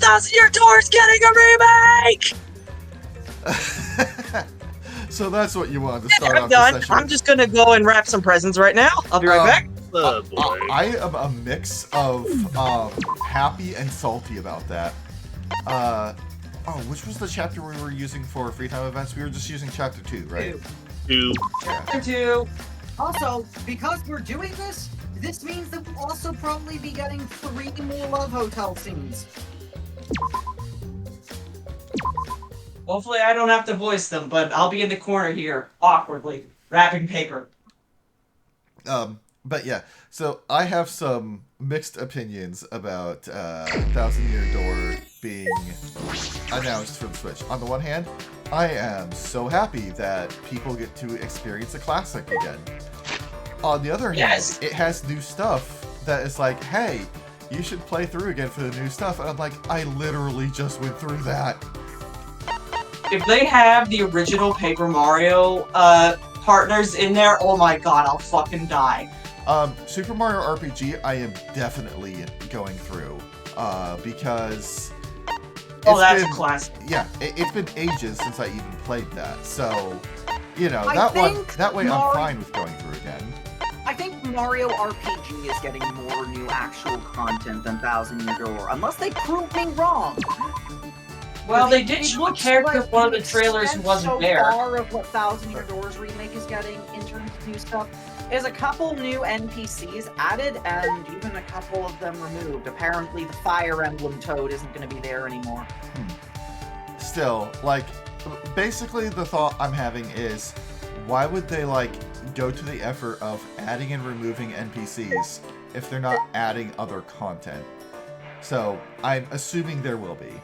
Thousand Year Door is getting a remake! So that's what you wanted to start I'm off done. the session I'm with. just gonna go and wrap some presents right now. I'll be right back. Oh boy. I am a mix of happy and salty about that. Which was the chapter we were using for free time events? We were just using chapter 2, right? 2. Chapter 2. Also, because we're doing this, this means that we'll also probably be getting 3 more love hotel scenes. Hopefully I don't have to voice them, but I'll be in the corner here, awkwardly, wrapping paper. But yeah, so I have some mixed opinions about Thousand Year Door being announced for the Switch. On the one hand, I am so happy that people get to experience a classic again. On the other hand, it has new stuff that is like, hey, you should play through again for the new stuff. And I'm like, I literally just went through that. If they have the original Paper Mario partners in there, oh my god, I'll fucking die. Super Mario RPG, I am definitely going through because. That's a classic. Yeah, it's been ages since I even played that, so you know that way I'm fine with going through again. I think Mario RPG is getting more new actual content than Thousand Year Door, unless they prove me wrong. Well, they did show a character in one of the trailers who wasn't there. So far of what Thousand Year Door's remake is getting in terms of new stuff is a couple new NPCs added and even a couple of them removed. Apparently the Fire Emblem Toad isn't going to be there anymore. Still, like, basically the thought I'm having is, why would they, like, go to the effort of adding and removing NPCs if they're not adding other content? So, I'm assuming there will be.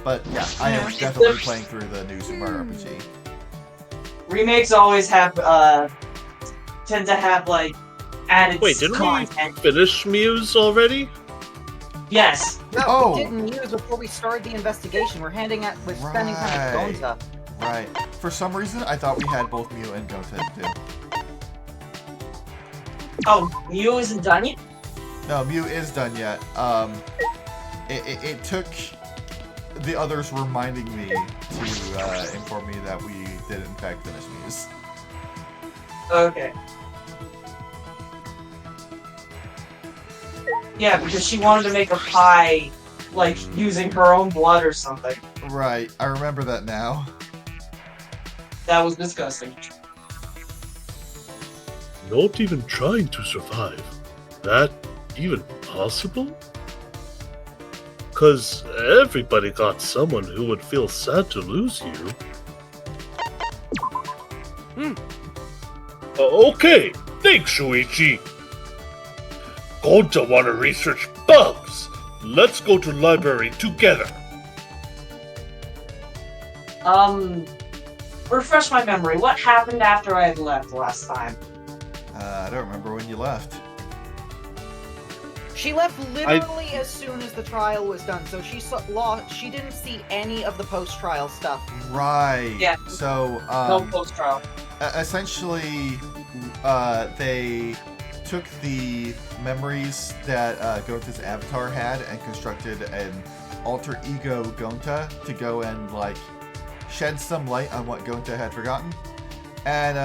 But yeah, I am definitely playing through the new Super Mario RPG. Remakes always have, tend to have, like, added content. We finish Muse already? Yes. No, we didn't use before we started the investigation. We're spending time with Gonza. Right. For some reason, I thought we had both Mew and Gonta too. Oh, Mew isn't done yet? No, Mew is done yet. It took the others reminding me to inform me that we did in fact finish Muse. Okay. Yeah, because she wanted to make a pie, like, using her own blood or something. Right, I remember that now. That was disgusting. Not even trying to survive. That even possible? 'Cause everybody got someone who would feel sad to lose you. Okay, thanks, Shuichi. Gonta wanna research bugs. Let's go to library together. Refresh my memory. What happened after I had left last time? I don't remember when you left. She left literally as soon as the trial was done, so she didn't see any of the post-trial stuff. Right. Yeah. So, no post-trial. Essentially, they took the memories that Gonta's avatar had and constructed an alter ego Gonta to go and, like, shed some light on what Gonta had forgotten. And,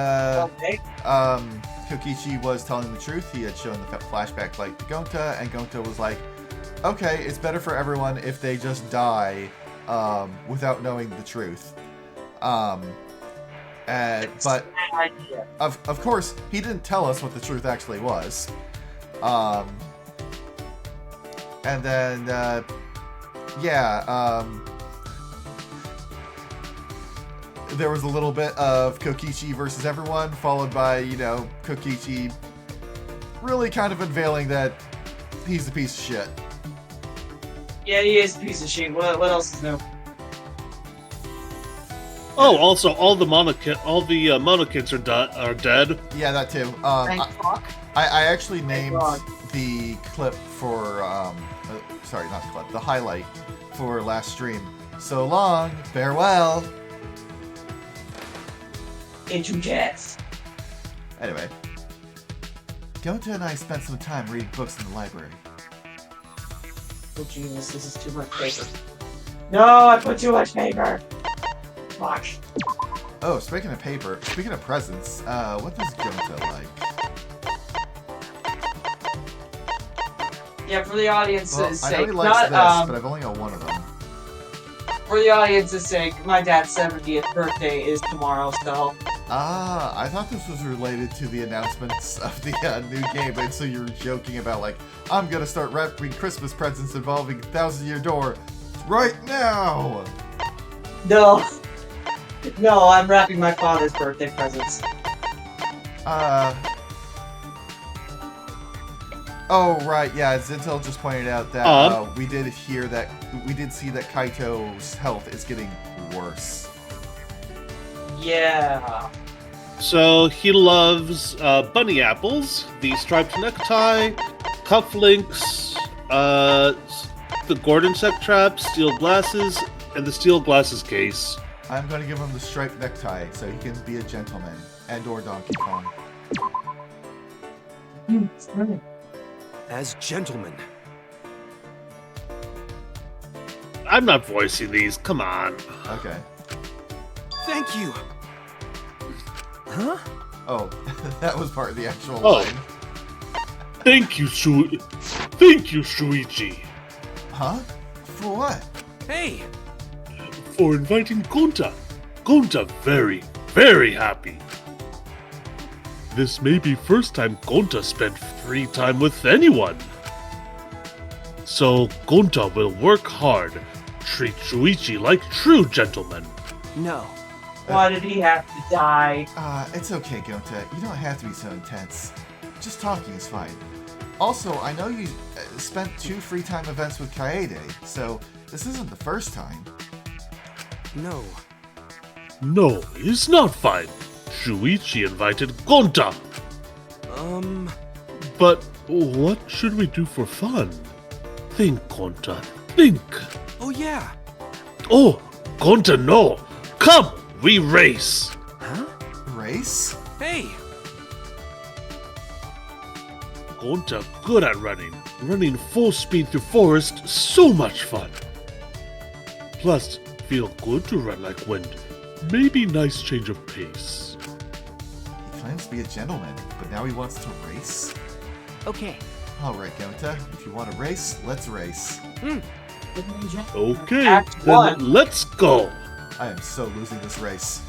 Kokichi was telling the truth. He had shown the flashback light to Gonta, and Gonta was like, okay, it's better for everyone if they just die without knowing the truth. But of course, he didn't tell us what the truth actually was. And then, there was a little bit of Kokichi versus everyone, followed by, you know, Kokichi really kind of unveiling that he's a piece of shit. Yeah, he is a piece of shit. What else is new? Oh, also, all the Monokids are dead. Yeah, that too. I actually named the clip for, sorry, not the clip, the highlight for last stream. So long, farewell. Into jets. Anyway, Gonta and I spent some time reading books in the library. Oh, genius, this is too much paper. No, I put too much paper! Fuck. Oh, speaking of paper, speaking of presents, what does Gonta like? Yeah, for the audience's Well, I know sake, he likes not, this, but I've only got one of them. for the audience's sake, my dad's 70th birthday is tomorrow, so... Ah, I thought this was related to the announcements of the new game, and so you were joking about, like, I'm gonna start wrapping Christmas presents involving Thousand Year Door right now! No. No, I'm wrapping my father's birthday presents. Oh, right, yeah, Zintel just pointed out that we did see that Kaito's health is getting worse. Yeah. So he loves bunny apples, the striped necktie, cufflinks, the Gordon set trap, steel glasses, and the steel glasses case. I'm gonna give him the striped necktie so he can be a gentleman, and/or Donkey Kong. As gentlemen. I'm not voicing these, come on. Okay. Thank you. Huh? Oh, that was part of the actual Oh. line. Thank you, Shuichi, Huh? For what? Hey! for inviting Gonta. Gonta very, very happy. This may be first time Gonta spent free time with anyone. So Gonta will work hard, treat Shuichi like true gentlemen. No. Why did he have to die? It's okay, Gonta. You don't have to be so intense. Just talking is fine. Also, I know you spent 2 free time events with Kaede, so this isn't the first time. No. No, it's not fine. Shuichi invited Gonta. But what should we do for fun? Think, Gonta, think. Oh, yeah. Oh, Gonta, no. Come, we race. Huh? Race? Hey! Gonta good at running. Running full speed through forest, so much fun. Plus, feel good to run like wind. Maybe nice change of pace. He claims to be a gentleman, but now he wants to race? Okay. Alright, Gonta. If you want to race, let's race. Okay, Act then one. let's go. I am so losing this race.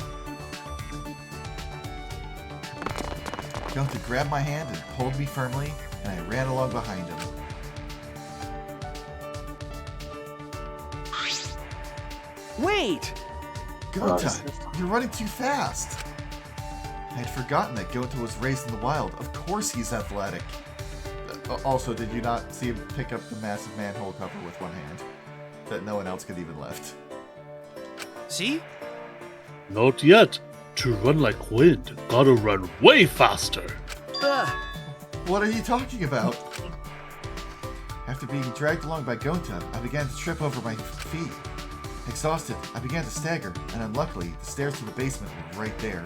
Gonta grabbed my hand and pulled me firmly, and I ran along behind him. Wait! Gonta, you're running too fast! I had forgotten that Gonta was raised in the wild. Of course he's athletic. Also, did you not see him pick up the massive manhole cover with one hand? That no one else could even lift. See? Not yet. To run like wind, gotta run way faster. What are you talking about? After being dragged along by Gonta, I began to trip over my feet. Exhausted, I began to stagger, and unluckily, the stairs to the basement were right there.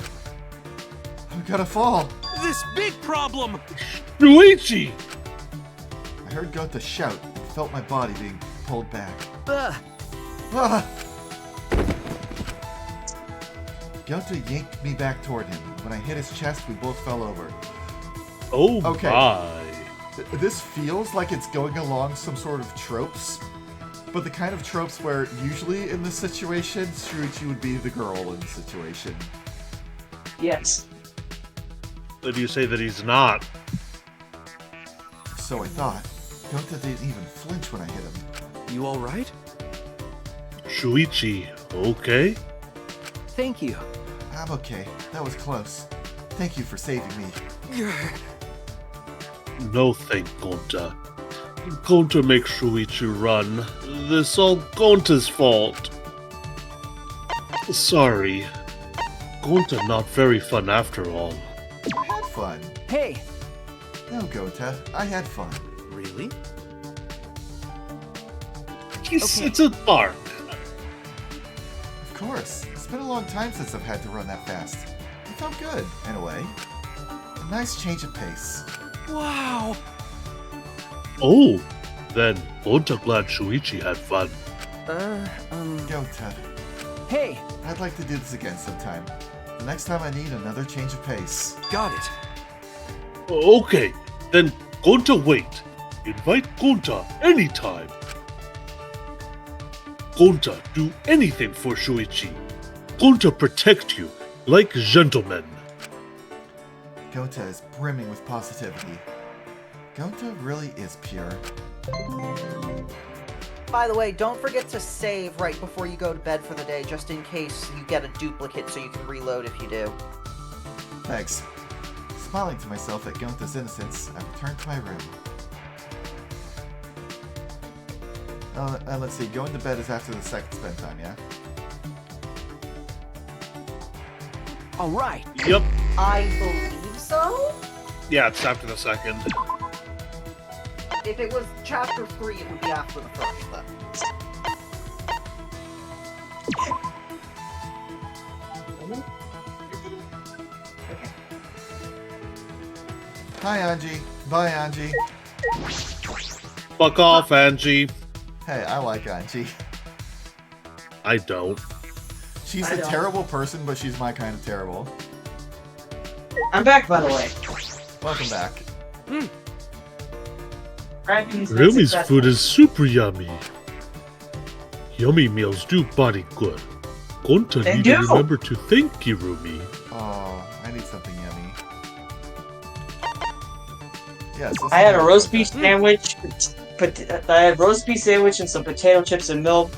I'm gonna fall! This big problem! Shuichi! I heard Gonta shout and felt my body being pulled back. Ugh. Ah! Gonta yanked me back toward him. When I hit his chest, we both fell over. Oh Okay. my. This feels like it's going along some sort of tropes, but the kind of tropes where usually in this situation, Shuichi would be the girl in the situation. Yes. But you say that he's not. So I thought. Gonta didn't even flinch when I hit him. You alright? Shuichi, okay? Thank you. I'm okay. That was close. Thank you for saving me. No thank Gonta. Gonta make Shuichi run. This all Gonta's fault. Sorry. Gonta not very fun after all. I had fun. Hey! No, Gonta. I had fun. Really? It's a park. Of course. It's been a long time since I've had to run that fast. It felt good, in a way. A nice change of pace. Wow! Oh, Then Gonta glad Shuichi had fun. Gonta, Hey, I'd like to do this again sometime. The next time I need another change of pace. got it. Okay, then Gonta wait. Invite Gonta anytime. Gonta do anything for Shuichi. Gonta protect you like gentlemen. Gonta is brimming with positivity. Gonta really is pure. By the way, don't forget to save right before you go to bed for the day, just in case you get a duplicate so you can reload if you do. Thanks. Smiling to myself at Gonta's innocence, I return to my room. Let's see, going to bed is after the second spend time, yeah? All right. Yep. I believe so? Yeah, it's after the second. If it was chapter 3, it would be after the first, then. Hi, Angie. Bye, Angie. Fuck off, Angie. Hey, I like Angie. I don't. She's I a don't. terrible person, but she's my kind of terrible. I'm back, by the way. Welcome back. Kraken's been Rumi's successful. food is super yummy. Yummy meals do body good. Gonta They need to do. remember to thank you, Rumi. Oh, I need something yummy. Yes, let's I had do a it. roast beef sandwich, I had roast beef sandwich and some potato chips and milk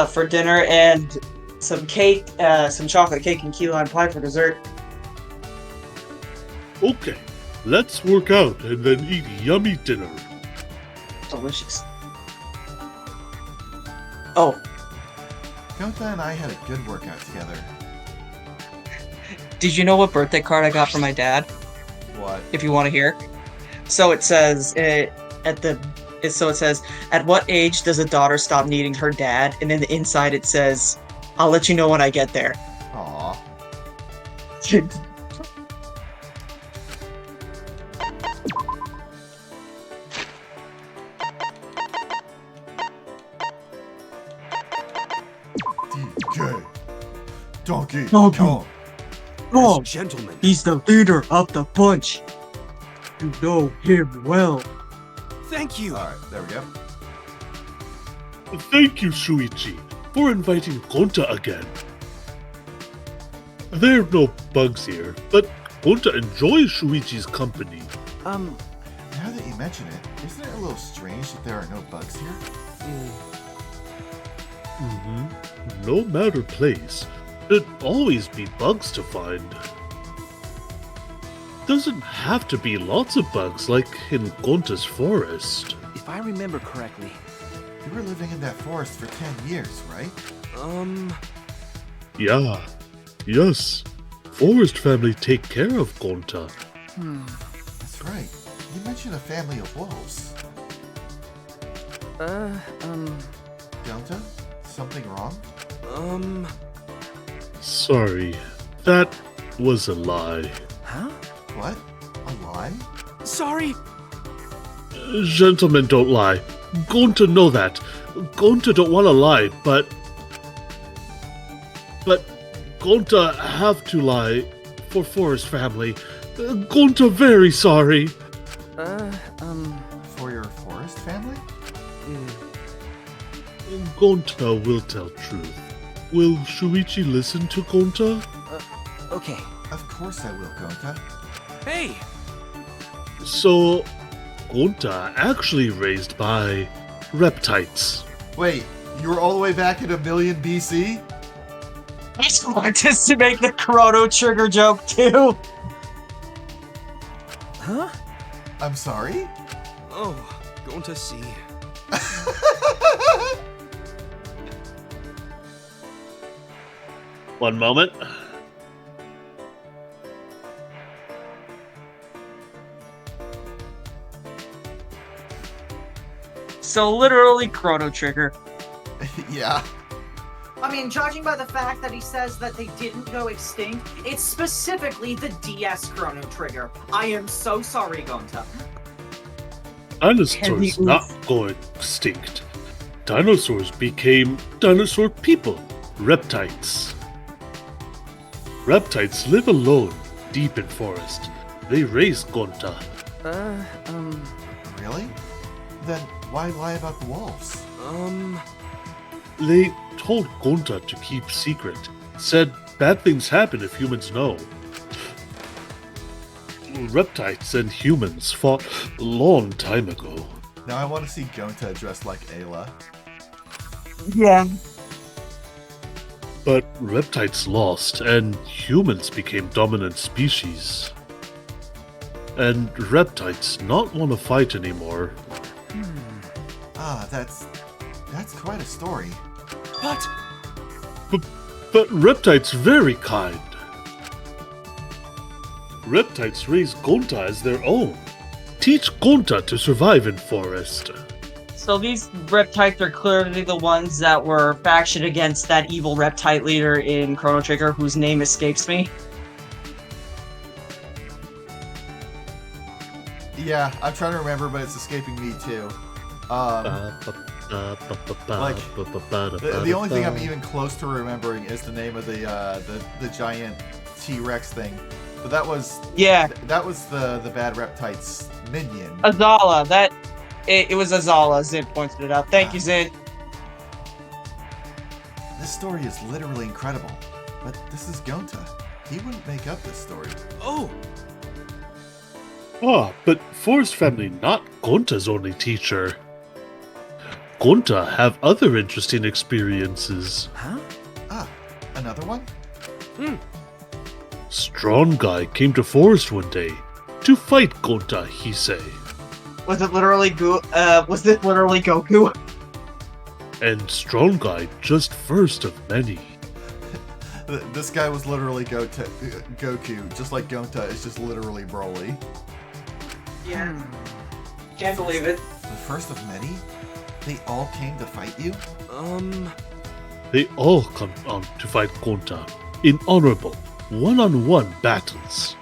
for dinner, and some cake, some chocolate cake and key lime pie for dessert. Okay, let's work out and then eat yummy dinner. Delicious. Oh, Gonta and I had a good workout together. did you know what birthday card I got from my dad? What? If you want to hear. So it says it says, at what age does a daughter stop needing her dad? And then the inside it says, I'll let you know when I get there. Aw. DJ. Donkey Donkey. Kong. Oh, As gentlemen. he's the leader of the bunch. You know him well. Thank you. Alright, there we go. Thank you, Shuichi, for inviting Gonta again. There are no bugs here, but Gonta enjoys Shuichi's company. Now that you mention it, isn't it a little strange that there are no bugs here? No matter place, there'd always be bugs to find. Doesn't have to be lots of bugs like in Gonta's forest. If I remember correctly, You were living in that forest for 10 years, right? Yeah, yes. Forest family take care of Gonta. That's right. You mentioned a family of wolves. Gonta? Something wrong? Sorry, that was a lie. huh? What? A lie? Sorry. Gentlemen don't lie. Gonta know that. Gonta don't want to lie, but Gonta have to lie for Forest family. Gonta very sorry. For your forest family? Gonta will tell truth. Will Shuichi listen to Gonta? Okay. Of course I will, Gonta. Hey. So, Gonta actually raised by reptites. Wait, you were all the way back in 1,000,000 BC? I just wanted to make the Chrono Trigger joke too. Huh? I'm sorry? Oh, going to see. One moment. So literally Chrono Trigger. Yeah. I mean, judging by the fact that he says that they didn't go extinct, it's specifically the DS Chrono Trigger. I am so sorry, Gonta. Dinosaurs not going extinct. Dinosaurs became dinosaur people, reptiles. Reptiles live alone, deep in forest. They raise Gonta. Really? Then why lie about the wolves? They told Gonta to keep secret. Said bad things happen if humans know. Reptiles and humans fought a long time ago. Now I want to see Gonta dressed like Ayla. Yeah. But reptiles lost, and humans became dominant species. And reptiles not want to fight anymore. Ah, that's quite a story. But But reptiles very kind. Reptiles raise Gonta as their own. Teach Gonta to survive in forest. So these reptiles are clearly the ones that were faction against that evil reptile leader in Chrono Trigger, whose name escapes me. Yeah, I'm trying to remember, but it's escaping me too. The only thing I'm even close to remembering is the name of the giant T-Rex thing. But that was that was the bad reptile's minion. Azala. It was Azala. Zin pointed it out. Thank you, Zin. This story is literally incredible. But this is Gonta. He wouldn't make up this story. oh, But Forest Family not Gonta's only teacher. Gonta have other interesting experiences. huh? Ah, another one? Strong Guy came to Forest one day to fight Gonta, he say. Was it literally Goku? And Strong Guy just first of many. This guy was literally Goku, just like Gonta is just literally Broly. Yeah. Can't believe it. The first of many? They all came to fight you? They all come on to fight Gonta in honorable one-on-one battles.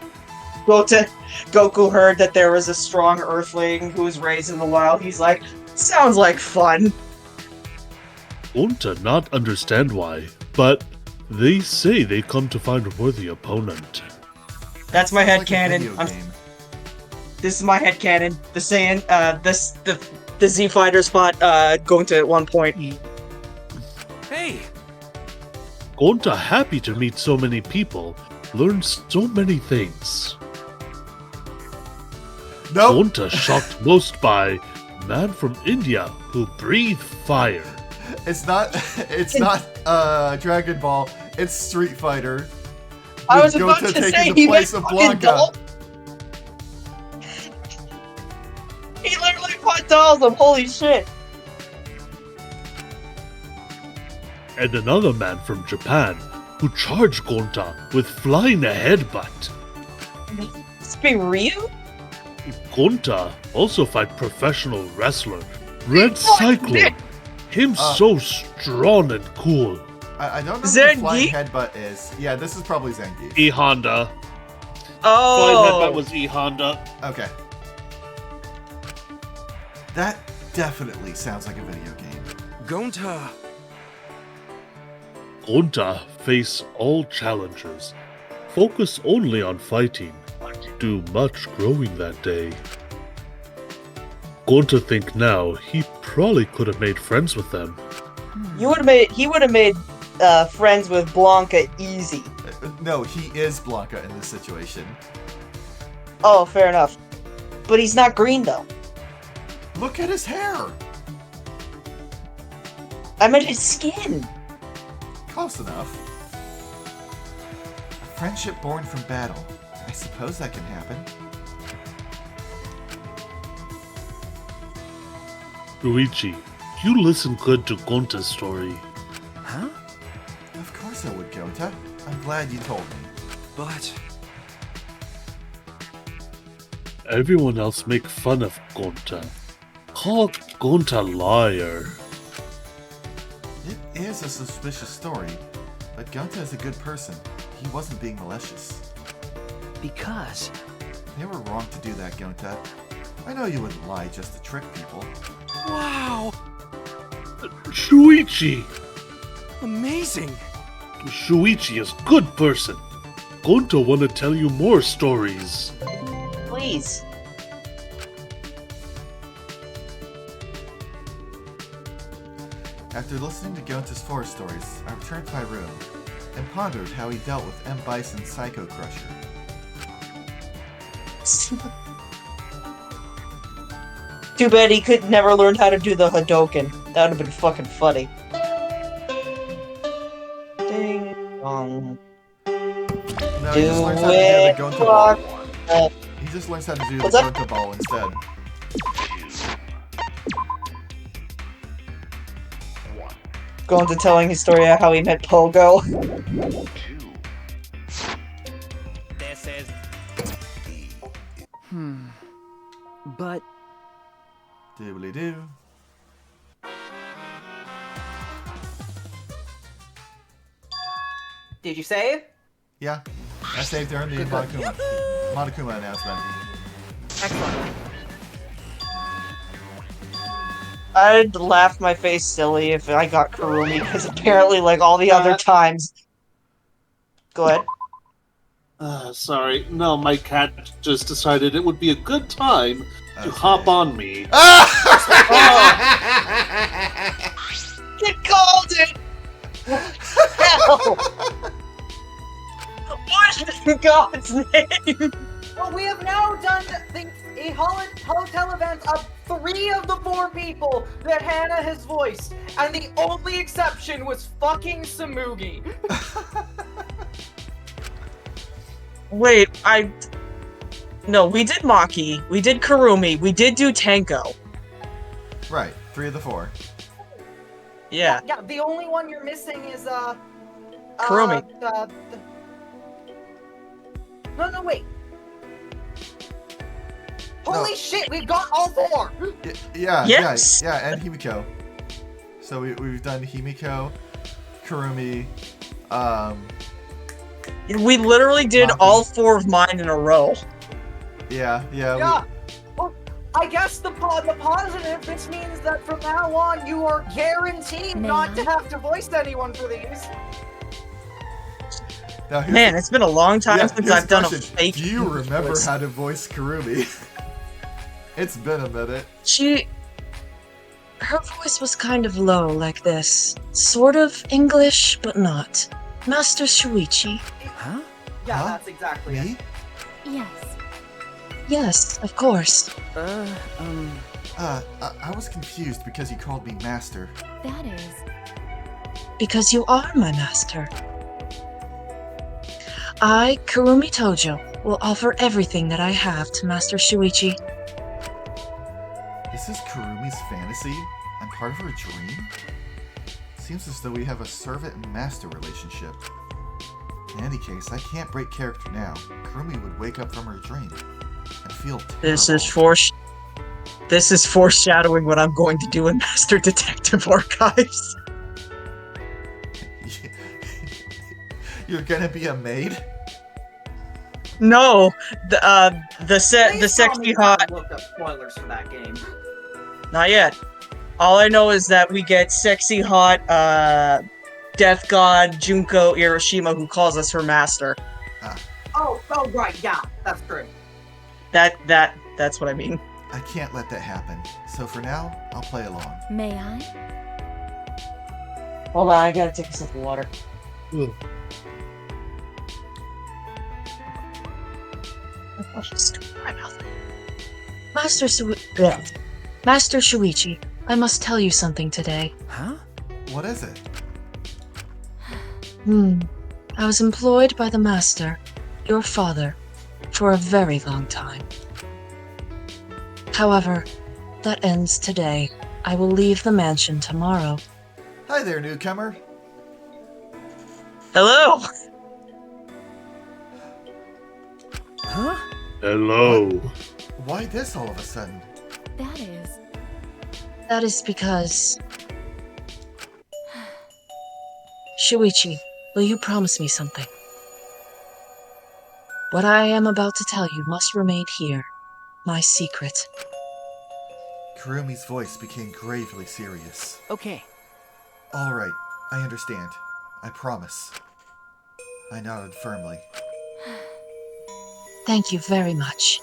Goku heard that there was a strong Earthling who was raised in the wild. He's like, sounds like fun. Gonta not understand why, but they say they come to find a worthy opponent. That's my Sounds like a headcanon. video game. This is my headcanon. The Saiyan, the Z Fighter spot, going to at one point. Hey, Gonta happy to meet so many people, learn so many things. Nope. Gonta shocked most by man from India who breathe fire. It's not Dragon Ball, it's Street Fighter. I was With about Gonta to say taking he the place went of fucking Blanca. doll. He literally fought Dalsum. Holy shit! And another man from Japan who charged Gonta with flying a headbutt. This be Ryu? Gonta also fight professional wrestler Red Cyclone. Him so strong and cool. I don't know what the flying Zangief? headbutt is. Yeah, this is probably Zangief. E Honda. Oh, Flying headbutt was E Honda. Okay. That definitely sounds like a video game. Gonta. Gonta face all challengers. Focus only on fighting. Do much growing that day. Gonta think now he probably could have made friends with them. he would have made friends with Blanca easy. No, he is Blanca in this situation. Oh, fair enough. But he's not green though. Look at his hair! I meant his skin. Close enough. A friendship born from battle. I suppose that can happen. Luigi, you listen good to Gonta's story. Huh? Of course I would, Gonta. I'm glad you told me. But Everyone else make fun of Gonta. Call Gonta liar. It is a suspicious story, but Gonta is a good person. He wasn't being malicious. because They were wrong to do that, Gonta. I know you wouldn't lie just to trick people. Wow! Shuichi! Amazing! Shuichi is good person. Gonta wanna tell you more stories. Please. After listening to Gonta's forest stories, I returned to my room and pondered how he dealt with M. Bison's Psycho Crusher. Too bad he could never learn how to do the Hadoken. That would have been fucking funny. Ding dong. No, he just learns how to do the Gonta ball. He just learns how to do the What's that? Gonta ball instead. Going to telling his story of how he met Pogo. But Doobly-doo. Did you save? Yeah, I saved during the Monokuma announcement. Excellent. I'd laugh my face silly if I got Kurumi, because apparently, like all the other times... Go ahead. Sorry. No, my cat just decided it would be a good time to Okay. hop on me. It called it! Hell! What in God's name? Well, we have now done a hotel event of 3 of the 4 people that Hannah has voiced, and the only exception was fucking Samugi. Wait, No, we did Maki, we did Kurumi, we did do Tenko. Right, 3 of the 4. Yeah. Yeah, the only one you're missing is, Kurumi. No, wait. No. Holy shit, we got all 4! Yes. Yeah, and Himiko. So we've done Himiko, Kurumi, We literally did Maki. all 4 of mine in a row. yeah. Yeah. Well, I guess the positive, this means that from now on you are guaranteed not to have to voice anyone for these. Now, here's Man, it's been a long time since here's I've the done a question. fake Do you remember voice. how to voice Kurumi? It's been a minute. Her voice was kind of low like this. Sort of English, but not. Master Shuichi. huh? Yeah, Huh? that's exactly it. Me? Yes. Yes, of course. I was confused because you called me master. That is. Because you are my master. I, Kurumi Tojo, will offer everything that I have to Master Shuichi. Is this Kurumi's fantasy? I'm part of her dream? Seems as though we have a servant and master relationship. In any case, I can't break character now. Kurumi would wake up from her dream and feel terrible. This is foreshadowing what I'm going to do in Master Detective Archives. You're gonna be a maid? No, the Please tell me sexy you hot. haven't looked up spoilers for that game. Not yet. All I know is that we get sexy hot death god Junko Hiroshima who calls us her master. Oh, right, yeah, that's true. That's what I mean. I can't let that happen. So for now, I'll play along. May I? Hold on, I gotta take a sip of water. Oh, stupid my mouth. Master Shuichi, I must tell you something today. Huh? What is it? I was employed by the Master, your father, for a very long time. However, that ends today. I will leave the mansion tomorrow. Hi there, newcomer. Hello. Huh? Hello. Why this all of a sudden? That is because... Shuichi, will you promise me something? What I am about to tell you must remain here, my secret. Kurumi's voice became gravely serious. Okay. All right, I understand. I promise. I nodded firmly. Thank you very much.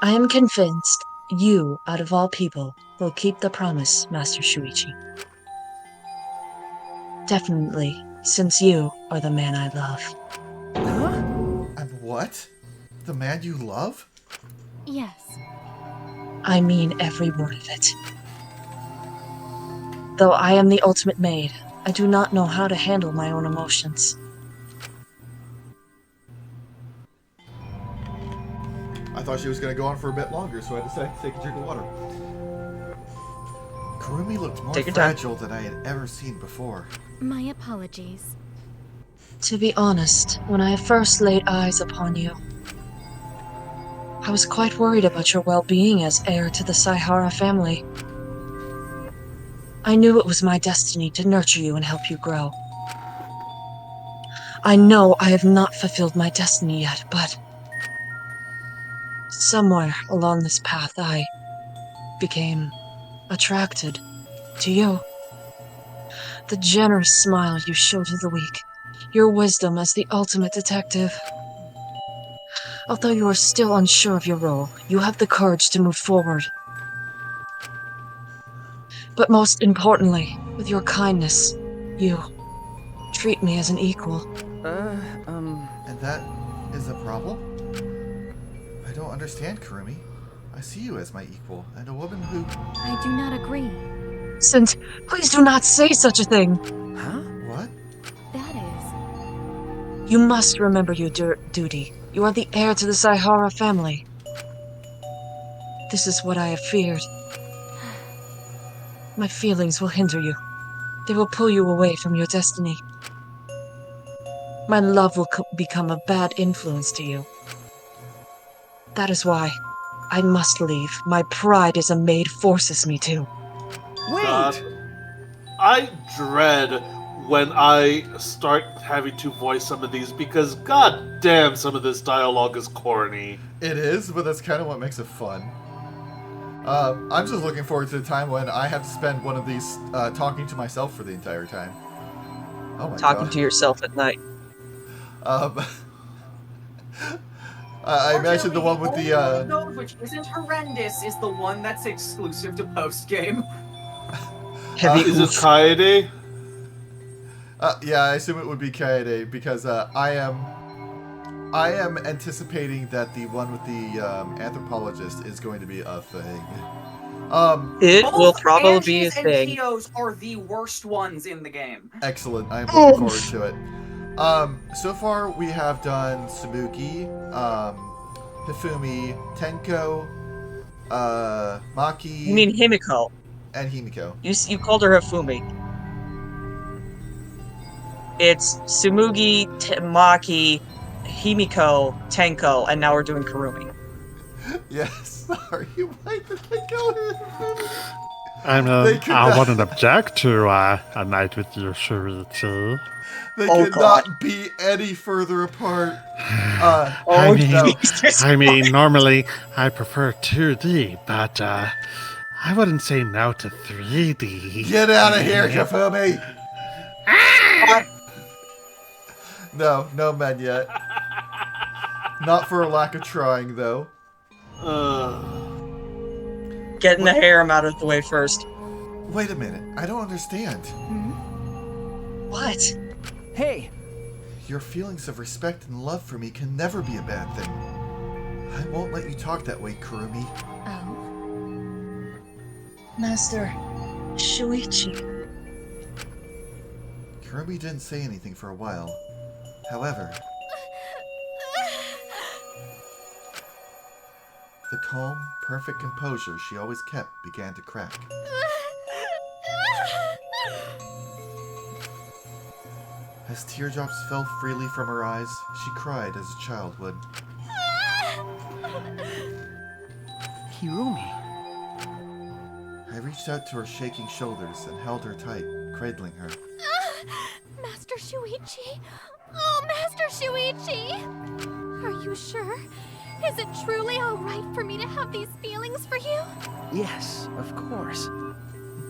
I am convinced you, out of all people, will keep the promise, Master Shuichi. Definitely, since you are the man I love. Huh? I'm what? The man you love? Yes. I mean every word of it. Though I am the ultimate maid, I do not know how to handle my own emotions. I thought she was going to go on for a bit longer, so I decided to take a drink of water. Kurumi looked more Take your time. fragile than I had ever seen before. My apologies. To be honest, when I first laid eyes upon you, I was quite worried about your well-being as heir to the Saihara family. I knew it was my destiny to nurture you and help you grow. I know I have not fulfilled my destiny yet, but somewhere along this path I became attracted to you. The generous smile you show to the weak, your wisdom as the ultimate detective. Although you are still unsure of your role, you have the courage to move forward. But most importantly, with your kindness, you treat me as an equal. And that is a problem? I don't understand, Kurumi. I see you as my equal, and a woman who... I do not agree. Since, please do not say such a thing. Huh? What? That is... You must remember your duty. You are the heir to the Saihara family. This is what I have feared. My feelings will hinder you. They will pull you away from your destiny. My love will become a bad influence to you. That is why I must leave. My pride as a maid forces me to. Wait! God, I dread when I start having to voice some of these because god damn, some of this dialogue is corny. It is, but that's kind of what makes it fun. I'm just looking forward to the time when I have to spend one of these talking to myself for the entire time. Oh my Talking god. to yourself at night. I imagine the one with Only the... one of those which isn't horrendous is the one that's exclusive to post-game. Heavy Is it oof. Kaede? Yeah, I assume it would be Kaede, because I am anticipating that the one with the anthropologist is going to be a thing. It will Both probably be a Angie's and thing. Kyo's are the worst ones in the game. Excellent. I am looking forward to it. So far we have done Sabuki, Hifumi, Tenko, Maki, You mean Himiko. and Himiko. You called her Hifumi. It's Sumugi, Maki, Himiko, Tenko, and now we're doing Kurumi. Yes, sorry. Why did I go to Hifumi? I They mean, could I not- wouldn't object to a night with you, Shuichi. They Oh, could God. not be any further apart. Oh, I mean, no. Jesus. I mean, normally I prefer 2D, but I wouldn't say no to 3D. Get out of here, Hifumi! No men yet. Not for a lack of trying, though. Getting the harem out of the way first. Wait a minute. I don't understand. What? Hey! Your feelings of respect and love for me can never be a bad thing. I won't let you talk that way, Kurumi. Oh. Master Shuichi. Kurumi didn't say anything for a while. However, the calm, perfect composure she always kept began to crack. As teardrops fell freely from her eyes, she cried as a child would. Hirumi. I reached out to her shaking shoulders and held her tight, cradling her. Master Shuichi? Oh, Master Shuichi! Are you sure? Is it truly alright for me to have these feelings for you? Yes, of course.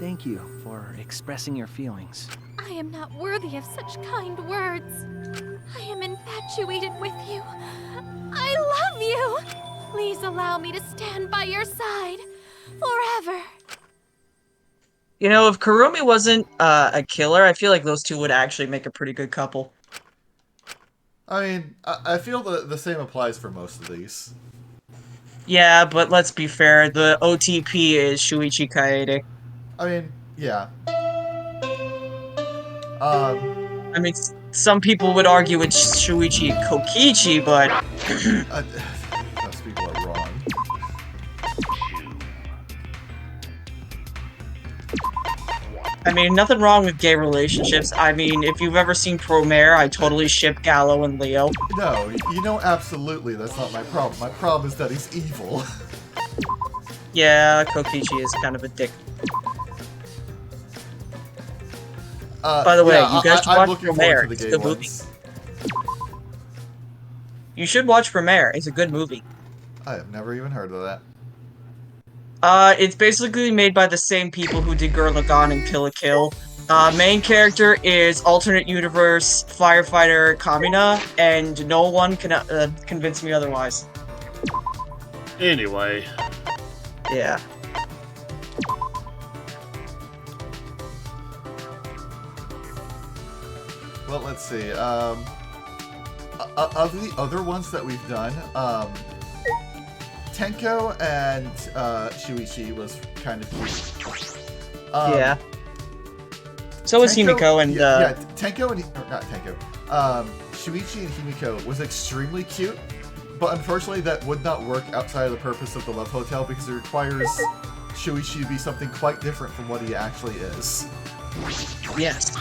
Thank you for expressing your feelings. I am not worthy of such kind words. I am infatuated with you. I love you! Please allow me to stand by your side forever. You know, if Kurumi wasn't a killer, I feel like those two would actually make a pretty good couple. I mean, I feel the same applies for most of these. Yeah, but let's be fair, the OTP is Shuichi Kaede. I mean, yeah. I mean, some people would argue it's Shuichi Kokichi, but Those people are wrong. I mean, nothing wrong with gay relationships. I mean, if you've ever seen Promare, I totally ship Gallo and Leo. No, you know, absolutely, that's not my problem. My problem is that he's evil. Yeah, Kokichi is kind of a dick. By the way, yeah, you guys should I'm watch looking Promare. forward to It's the a gay good movie. ones. You should watch Promare. It's a good movie. I have never even heard of that. It's basically made by the same people who did Gurren Lagann and Kill la Kill. Main character is alternate universe firefighter Kamina, and no one can convince me otherwise. Anyway, Yeah. Well, let's see. Of the other ones that we've done, Tenko and Shuichi was kind of cute. Yeah. So is Himiko and yeah, Tenko and or not Tenko. Shuichi and Himiko was extremely cute, but unfortunately that would not work outside of the purpose of the Love Hotel because it requires Shuichi to be something quite different from what he actually is. yes.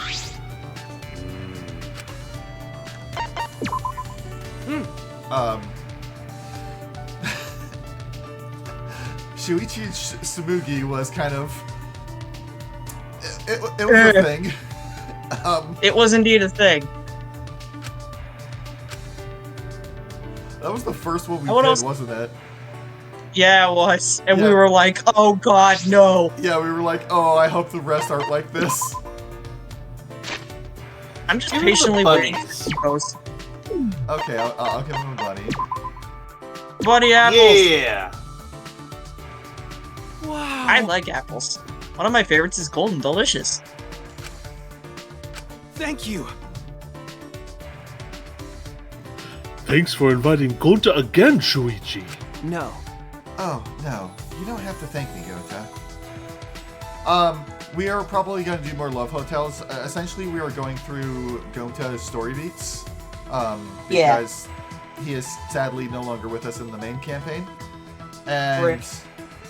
Shuichi Sumugi was kind of it was a thing. It was indeed a thing. That was the first one we What did, else? wasn't it? Yeah, it was. And we Yeah. were like, oh god, no. Yeah, we were like, oh, I hope the rest aren't like this. I'm just Give him the patiently waiting for bunnies. Himiko's. Okay, I'll give him a bunny. Bunny apples! yeah. Wow. I like apples. One of my favorites is Golden Delicious. Thank you. Thanks for inviting Gonta again, Shuichi. No. Oh, no. You don't have to thank me, Gota. We are probably going to do more Love Hotels. Essentially, we are going through Gonta's story beats. Because he is sadly no longer with us in the main campaign. And Right.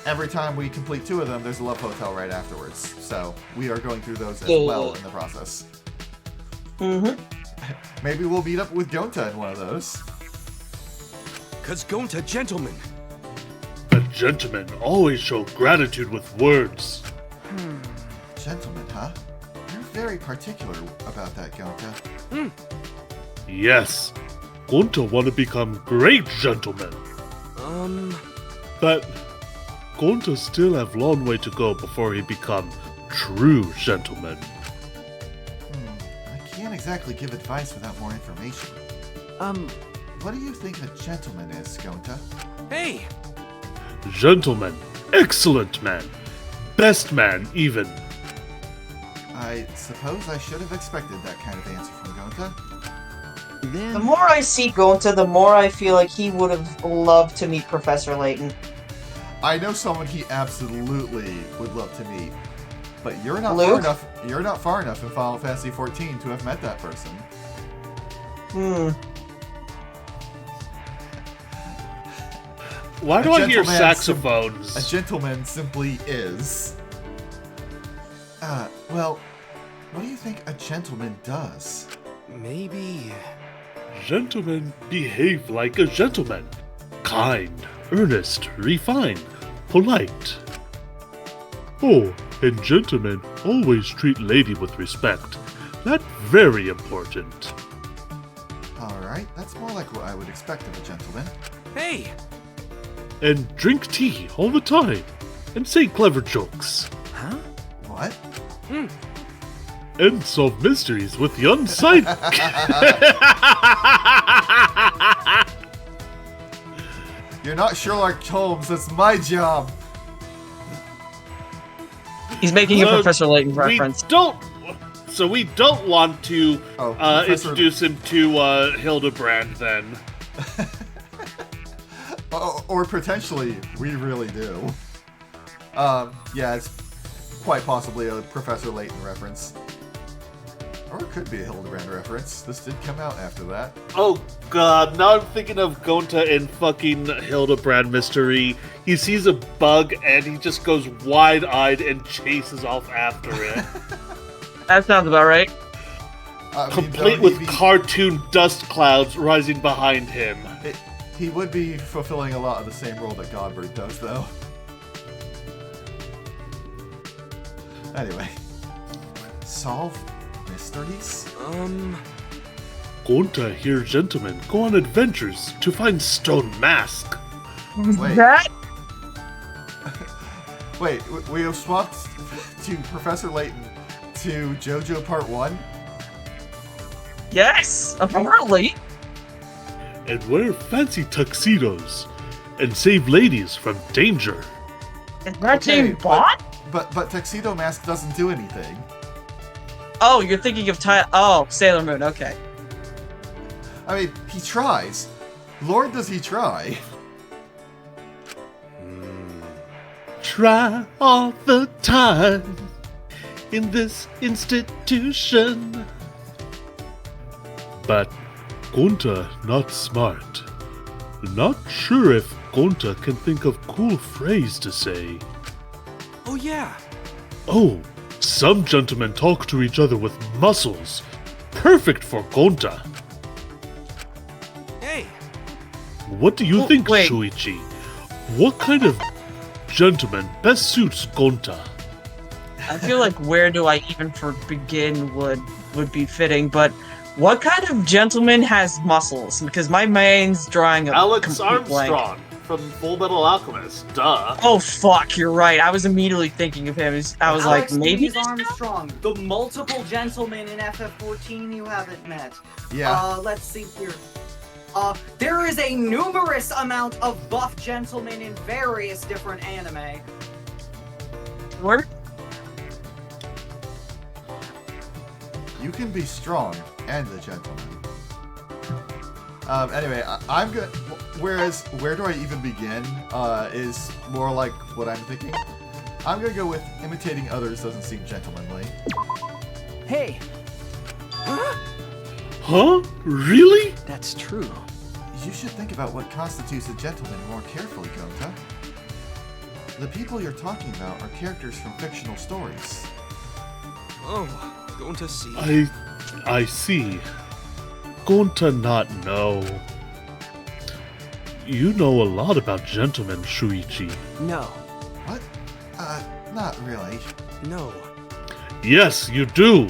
every time we complete 2 of them, there's a Love Hotel right afterwards. So we are going through those as Yeah. well in the process. Mm-hmm. Maybe we'll meet up with Gonta in one of those. Cause Gonta gentleman. A gentleman always show gratitude with words. Gentlemen, huh? You're very particular about that, Gonta. Yes, Gonta want to become great gentlemen. But Gonta still have long way to go before he become true gentleman. I can't exactly give advice without more information. What do you think a gentleman is, Gonta? Hey! Gentleman, excellent man, best man even. I suppose I should have expected that kind of answer from Gonta. Then The more I see Gonta, the more I feel like he would have loved to meet Professor Layton. I know someone he absolutely would love to meet, but you're not far Luke? enough. You're not far enough in Final Fantasy XIV to have met that person. Why A do I hear gentleman saxophones? A gentleman simply is. Well, what do you think a gentleman does? maybe. Gentlemen behave like a gentleman. Kind, earnest, refined, polite. Oh, and gentlemen always treat lady with respect. That very important. Alright, that's more like what I would expect of a gentleman. Hey! And drink tea all the time. And say clever jokes. Huh? What? And solve mysteries with young sight. You're not Sherlock Holmes. That's my job. He's making a Professor Layton reference. We don't want to Professor- introduce him to Hildebrand then. Or potentially, we really do. Yeah, it's quite possibly a Professor Layton reference. Or it could be a Hildebrand reference. This did come out after that. Oh god, now I'm thinking of Gonta in fucking Hildebrand Mystery. He sees a bug and he just goes wide-eyed and chases off after it. That sounds about right. Complete with cartoon dust clouds rising behind him. He would be fulfilling a lot of the same role that Godbird does, though. Anyway. Solve mysteries? Gonta here, gentlemen, go on adventures to find Stone Mask. Wait. That? Wait, we have swapped to Professor Layton to JoJo Part 1? Yes, apparently. And wear fancy tuxedos. And save ladies from danger. Is that Okay, team bot? But Tuxedo Mask doesn't do anything. Oh, you're thinking of Sailor Moon, okay. I mean, he tries. Lord, does he try? Try all the time in this institution. But Gonta not smart. Not sure if Gonta can think of cool phrase to say. Oh yeah! Oh, some gentlemen talk to each other with muscles. Perfect for Gonta. Hey! What do you Oh, think, wait. Shuichi? What kind of gentleman best suits Gonta? I feel like where do I even begin would be fitting, but what kind of gentleman has muscles? Because my mind's drawing a complete blank. from Full Metal Alchemist. Duh. Oh fuck, you're right. I was immediately thinking of him. I was Alex like, maybe Louise Armstrong, the multiple gentlemen in FF14 you haven't met. Yeah. Let's see here. There is a numerous amount of buff gentlemen in various different anime. Where? You can be strong and a gentleman. Anyway, I'm good. Whereas, where do I even begin? Is more like what I'm thinking. I'm gonna go with imitating others doesn't seem gentlemanly. Hey, Huh? Really? that's true. You should think about what constitutes a gentleman more carefully, Gonta. The people you're talking about are characters from fictional stories. Oh, going to see. I see. Gonta not know. You know a lot about gentlemen, Shuichi. No. What? Not really. No. Yes, you do.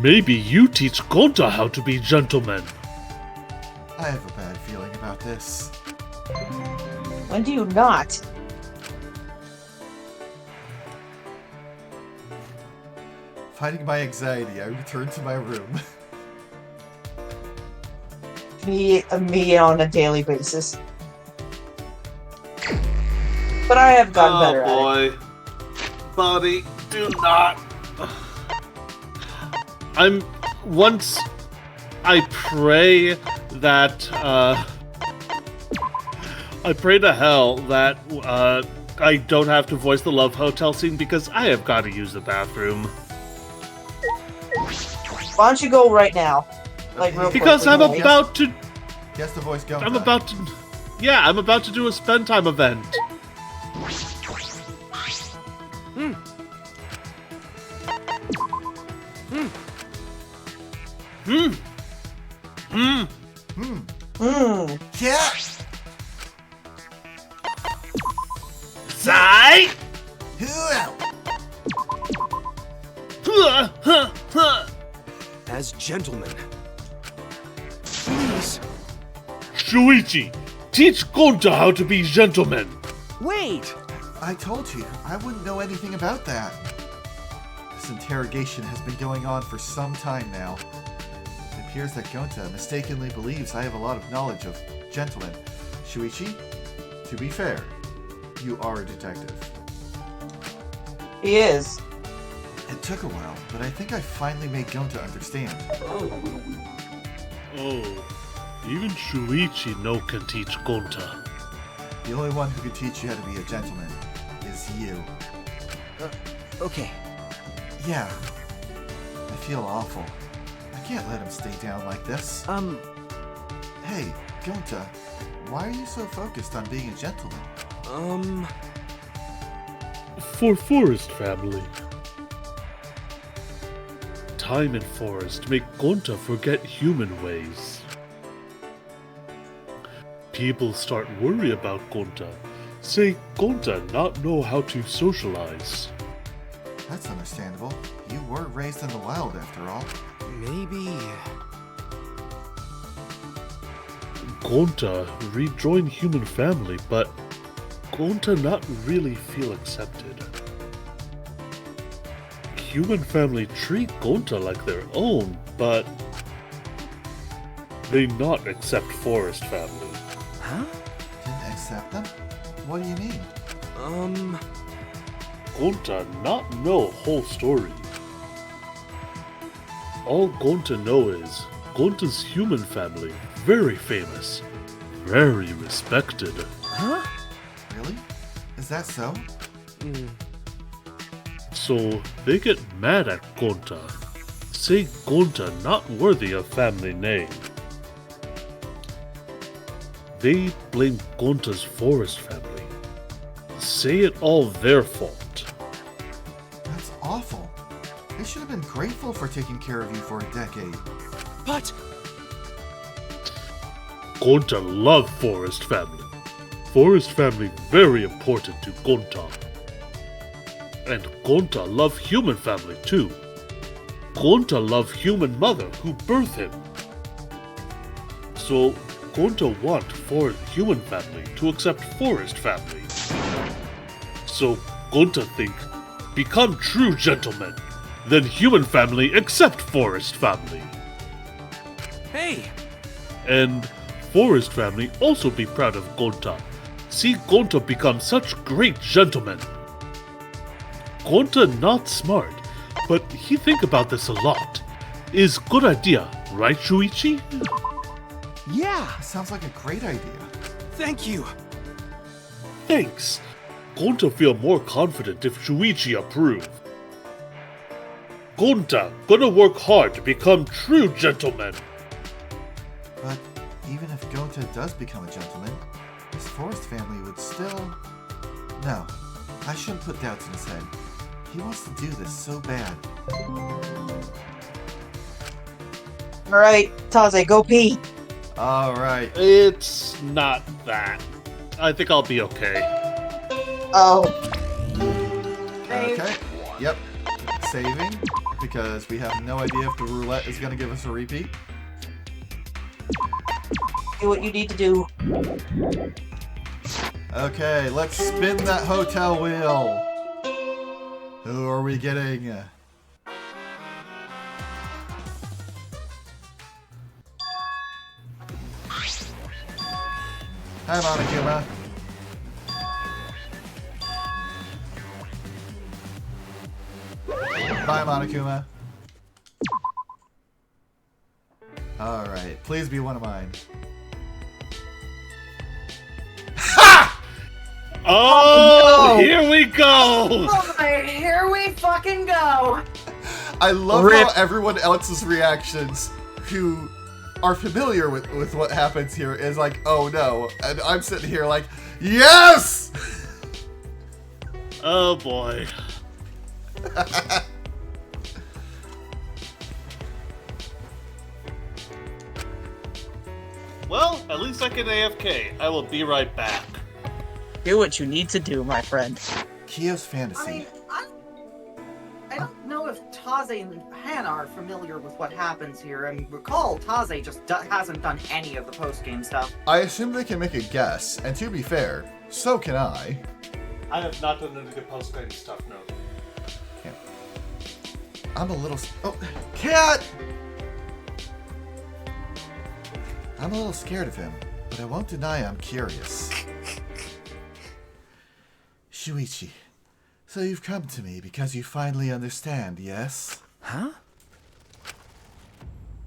Maybe you teach Gonta how to be gentleman. I have a bad feeling about this. When do you not? Fighting my anxiety, I return to my room. Me on a daily basis. But I have gotten better at it. boy. Buddy, do not. I pray that, I pray to hell that, I don't have to voice the Love Hotel scene because I have got to use the bathroom. Why don't you go right now? Like real Because quickly, I'm like- about to, He has to voice Gonta. I'm about to do a spend time event. Yeah! Sigh! As gentlemen. Please. Shuichi, teach Gonta how to be gentleman. Wait! I told you, I wouldn't know anything about that. This interrogation has been going on for some time now. It appears that Gonta mistakenly believes I have a lot of knowledge of gentlemen. Shuichi, to be fair, you are a detective. He is. It took a while, but I think I finally made Gonta understand. Oh, even Shuichi no can teach Gonta. The only one who can teach you how to be a gentleman is you. Okay. Yeah. I feel awful. I can't let him stay down like this. Hey, Gonta, why are you so focused on being a gentleman? For Forest family. Time in Forest make Gonta forget human ways. People start worry about Gonta, say Gonta not know how to socialize. That's understandable. You were raised in the wild after all. Maybe. Gonta rejoin human family, but Gonta not really feel accepted. Human family treat Gonta like their own, but they not accept Forest family. Huh? Didn't accept them? What do you mean? Gonta not know whole story. All Gonta know is Gonta's human family very famous, very respected. Huh? Really? Is that so? So they get mad at Gonta, say Gonta not worthy of family name. They blame Gonta's Forest family, say it all their fault. That's awful. They should have been grateful for taking care of you for a decade. But Gonta love Forest family. Forest family very important to Gonta. And Gonta love human family too. Gonta love human mother who birthed him. So Gonta want for human family to accept Forest family. So Gonta think, become true gentlemen, then human family accept Forest family. hey, And Forest family also be proud of Gonta. See Gonta become such great gentlemen. Gonta not smart, but he think about this a lot. Is good idea, right, Shuichi? Yeah! Sounds like a great idea. thank you. Thanks. Gonta feel more confident if Shuichi approve. Gonta gonna work hard to become true gentleman. But even if Gonta does become a gentleman, his Forest family would still... No, I shouldn't put doubts in his head. He wants to do this so bad. Alright, Taze, go pee. Alright. It's not that. I think I'll be okay. Oh. Okay. Yep. Saving, because we have no idea if the roulette is going to give us a repeat. Do what you need to do. Okay, let's spin that hotel wheel. Who are we getting? Hi, Monokuma. Bye, Monokuma. Alright, please be one of mine. Oh, no. Here we go! Alright, here we fucking go. I love Rip. how everyone else's reactions who are familiar with what happens here is like, oh no. And I'm sitting here like, yes! Oh boy. Well, at least I can AFK. I will be right back. Do what you need to do, my friend. Kyo's I fantasy. mean, I don't know if Taze and Hannah are familiar with what happens here, and recall Taze just hasn't done any of the post-game stuff. I assume they can make a guess, and to be fair, so can I. I have not done any good post-game stuff, no. Yeah. I'm a little... Oh, cat! I'm a little scared of him, but I won't deny I'm curious. Shuichi, so you've come to me because you finally understand, yes? Huh?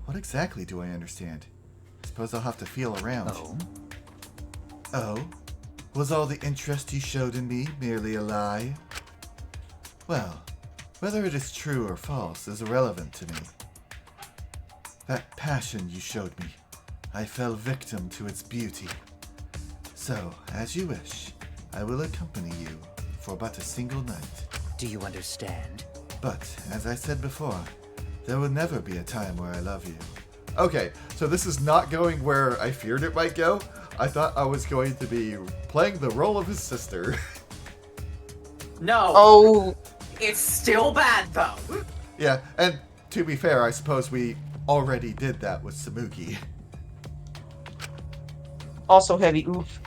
What exactly do I understand? I suppose I'll have to feel around. Oh? Oh? Was all the interest you showed in me merely a lie? Well, whether it is true or false is irrelevant to me. That passion you showed me, I fell victim to its beauty. So, as you wish, I will accompany you for but a single night. Do you understand? But, as I said before, there will never be a time where I love you. Okay, so this is not going where I feared it might go. I thought I was going to be playing the role of his sister. No. Oh, It's still bad, though. Yeah, and to be fair, I suppose we already did that with Samuki. also heavy. Oof.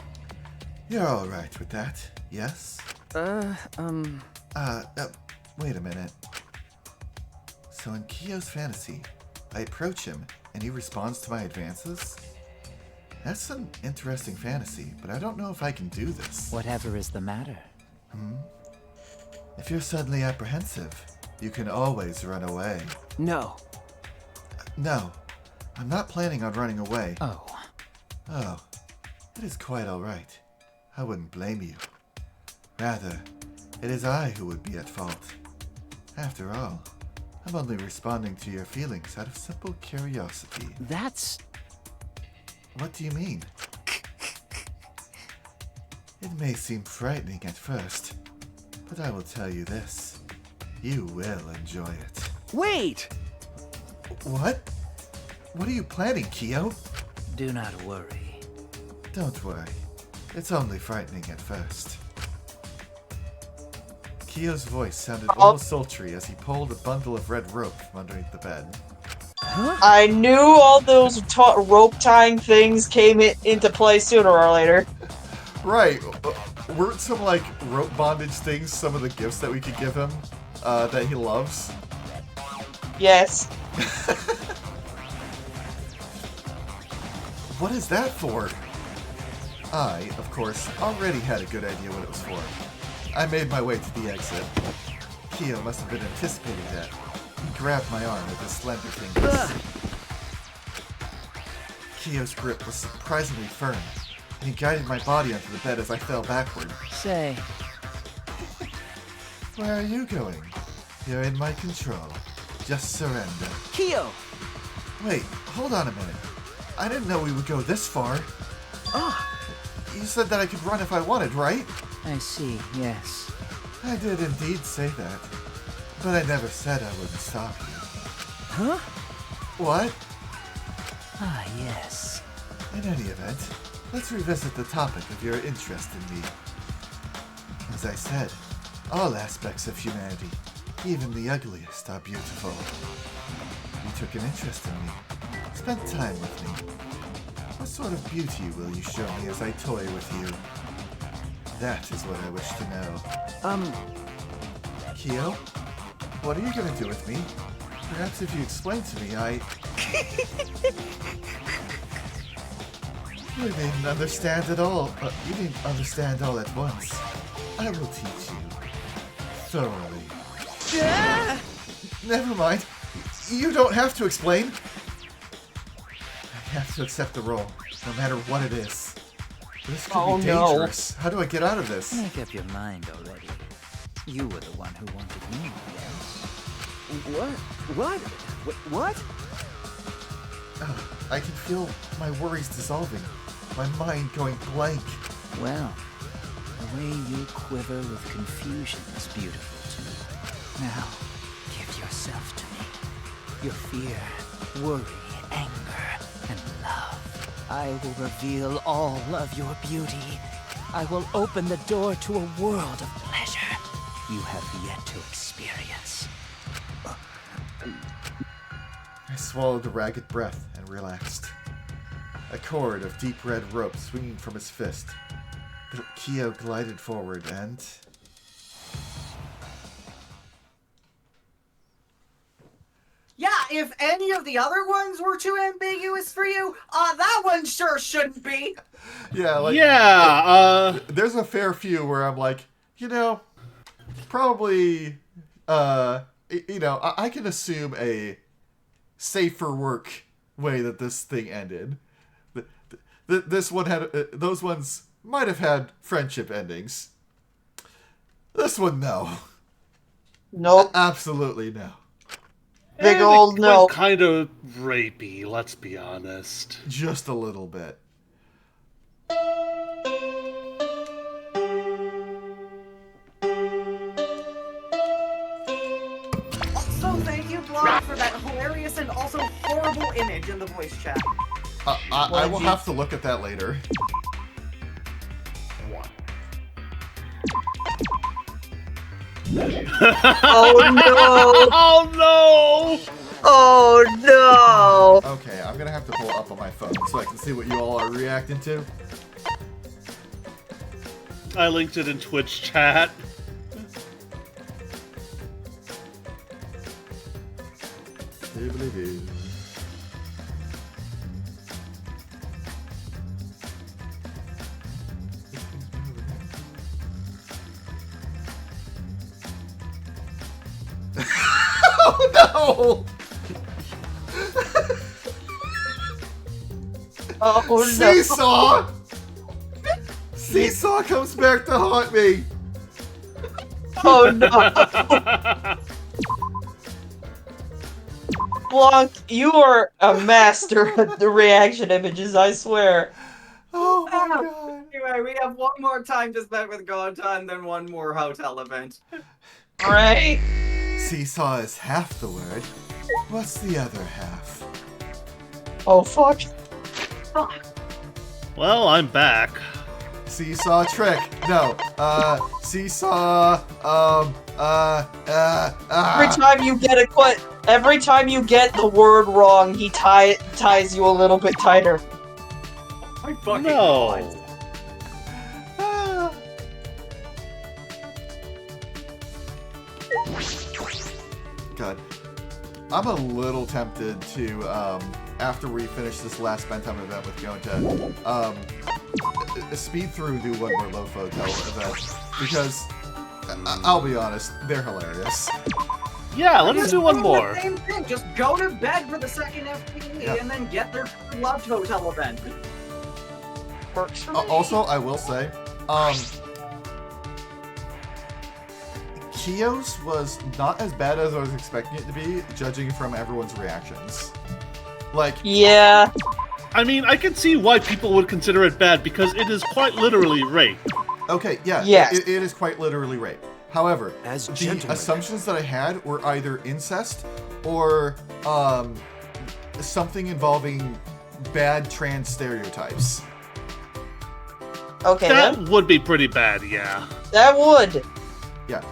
You're alright with that, yes? Wait a minute. So in Kiyo's fantasy, I approach him and he responds to my advances? That's an interesting fantasy, but I don't know if I can do this. Whatever is the matter? If you're suddenly apprehensive, you can always run away. No. No, I'm not planning on running away. Oh. Oh, it is quite alright. I wouldn't blame you. Rather, it is I who would be at fault. After all, I'm only responding to your feelings out of simple curiosity. That's... What do you mean? It may seem frightening at first, but I will tell you this. You will enjoy it. Wait! What? What are you planning, Kiyo? Do not worry. Don't worry. It's only frightening at first. Kiyo's voice sounded almost sultry as he pulled a bundle of red rope from underneath the bed. I knew all those rope tying things came into play sooner or later. Right. Weren't some, like, rope bondage things some of the gifts that we could give him that he loves? Yes. What is that for? I, of course, already had a good idea what it was for. I made my way to the exit. Kiyo must have been anticipating that. He grabbed my arm with his slender fingers. Kiyo's grip was surprisingly firm, and he guided my body onto the bed as I fell backward. Say, Where are you going? You're in my control. Just surrender. Kiyo! Wait, hold on a minute. I didn't know we would go this far. Ah, You said that I could run if I wanted, right? I see, yes. I did indeed say that. But I never said I wouldn't stop you. Huh? What? Ah, yes. In any event, let's revisit the topic of your interest in me. As I said, all aspects of humanity, even the ugliest, are beautiful. You took an interest in me. Spent time with me. What sort of beauty will you show me as I toy with you? That is what I wish to know. Kiyo? What are you gonna do with me? Perhaps if you explain to me, You didn't understand at all. You didn't understand all at once. I will teach you. Thoroughly. Never mind. You don't have to explain. I have to accept the role, no matter what it is. This could be dangerous. How do I get out of this? Make up your mind already. You were the one who wanted me, yes? What? I can feel my worries dissolving, my mind going blank. Well, the way you quiver with confusion is beautiful too. Now, give yourself to me. Your fear, worry, anger, and love. I will reveal all of your beauty. I will open the door to a world of pleasure you have yet to experience. I swallowed a ragged breath and relaxed. A cord of deep red rope swinging from his fist. Kyo glided forward and... Yeah, if any of the other ones were too ambiguous for you, that one sure shouldn't be. Yeah, like... Yeah, There's a fair few where I'm like, probably, I can assume a safer work way that this thing ended. This one had, those ones might have had friendship endings. This one, no. Nope. Absolutely no. Big and old it no. went kind of rapey, let's be honest. Just a little bit. Also, thank you, Blog, for that hilarious and also horrible image in the voice chat. I will have to look at that later. Oh no! Oh no! Oh no! Okay, I'm gonna have to pull it up on my phone so I can see what you all are reacting to. I linked it in Twitch chat. Oh no! Oh no! Seesaw! Seesaw comes back to haunt me! Oh no! Blanc, you are a master at the reaction images, I swear. Oh my god. Anyway, we have one more time to spend with Gota and then one more hotel event. Right? Seesaw is half the word. What's the other half? Oh fuck. Well, I'm back. Seesaw trick. No. Seesaw. Every time you get the word wrong, he ties you a little bit tighter. My fucking No. God. God. I'm a little tempted to, after we finish this last Bentham event with Gonta, speed through do one more Lofo Hotel event, because, I'll be honest, they're hilarious. Yeah, let's do one more. Same thing. Just go to bed for the second FPE and then get their loved hotel event. Works for me. Also, I will say, Kyo's was not as bad as I was expecting it to be, judging from everyone's reactions. Like, Yeah. I mean, I can see why people would consider it bad because it is quite literally rape. okay, yeah, Yes. it is quite literally rape. However, As the gentlemen. assumptions that I had were either incest or something involving bad trans stereotypes. Okay, That then. would be pretty bad, yeah. That would. Yeah,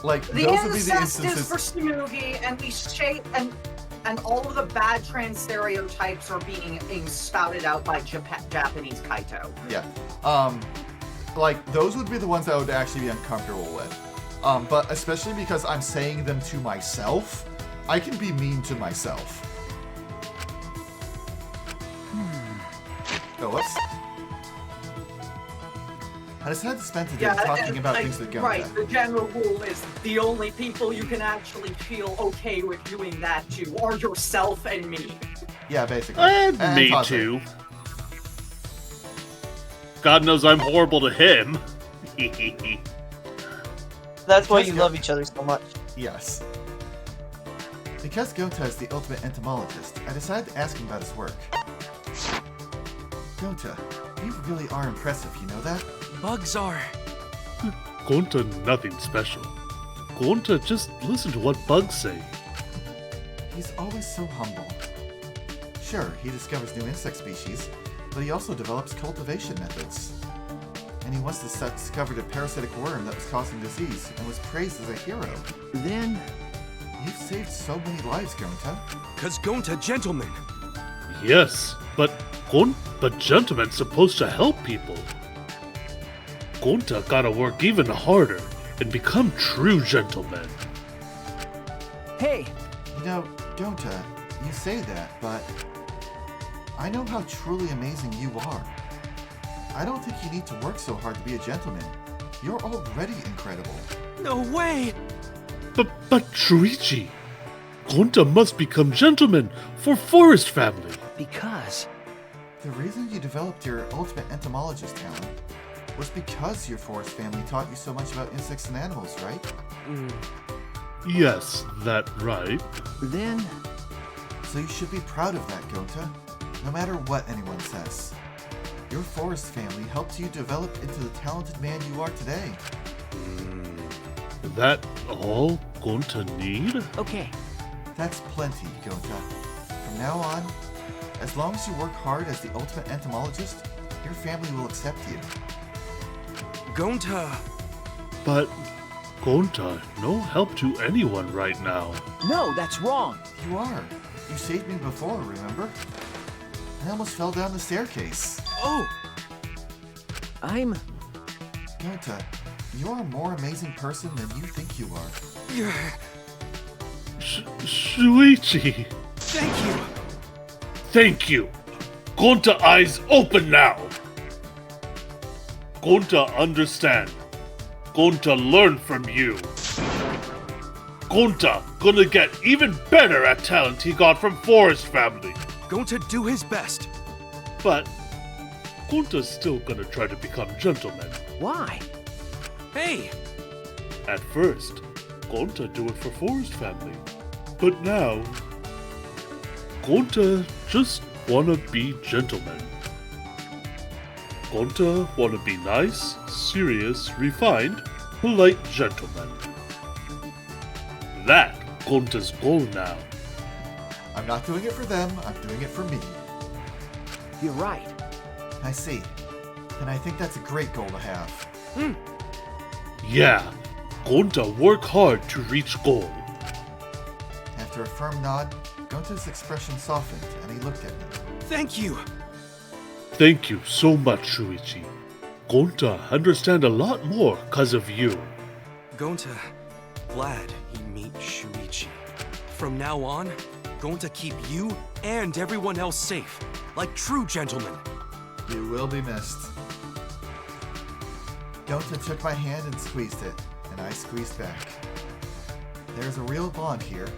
like The those would be the incest is instances. for Snoogie, and we shape and all of the bad trans stereotypes are being spouted out by Japanese Kaito. Yeah, like those would be the ones I would actually be uncomfortable with. But especially because I'm saying them to myself, I can be mean to myself. Oh, whoops. I decided to spend today talking about things that go right. The general rule is the only people you can actually feel okay with doing that to are yourself and me. Yeah, basically. And me Taze. too. God knows I'm horrible to him. That's why Yes, you yeah. love each other so much. Yes. Because Gota is the ultimate entomologist, I decided to ask him about his work. Gota, you really are impressive, you know that? Bugs are. Gonta, nothing special. Gonta, just listen to what bugs say. He's always so humble. Sure, he discovers new insect species, but he also develops cultivation methods. And he once discovered a parasitic worm that was causing disease and was praised as a hero. Then, You've saved so many lives, Gonta. Cause Gonta gentleman. Yes, but gentlemen's supposed to help people. Gonta gotta work even harder and become true gentlemen. Hey, You know, Gonta, you say that, but I know how truly amazing you are. I don't think you need to work so hard to be a gentleman. You're already incredible. No way! But Shuichi, Gonta must become gentleman for Forest Family. because The reason you developed your ultimate entomologist talent was because your forest family taught you so much about insects and animals, right? Yes, that right. then So you should be proud of that, Gonta, no matter what anyone says. Your forest family helped you develop into the talented man you are today. That all Gonta need? okay. That's plenty, Gonta. From now on, as long as you work hard as the ultimate entomologist, your family will accept you. Gonta. But Gonta, no help to anyone right now. No, that's wrong. You are. You saved me before, remember? I almost fell down the staircase. Oh! I'm Gonta, you're a more amazing person than you think you are. Yeah. Shuichi, Thank you! thank you. Gonta eyes open now. Gonta understand. Gonta learn from you. Gonta gonna get even better at talent he got from Forest Family. Gonta do his best. But Gonta's still gonna try to become gentleman. why? Hey! At first, Gonta do it for Forest Family. But now, Gonta just wanna be gentleman. Gonta wanna be nice, serious, refined, polite gentleman. That Gonta's goal now. I'm not doing it for them, I'm doing it for me. You're right. I see. And I think that's a great goal to have. Yeah, Gonta work hard to reach goal. After a firm nod, Gonta's expression softened and he looked at me. Thank you! Thank you so much, Shuichi. Gonta understand a lot more cause of you. Gonta, glad he meet Shuichi. From now on, Gonta keep you and everyone else safe, like true gentlemen. You will be missed. Gonta took my hand and squeezed it, and I squeezed back. There's a real bond here.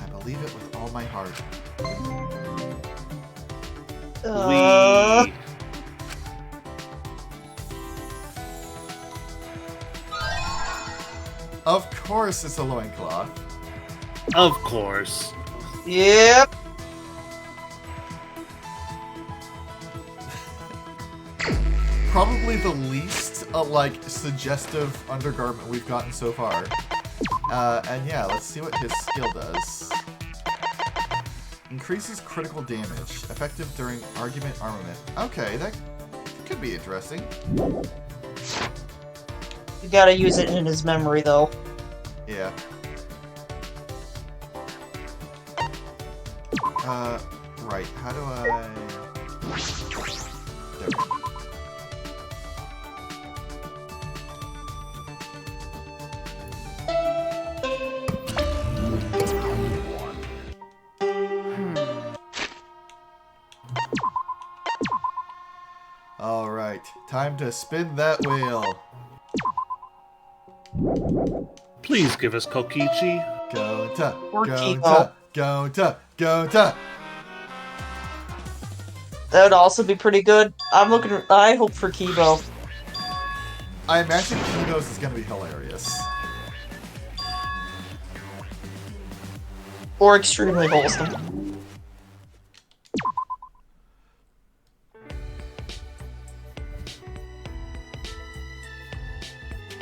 I believe it with all my heart. We. Of course it's a loincloth. Of course. Yep. Probably the least, suggestive undergarment we've gotten so far. And yeah, let's see what his skill does. Increases critical damage, effective during argument armament. Okay, that could be interesting. You gotta use it in his memory, though. Yeah. Right, how do I... There we go. Alright, time to spin that wheel. Please give us Kokichi. Gonta, Or Gonta, Gonta, Gonta. That would also be pretty good. I hope for Kibo. I imagine Kibo's is gonna be hilarious. Or extremely wholesome.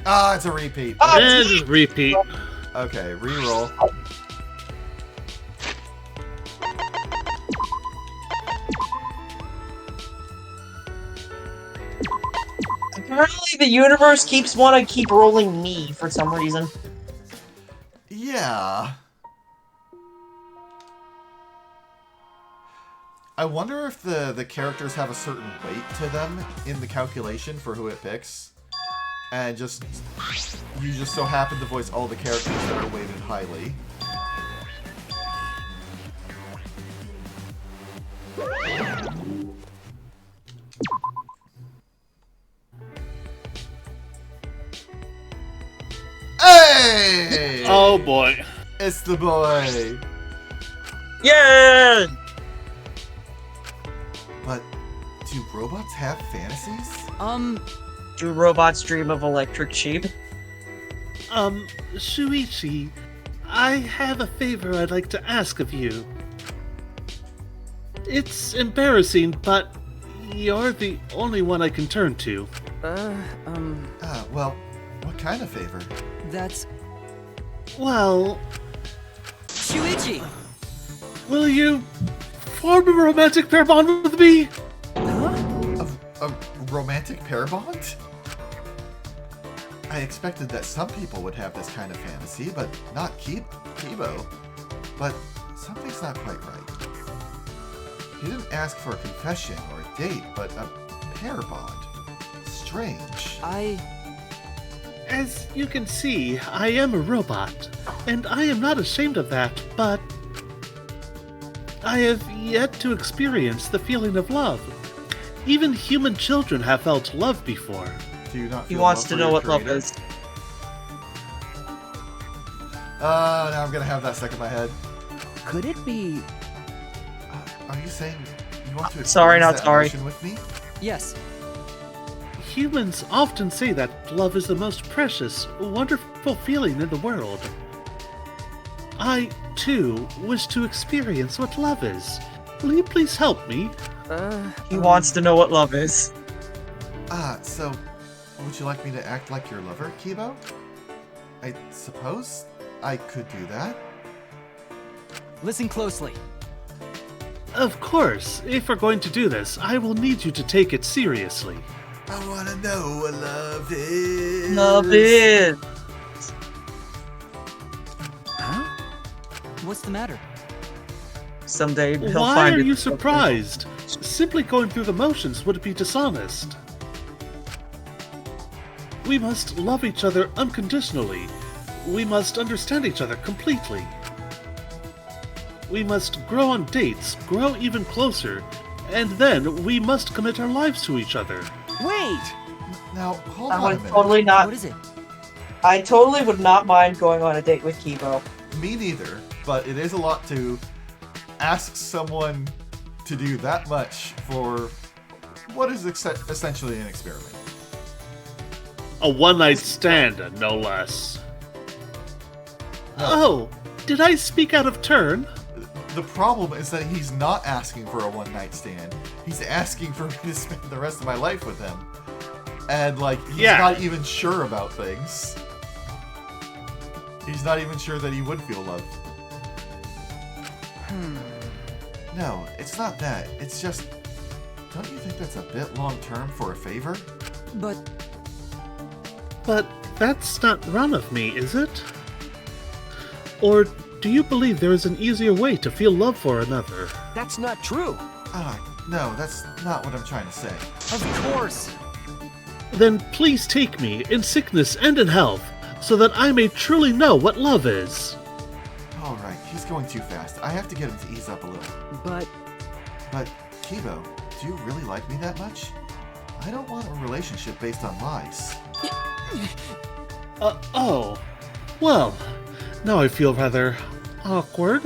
Ah, it's a repeat. Ah! And just repeat. Okay, reroll. Apparently the universe keeps wanting to keep rolling me for some reason. Yeah. I wonder if the characters have a certain weight to them in the calculation for who it picks. And you just so happen to voice all the characters that are weighted highly. Hey! Oh boy. It's the boy. Yeah! But do robots have fantasies? Do robots dream of electric sheep? Shuichi, I have a favor I'd like to ask of you. It's embarrassing, but you're the only one I can turn to. Well, what kind of favor? That's... Well, Shuichi! will you form a romantic pair bond with me? A romantic pair bond? I expected that some people would have this kind of fantasy, but not Kibo. But something's not quite right. He didn't ask for a confession or a date, but a pair bond. Strange. As you can see, I am a robot, and I am not ashamed of that, but I have yet to experience the feeling of love. Even human children have felt love before. Do you not He feel wants love to for know your what love creator? is. Now I'm gonna have that stuck in my head. Could it be... Are you saying you want to experience Sorry, not that sorry. emotion with me? Yes. Humans often say that love is the most precious, wonderful feeling in the world. I, too, wish to experience what love is. Will you please help me? He wants to know what love is. So, would you like me to act like your lover, Kibo? I suppose I could do that. Listen closely. Of course, if we're going to do this, I will need you to take it seriously. I wanna know what love is. Love is. Huh? What's the matter? Someday he'll Why find are it. you surprised? Simply going through the motions would be dishonest. We must love each other unconditionally. We must understand each other completely. We must grow on dates, grow even closer, and then we must commit our lives to each other. Wait! Now, hold I on a would minute. totally not. What is it? I totally would not mind going on a date with Kibo. Me neither, but it is a lot to ask someone to do that much for what is essentially an experiment. A one-night stand, no less. Oh, did I speak out of turn? The problem is that he's not asking for a one-night stand. He's asking for me to spend the rest of my life with him. And, like, he's Yeah. not even sure about things. He's not even sure that he would feel loved. No, it's not that. It's just... Don't you think that's a bit long-term for a favor? But But that's not wrong of me, is it? Or do you believe there is an easier way to feel love for another? that's not true. No, that's not what I'm trying to say. Of course. Then please take me, in sickness and in health, so that I may truly know what love is. Alright, he's going too fast. I have to get him to ease up a little. But But, Kibo, do you really like me that much? I don't want a relationship based on lies. Oh. Well, now I feel rather awkward.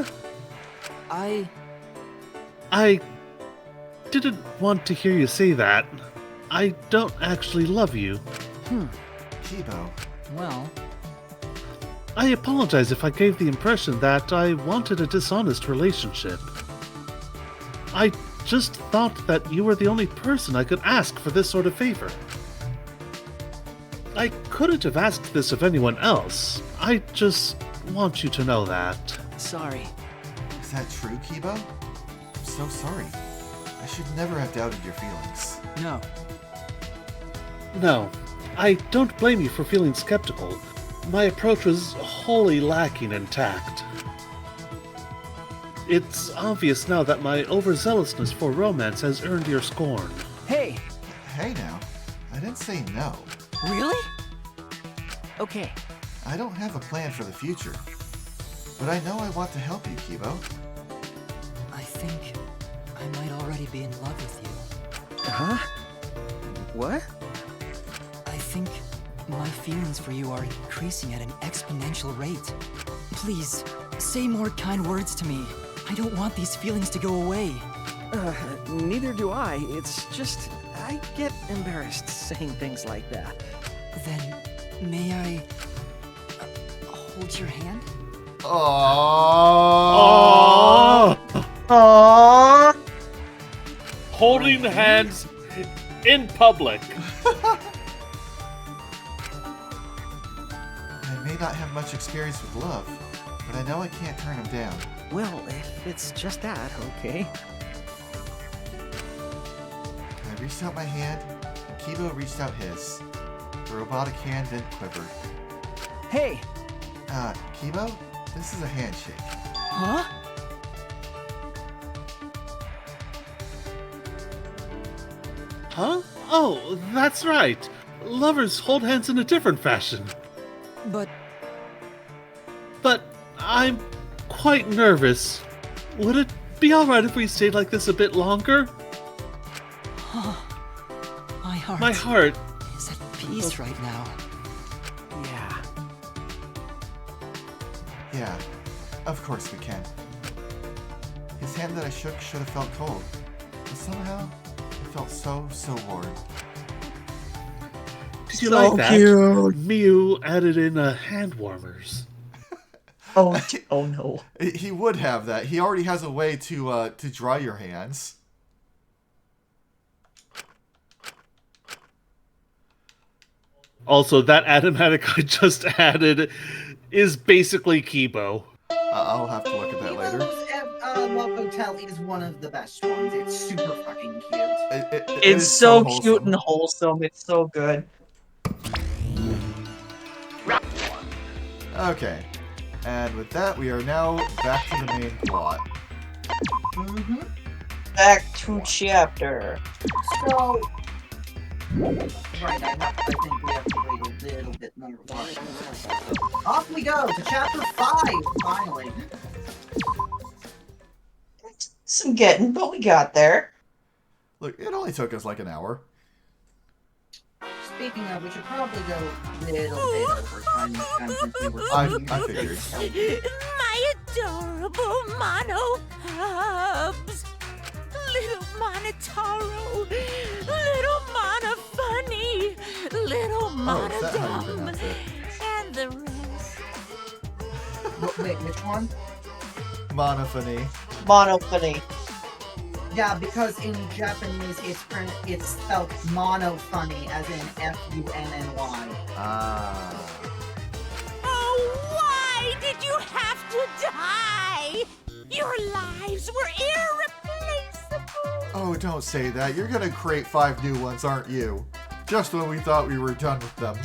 I didn't want to hear you say that. I don't actually love you. Kibo, well, I apologize if I gave the impression that I wanted a dishonest relationship. I just thought that you were the only person I could ask for this sort of favor. I couldn't have asked this of anyone else. I just want you to know that. sorry. is that true, Kibo? I'm so sorry. I should never have doubted your feelings. No. No, I don't blame you for feeling skeptical. My approach was wholly lacking in tact. It's obvious now that my overzealousness for romance has earned your scorn. Hey, Hey now, I didn't say no. really? Okay. I don't have a plan for the future. But I know I want to help you, Kibo. I think I might already be in love with you. Huh? What? I think my feelings for you are increasing at an exponential rate. Please, say more kind words to me. I don't want these feelings to go away. Neither do I. It's just, I get embarrassed saying things like that. Then, may I hold your hand? Aww. Aww. Holding hands in public. I may not have much experience with love, but I know I can't turn him down. Well, if it's just that, okay. I reached out my hand, and Kibo reached out his. The robotic hand then quivered. Hey! Kibo, this is a handshake. Huh? Huh? Oh, that's right. Lovers hold hands in a different fashion. But But I'm quite nervous. Would it be alright if we stayed like this a bit longer? my heart My heart. is at peace right now. Yeah. Yeah, of course we can. His hand that I shook should have felt cold, but somehow it felt so warm. Did you So like that? cute. Miu added in hand warmers. Oh, oh no. He would have that. He already has a way to dry your hands. Also, that automatic I just added is basically Kibo. I'll have to look at that later. Love Hotel is one of the best ones. It's super fucking cute. It It's is so wholesome. cute and wholesome. It's so good. Okay, and with that, we are now back to the main plot. Mm-hmm. Back to chapter. So, right, I think we have to wait a little bit more. Off we go to chapter 5, finally. Some getting, but we got there. Look, it only took us like an hour. Speaking of, we should probably go a little bit over time since we were I figured. My adorable mono cubs. Little Monotaro. Little Mono Funny. Little Oh, is that how you Monodum. pronounce it? And the rest. Wait, which one? Monophony. Monophony. Yeah, because in Japanese it's spelled monophony, as in Funny. Ah. Oh, why did you have to die? Your lives were irreplaceable. Oh, don't say that. You're gonna create 5 new ones, aren't you? Just when we thought we were done with them.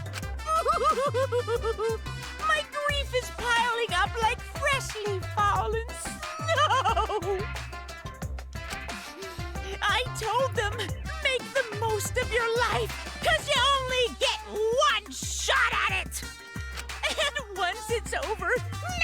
My grief is piling up like freshly fallen snow. I told them, make the most of your life, 'cause you only get one shot at it. And once it's over,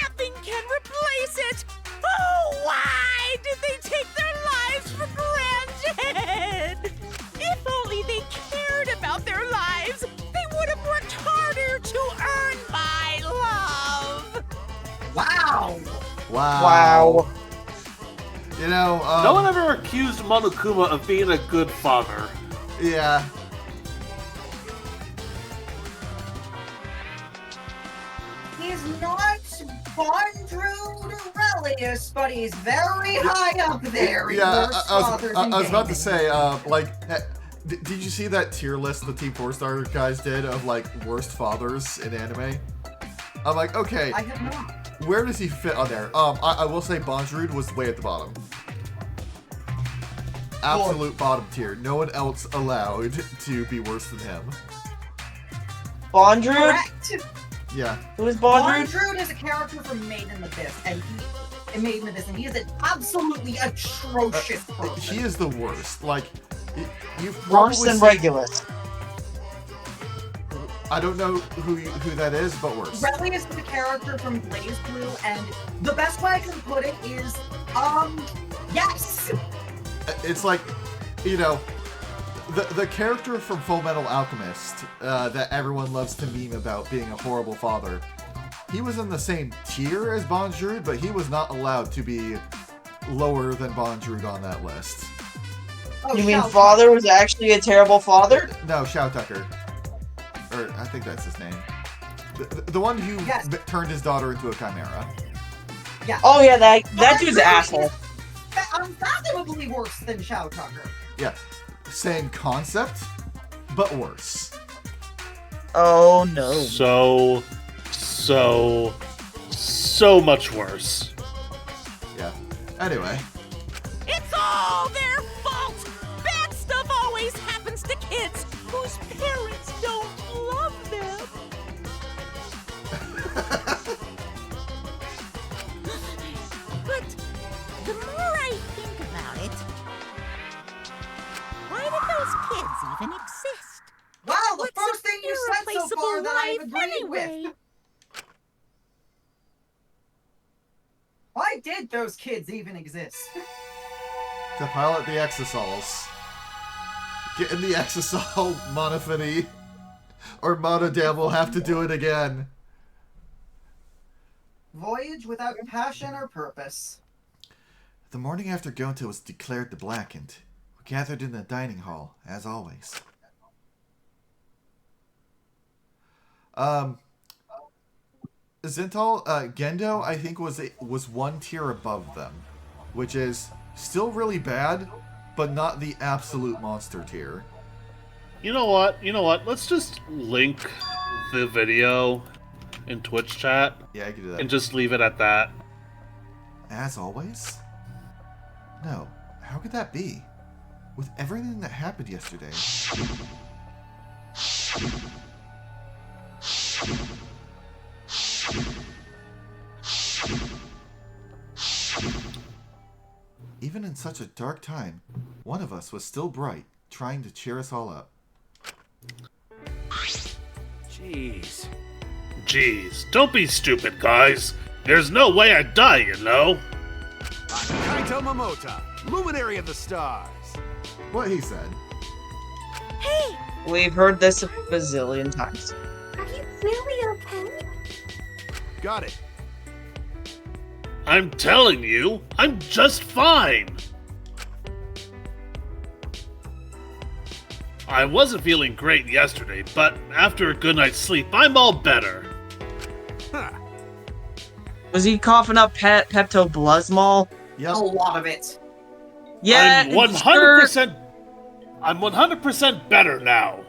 nothing can replace it. Oh, why did they take their lives for granted? If only they cared about their lives, they would have worked harder to earn my love. Wow! Wow. You know, No one ever accused Monokuma of being a good father. yeah. He's not Bondrewd Aurelius, but he's very high up there. in Yeah, worst I fathers in was about to gaming. say, did you see that tier list the Team 4-Star guys did of, like, worst fathers in anime? I'm like, okay, I have not. where does he fit on there? I will say Bondrewd was way at the bottom. Absolute bottom tier. No one else allowed to be worse than him. Bondrewd? Correct. Yeah. Who is Bondrewd? Bondrewd is a character from Made in the Abyss, and made in this, and he is an absolutely atrocious person. He is the worst. Like, you've Worse probably than seen- Regulus. I don't know who that is, but worse. Relius is the character from Blaze Blue, and the best way I can put it is, yes! It's like, you know, the character from Full Metal Alchemist that everyone loves to meme about being a horrible father. He was in the same tier as Bondrewd, but he was not allowed to be lower than Bondrewd on that list. Oh, You mean Shao father was actually a terrible father? No, Shao Tucker. Or, I think that's his name. The one who Yes. turned his daughter into a chimera. Yeah. Oh yeah, that dude's an asshole. Unfathomably worse than Shao Tucker. Yeah. Same concept, but worse. Oh no. So much worse. Yeah. Anyway. It's all their fault! Bad stuff always happens to kids whose parents don't love them. But the more I think about it, why did those kids even exist? Wow, the What's first an thing you said so irreplaceable far that I've life agreed anyway? with. Why did those kids even exist? To pilot the Exosols. Get in the Exosol, Monofini. Or Monodam will have to do it again. Voyage without passion or purpose. The morning after Gonta was declared the Blackened, we gathered in the dining hall, as always. Zintal, Gendo, I think was one tier above them, which is still really bad, but not the absolute monster tier. You know what? Let's just link the video in Twitch chat Yeah, I can do that. and just leave it at that. As always? No, how could that be? With everything that happened yesterday. Even in such a dark time, one of us was still bright, trying to cheer us all up. Jeez. Jeez, don't be stupid, guys. There's no way I'd die, you know. I'm Kaito Momota, luminary of the stars. What he said. Hey, We've heard this a bazillion times. are you really okay? Got it. I'm telling you, I'm just fine. I wasn't feeling great yesterday, but after a good night's sleep, I'm all better. Huh. Was he coughing up Pepto-Bismol? Yep. A lot of it. Yeah, I'm 100%. I'm 100% better now.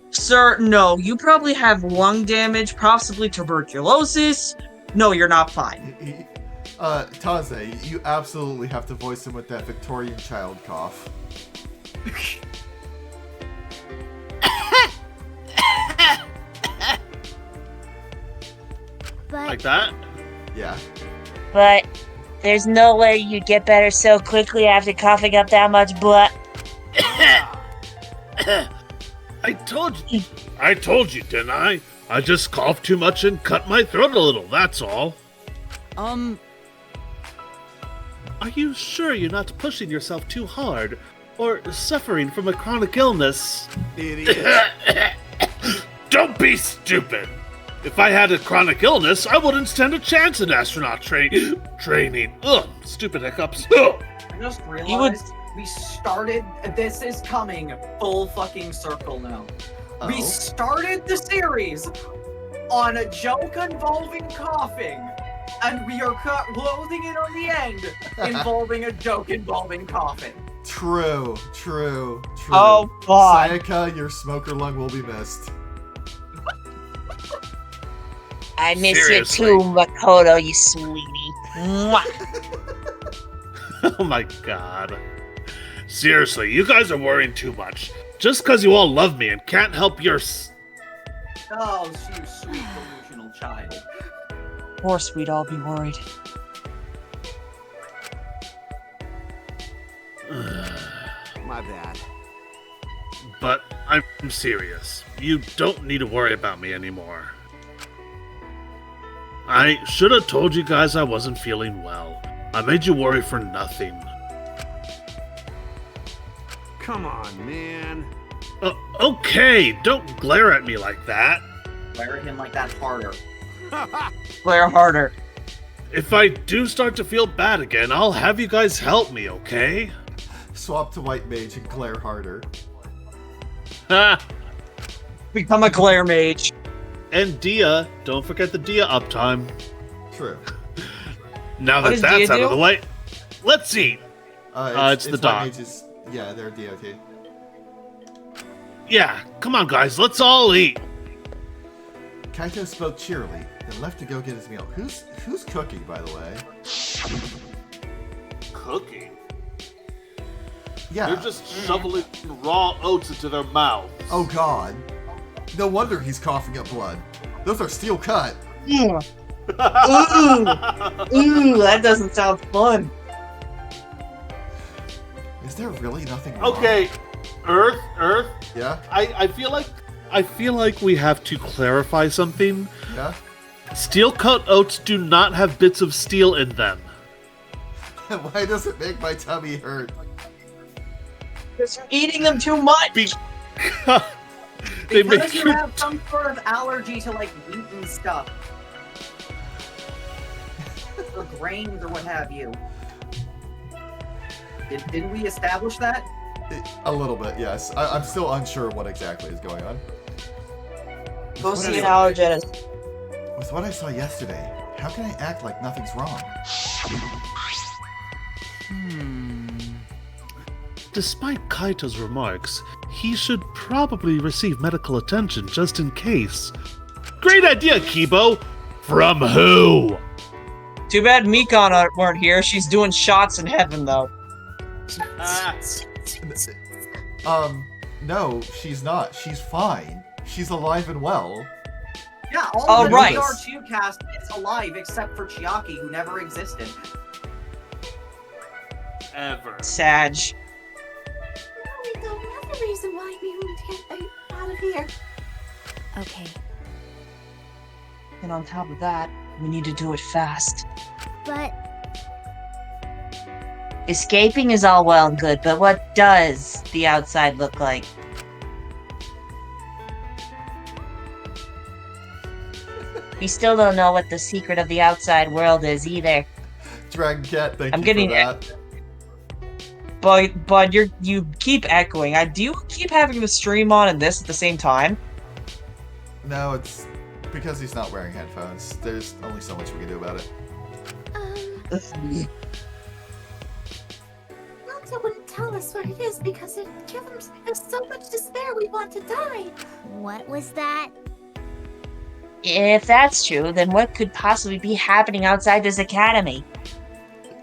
Sir, no. You probably have lung damage, possibly tuberculosis. No, you're not fine. Taze, you absolutely have to voice him with that Victorian child cough. Like that? Yeah. But there's no way you'd get better so quickly after coughing up that much blood. I told you, didn't I? I just coughed too much and cut my throat a little, that's all. Are you sure you're not pushing yourself too hard? Or suffering from a chronic illness? Idiot. Don't be stupid! If I had a chronic illness, I wouldn't stand a chance in astronaut training. Ugh, stupid hiccups. Ugh. I just realized we started. This is coming full fucking circle now. Oh. We started the series on a joke involving coughing, and we are closing it on the end involving a joke involving coughing. True. Oh, God. Sayaka, your smoker lung will be missed. I miss Seriously. you too, Makoto, you sweetie. Mwah. Oh my god. Seriously, you guys are worrying too much. Just because you all love me and can't help your... Oh, you sweet delusional child. Of course we'd all be worried. about that. But I'm serious. You don't need to worry about me anymore. I should have told you guys I wasn't feeling well. I made you worry for nothing. Come on, man. Okay, don't glare at me like that. Glare at him like that harder. Glare harder. If I do start to feel bad again, I'll have you guys help me, okay? Swap to white mage and glare harder. Ha! Become a glare mage. And Dia, don't forget the Dia uptime. True. Now What that does that's Dia out of do? the way, let's eat. It's the white dog. mages. Yeah, they're DOT. Yeah, come on guys, let's all eat. Kaito spoke cheerily, then left to go get his meal. Who's cooking, by the way? Cooking? Yeah. They're just shoveling raw oats into their mouths. Oh god. No wonder he's coughing up blood. Those are steel cut. Ooh, that doesn't sound fun. Is there really nothing wrong? Okay, Earth. Yeah? I feel like we have to clarify something. Yeah? Steel cut oats do not have bits of steel in them. Why does it make my tummy hurt? Because you're eating them too much. They Because make you have some sort of allergy to like wheat and stuff. Or grains or what have you. Didn't we establish that? A little bit, yes. I'm still unsure what exactly is going on. Go see an allergist. With what I saw yesterday, how can I act like nothing's wrong? Despite Kaito's remarks, he should probably receive medical attention just in case. Great idea, Kibo! From who? Too bad Mikon weren't here. She's doing shots in heaven, though. No, she's not. She's fine. She's alive and well. Yeah, all Oh, of the right. DR2 cast is alive except for Chiaki, who never existed. Ever. Sag. We don't have a reason why we wouldn't get out of here. Okay. And on top of that, we need to do it fast. But Escaping is all well and good, but what does the outside look like? We still don't know what the secret of the outside world is either. Dragon Cat, thank I'm you getting for that. But you keep echoing. Do you keep having the stream on and this at the same time? No, it's because he's not wearing headphones. There's only so much we can do about it. Monta wouldn't tell us what it is because it gives us so much despair we want to die. What was that? If that's true, then what could possibly be happening outside this academy?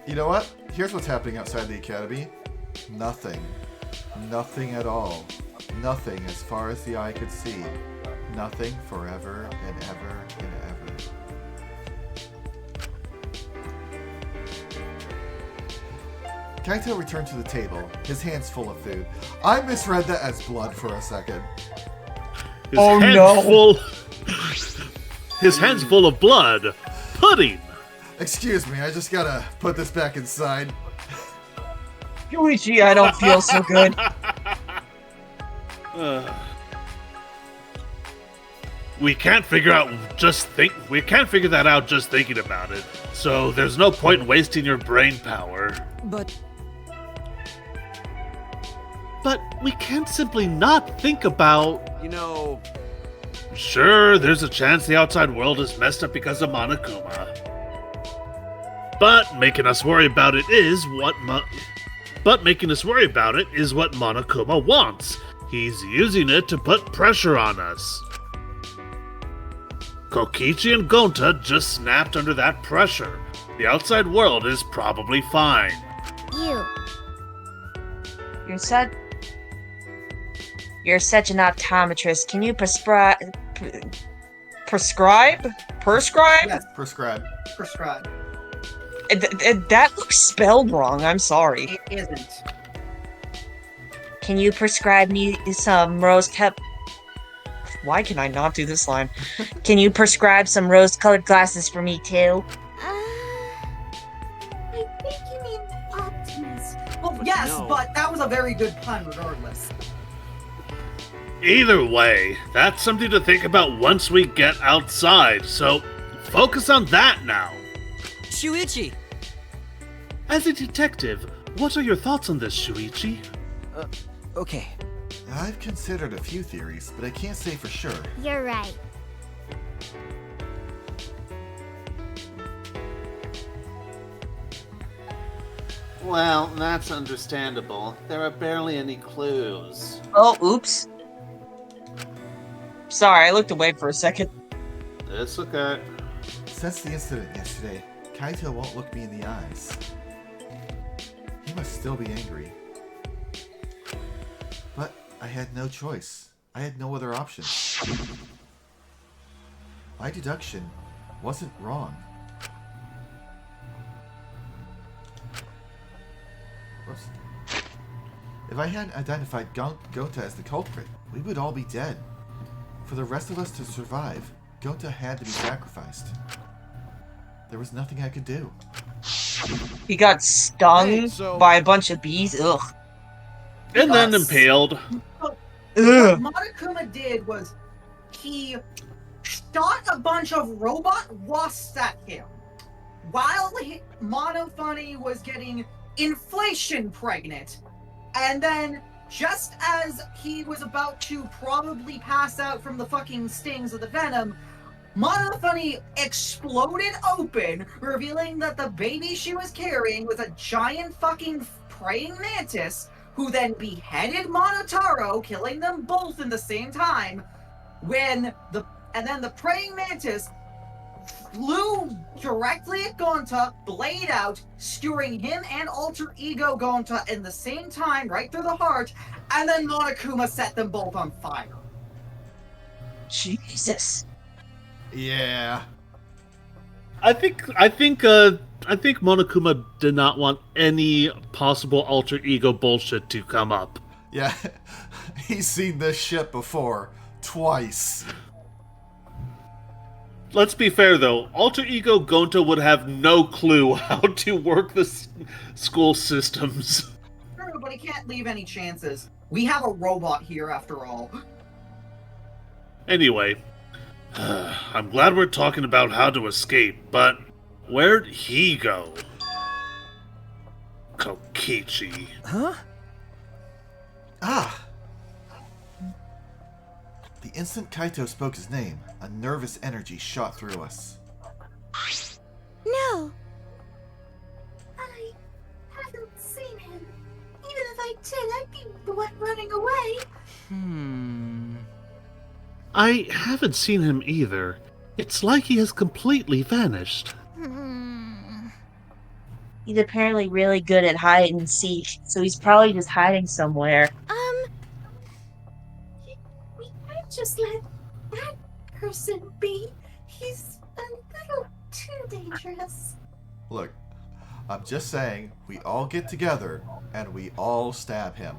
You know what? Here's what's happening outside the academy. Nothing. Nothing at all. Nothing as far as the eye could see. Nothing forever and ever and ever. Kaito returned to the table, his hands full of food. I misread that as blood for a second. His hands full of blood. Pudding. Excuse me, I just gotta put this back inside. Yuichi, I don't feel so good. We can't figure that out just thinking about it. So there's no point in wasting your brain power. But we can't simply not think about... You know... Sure, there's a chance the outside world is messed up because of Monokuma. But making us worry about it is what Monokuma wants. He's using it to put pressure on us. Kokichi and Gonta just snapped under that pressure. The outside world is probably fine. You're such an optometrist. Can you prescribe? Prescribe? Yes, Prescribe. prescribe. That looks spelled wrong. I'm sorry. It isn't. Can you prescribe me some rose-colored... Why can I not do this line? Can you prescribe some rose-colored glasses for me too? I think you mean Optimus. Well, But yes, no. but that was a very good pun regardless. Either way, that's something to think about once we get outside, so focus on that now. Shuichi! As a detective, what are your thoughts on this, Shuichi? Okay. I've considered a few theories, but I can't say for sure. You're right. Well, that's understandable. There are barely any clues. Oh, oops. Sorry, I looked away for a second. It's okay. Since the incident yesterday, Kaito won't look me in the eyes. He must still be angry. But I had no choice. I had no other options. My deduction wasn't wrong. Whoops. If I hadn't identified Gota as the culprit, we would all be dead. For the rest of us to survive, Gota had to be sacrificed. There was nothing I could do. He got stung Hey, so- by a bunch of bees. Ugh. And then Yes. impaled. What Ugh. Monokuma did was he shot a bunch of robot wasps at him while Monofunny was getting inflation pregnant. And then, just as he was about to probably pass out from the fucking stings of the venom, Monofunny exploded open, revealing that the baby she was carrying was a giant fucking praying mantis, who then beheaded Monotaro, killing them both in the same time. And then the praying mantis flew directly at Gonta, blade out, skewering him and alter ego Gonta in the same time, right through the heart, and then Monokuma set them both on fire. Jesus. Yeah. I think Monokuma did not want any possible alter ego bullshit to come up. Yeah. He's seen this shit before. Twice. Let's be fair though, alter ego Gonta would have no clue how to work the school systems. True, but he can't leave any chances. We have a robot here after all. Anyway, I'm glad we're talking about how to escape, but where'd he go? Kokichi. Huh? Ah! The instant Kaito spoke his name, a nervous energy shot through us. No. I haven't seen him. Even if I did, I'd be the one running away. I haven't seen him either. It's like he has completely vanished. He's apparently really good at hide and seek, so he's probably just hiding somewhere. We can't just let that person be. He's a little too dangerous. Look, I'm just saying, we all get together, and we all stab him.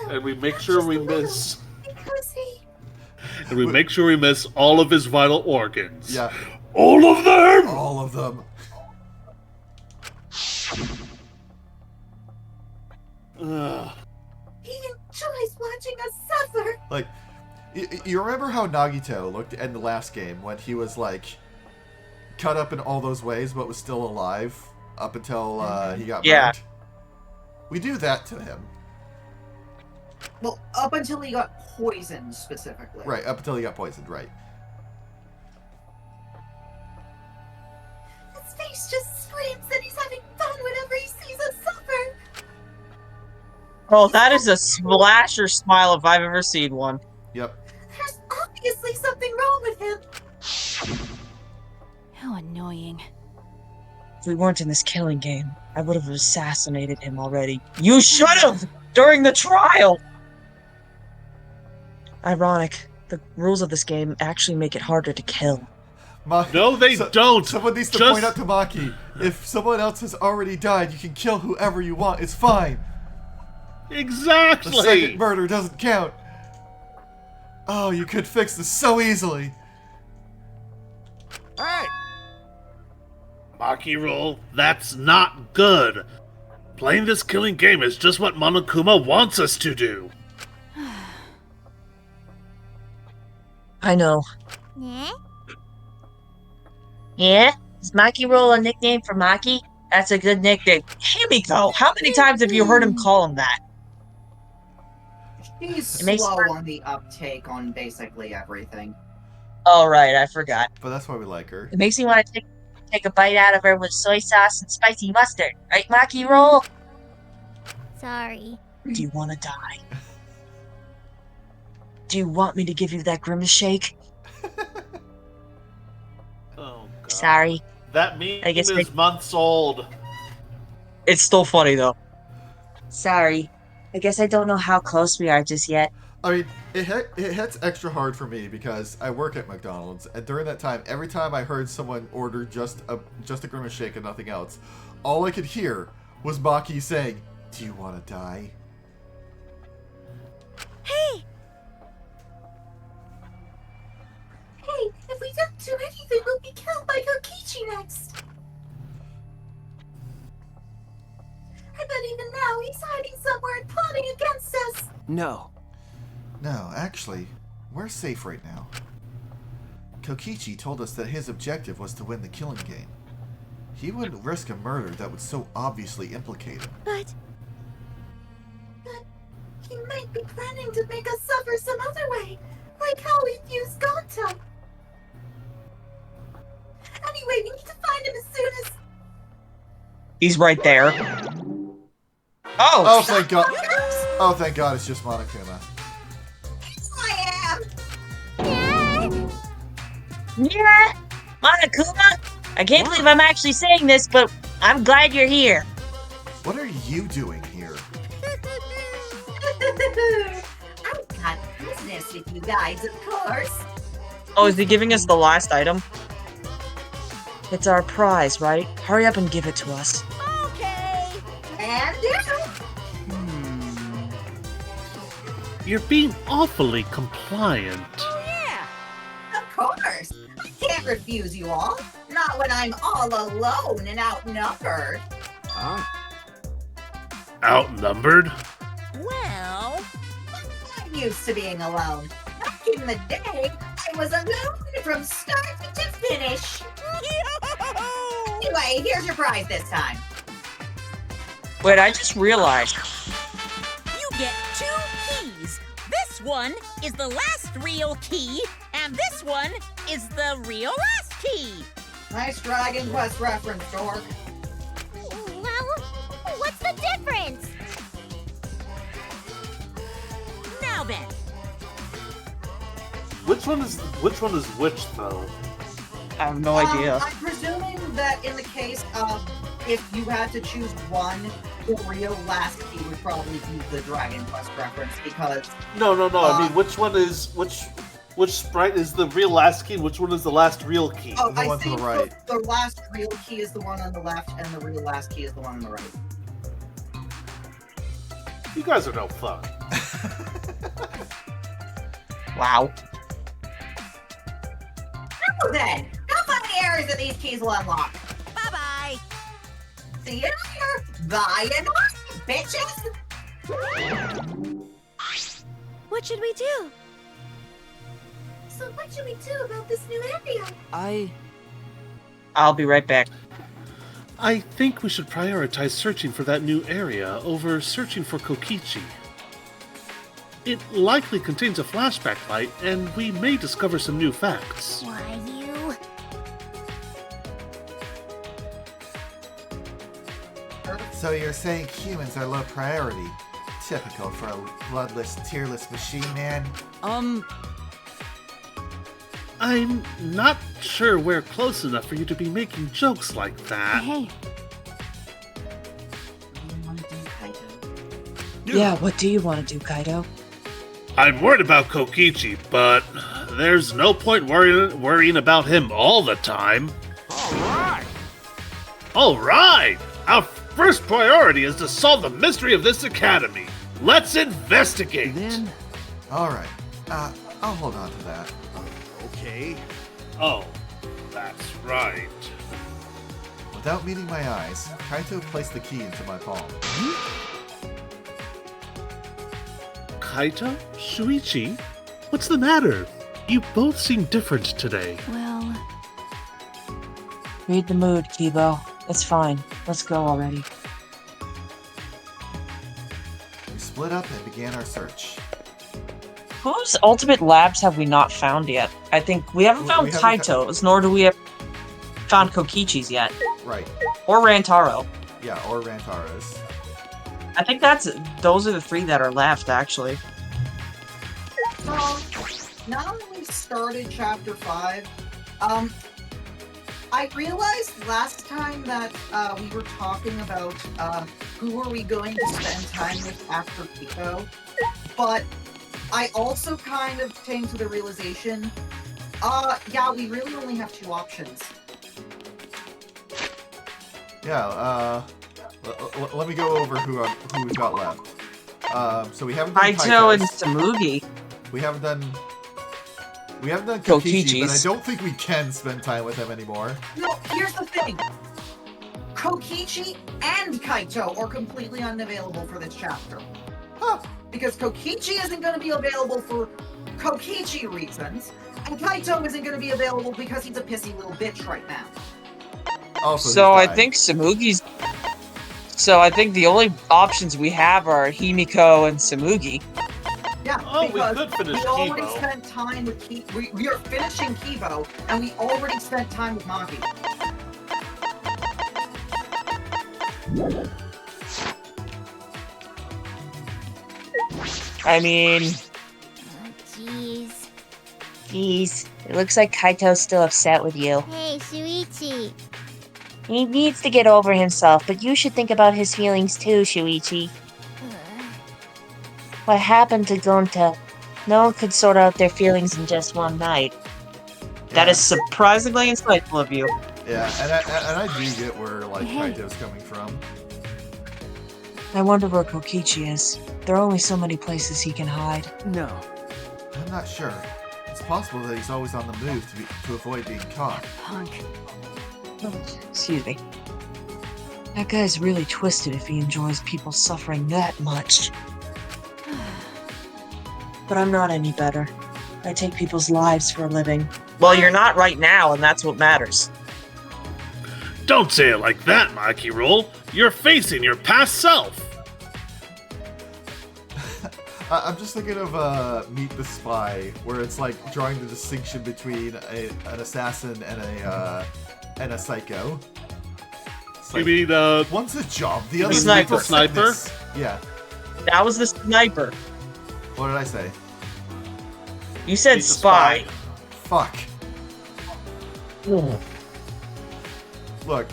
And we make sure we miss... Because he... And we make sure we miss all of his vital organs. Yeah. All of them! All of them. Ugh. He enjoys watching us suffer. Like, you remember how Nagito looked in the last game when he was, like, cut up in all those ways but was still alive up until he got burned? We do that to him. Well, up until he got poisoned, specifically. Right, up until he got poisoned, right. His face just screams that he's having fun whenever he sees us suffer. Oh, that is a splasher smile if I've ever seen one. Yep. There's obviously something wrong with him. How annoying. If we weren't in this killing game, I would have assassinated him already. You should have! During the trial! Ironic. The rules of this game actually make it harder to kill. No, they don't. Someone needs to Just- point out to Maki, if someone else has already died, you can kill whoever you want. It's fine. Exactly. The second murder doesn't count. Oh, you could fix this so easily. Hey! Maki roll, that's not good. Playing this killing game is just what Monokuma wants us to do. I know. Yeah? Yeah? Is Maki Roll a nickname for Maki? That's a good nickname. Himiko, how many times have you heard him call him that? He's It makes slow sense. on the uptake on basically everything. Oh, right, I forgot. But that's why we like her. It makes me want to take a bite out of her with soy sauce and spicy mustard. Right, Maki Roll? Sorry. Do you want to die? Do you want me to give you that grimace shake? Oh, God. Sorry. That meme I guess is months old. It's still funny, though. Sorry. I guess I don't know how close we are just yet. I mean, it hits extra hard for me because I work at McDonald's, and during that time, every time I heard someone order just a grimace shake and nothing else, all I could hear was Maki saying, "Do you want to die?" Hey! Hey, if we don't do anything, we'll be killed by Kokichi next. I bet even now he's hiding somewhere and plotting against us. No. No, actually, we're safe right now. Kokichi told us that his objective was to win the killing game. He wouldn't risk a murder that would so obviously implicate him. But he might be planning to make us suffer some other way, like how we fused Gonto. Anyway, we need to find him as soon as... He's right there. Oh, thank God. Oh, thank God it's just Monokuma. I am! Yeah! Monokuma? I can't believe I'm actually saying this, but I'm glad you're here. What are you doing here? I've got business with you guys, of course. Oh, is he giving us the last item? It's our prize, right? Hurry up and give it to us. Okay. And now. You're being awfully compliant. Oh, yeah. Of course. I can't refuse you all. Not when I'm all alone and outnumbered. Outnumbered? Well, I'm used to being alone. Back in the day, I was alone from start to finish. Anyway, here's your prize this time. Wait, I just realized. You get 2 keys. This one is the last real key, and this one is the real last key. Nice Dragon Quest reference, Dork. Well, what's the difference? Now then, Which one is which though? I have no idea. I'm presuming that in the case of if you had to choose one, the real last key would probably be the Dragon Quest reference because No. I mean, which one is which sprite is the real last key? And which one is the last real key? oh, The I one to think the right. the last real key is the one on the left, and the real last key is the one on the right. You guys are no fun. Wow. now then, how many areas that these keys will unlock? Bye-bye. See you later. Bye and bye, bitches. What should we do? So what should we do about this new area? I'll be right back. I think we should prioritize searching for that new area over searching for Kokichi. It likely contains a flashback fight, and we may discover some new facts. Why, you... So you're saying humans are low priority? Typical for a bloodless, tearless machine, man. I'm not sure we're close enough for you to be making jokes like that. Hey, Yeah, what do you want to do, Kaido? I'm worried about Kokichi, but There's no point worrying about him all the time. Alright! Alright! Our first priority is to solve the mystery of this academy. Let's investigate! Then, Alright. I'll hold on to that. Okay. Oh, that's right. Without meeting my eyes, Kaito placed the key into my palm. Kaito? Shuichi? What's the matter? You both seem different today. Well, Read the mood, Kibo. It's fine. Let's go already. We split up and began our search. Whose ultimate labs have we not found yet? I think we haven't found We haven't Kaito's, nor do we have found Kokichi's yet. Right. Or Rantaro. Yeah, or Rantaro's. I think those are the 3 that are left, actually. So, now that we've started Chapter 5, I realized last time that we were talking about who are we going to spend time with after Pico, but I also kind of came to the realization, yeah, we really only have 2 options. Yeah, let me go over who we've got left. So we haven't done Kaito and Kaito's. Samugi. We haven't done Kokichi, Kokichi's. but I don't think we can spend time with him anymore. No, here's the thing. Kokichi and Kaito are completely unavailable for this chapter. Huh. Because Kokichi isn't going to be available for Kokichi reasons, and Kaito isn't going to be available because he's a pissy little bitch right now. Also, So he's I dying. think Samugi's... So I think the only options we have are Himiko and Samugi. Yeah, Oh, we because could finish we already Kibo. spent time with we are finishing Kibo, and we already spent time with Maki. I mean... jeez. Jeez, it looks like Kaito's still upset with you. Hey, Shuichi. He needs to get over himself, but you should think about his feelings too, Shuichi. What happened to Gonta? No one could sort out their feelings in just one night. That is surprisingly insightful of you. Yeah, and I do get where like Kaito's coming from. I wonder where Kokichi is. There are only so many places he can hide. no. I'm not sure. It's possible that he's always on the move to avoid being caught. Punk. Excuse me. That guy's really twisted if he enjoys people suffering that much. But I'm not any better. I take people's lives for a living. Well, you're not right now, and that's what matters. Don't say it like that, Maki Roll. You're facing your past self. I'm just thinking of Meet the Spy, where it's like drawing the distinction between an assassin and a psycho. It's You like, mean, one's a job, the you other's mean Sniper. the sniper? fitness. Yeah. That was the sniper. What did I say? You said He's a spy. Fuck. Look.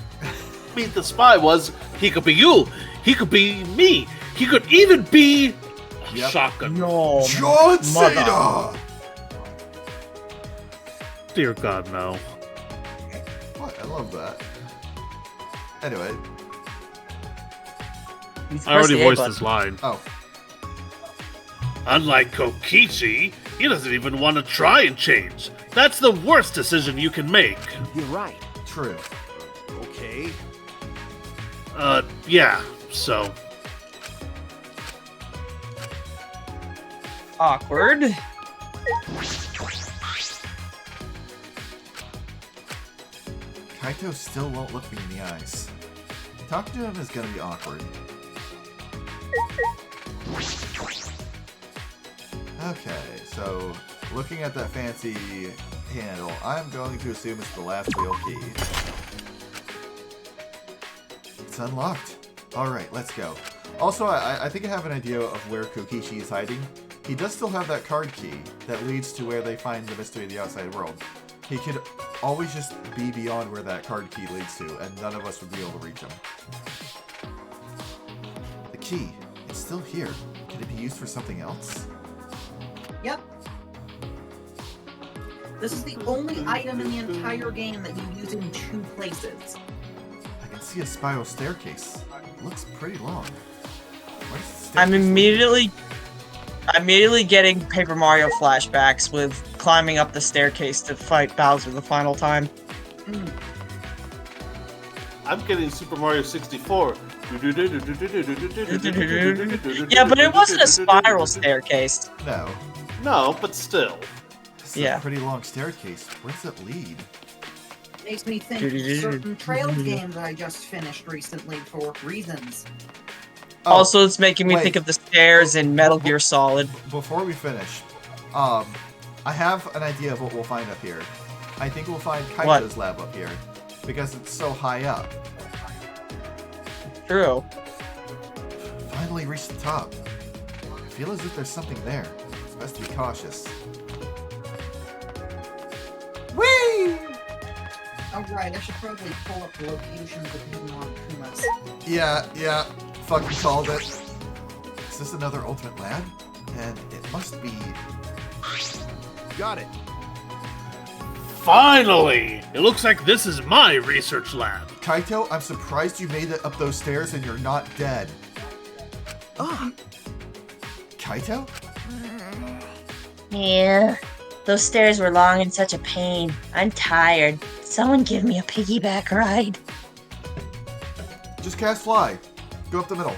Meet the Spy was, he could be you, he could be me, he could even be Yep. Shotgun. No. John mother. Cena! Dear God, no. What? I love that. Anyway. I already voiced this line. Oh. Unlike Kokichi, he doesn't even want to try and change. That's the worst decision you can make. You're right. True. Okay. Yeah, so. Awkward. Kaito still won't look me in the eyes. Talking to him is gonna be awkward. Okay, so looking at that fancy handle, I'm going to assume it's the last real key. It's unlocked. Alright, let's go. Also, I think I have an idea of where Kokichi is hiding. He does still have that card key that leads to where they find the mystery of the outside world. He could always just be beyond where that card key leads to, and none of us would be able to reach him. The key. It's still here. Can it be used for something else? Yep. This is the only item in the entire game that you use in 2 places. I can see a spiral staircase. It looks pretty long. Where's the staircase I'm leading? immediately getting Paper Mario flashbacks with climbing up the staircase to fight Bowser the final time. I'm getting Super Mario 64. Yeah, but it wasn't a spiral staircase. No. No, but still. This is Yeah. a pretty long staircase. Where does it lead? Makes me think of certain Trails games I just finished recently for reasons. Oh, Also, it's making me wait. think of the stairs in Metal Gear Solid. Before we finish, I have an idea of what we'll find up here. I think we'll find Kaito's lab up here because it's so high up. True. Finally reached the top. I feel as if there's something there. It's best to be cautious. Whee! Alright, I should probably pull up the locations of hidden Monokumas. Yeah, fucking called it. Is this another Ultimate Lab? And it must be... Got it. Finally! It looks like this is my research lab. Kaito, I'm surprised you made it up those stairs and you're not dead. Kaito? Yeah, those stairs were long and such a pain. I'm tired. Someone give me a piggyback ride. Just cast fly. Go up the middle.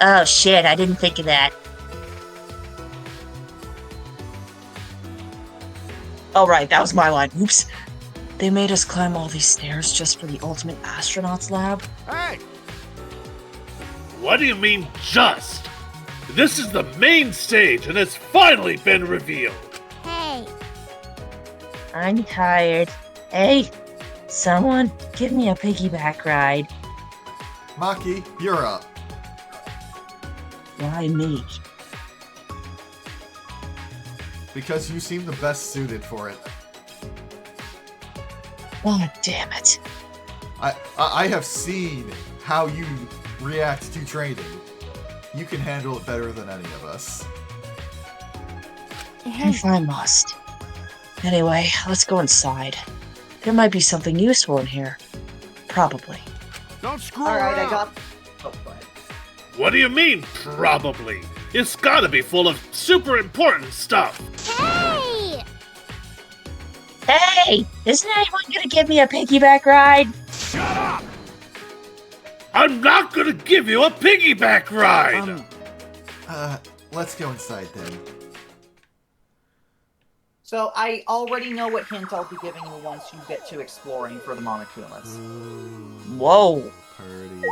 Oh shit, I didn't think of that. Oh, right, that was my line. Oops. They made us climb all these stairs just for the ultimate astronaut's lab? Hey! What do you mean, just? This is the main stage, and it's finally been revealed. Hey, I'm tired. Hey, someone give me a piggyback ride. Maki, you're up. Why me? Because you seem the best suited for it. God damn it. I have seen how you react to training. You can handle it better than any of us. If I must. Anyway, let's go inside. There might be something useful in here. Probably. Don't screw Alright, I around. got... Oh, go ahead. What do you mean, probably? It's gotta be full of super important stuff. hey! Hey, isn't anyone gonna give me a piggyback ride? Shut up! I'm not gonna give you a piggyback ride! Let's go inside then. So I already know what hint I'll be giving you once you get to exploring for the Monokumas. Whoa. Purdy.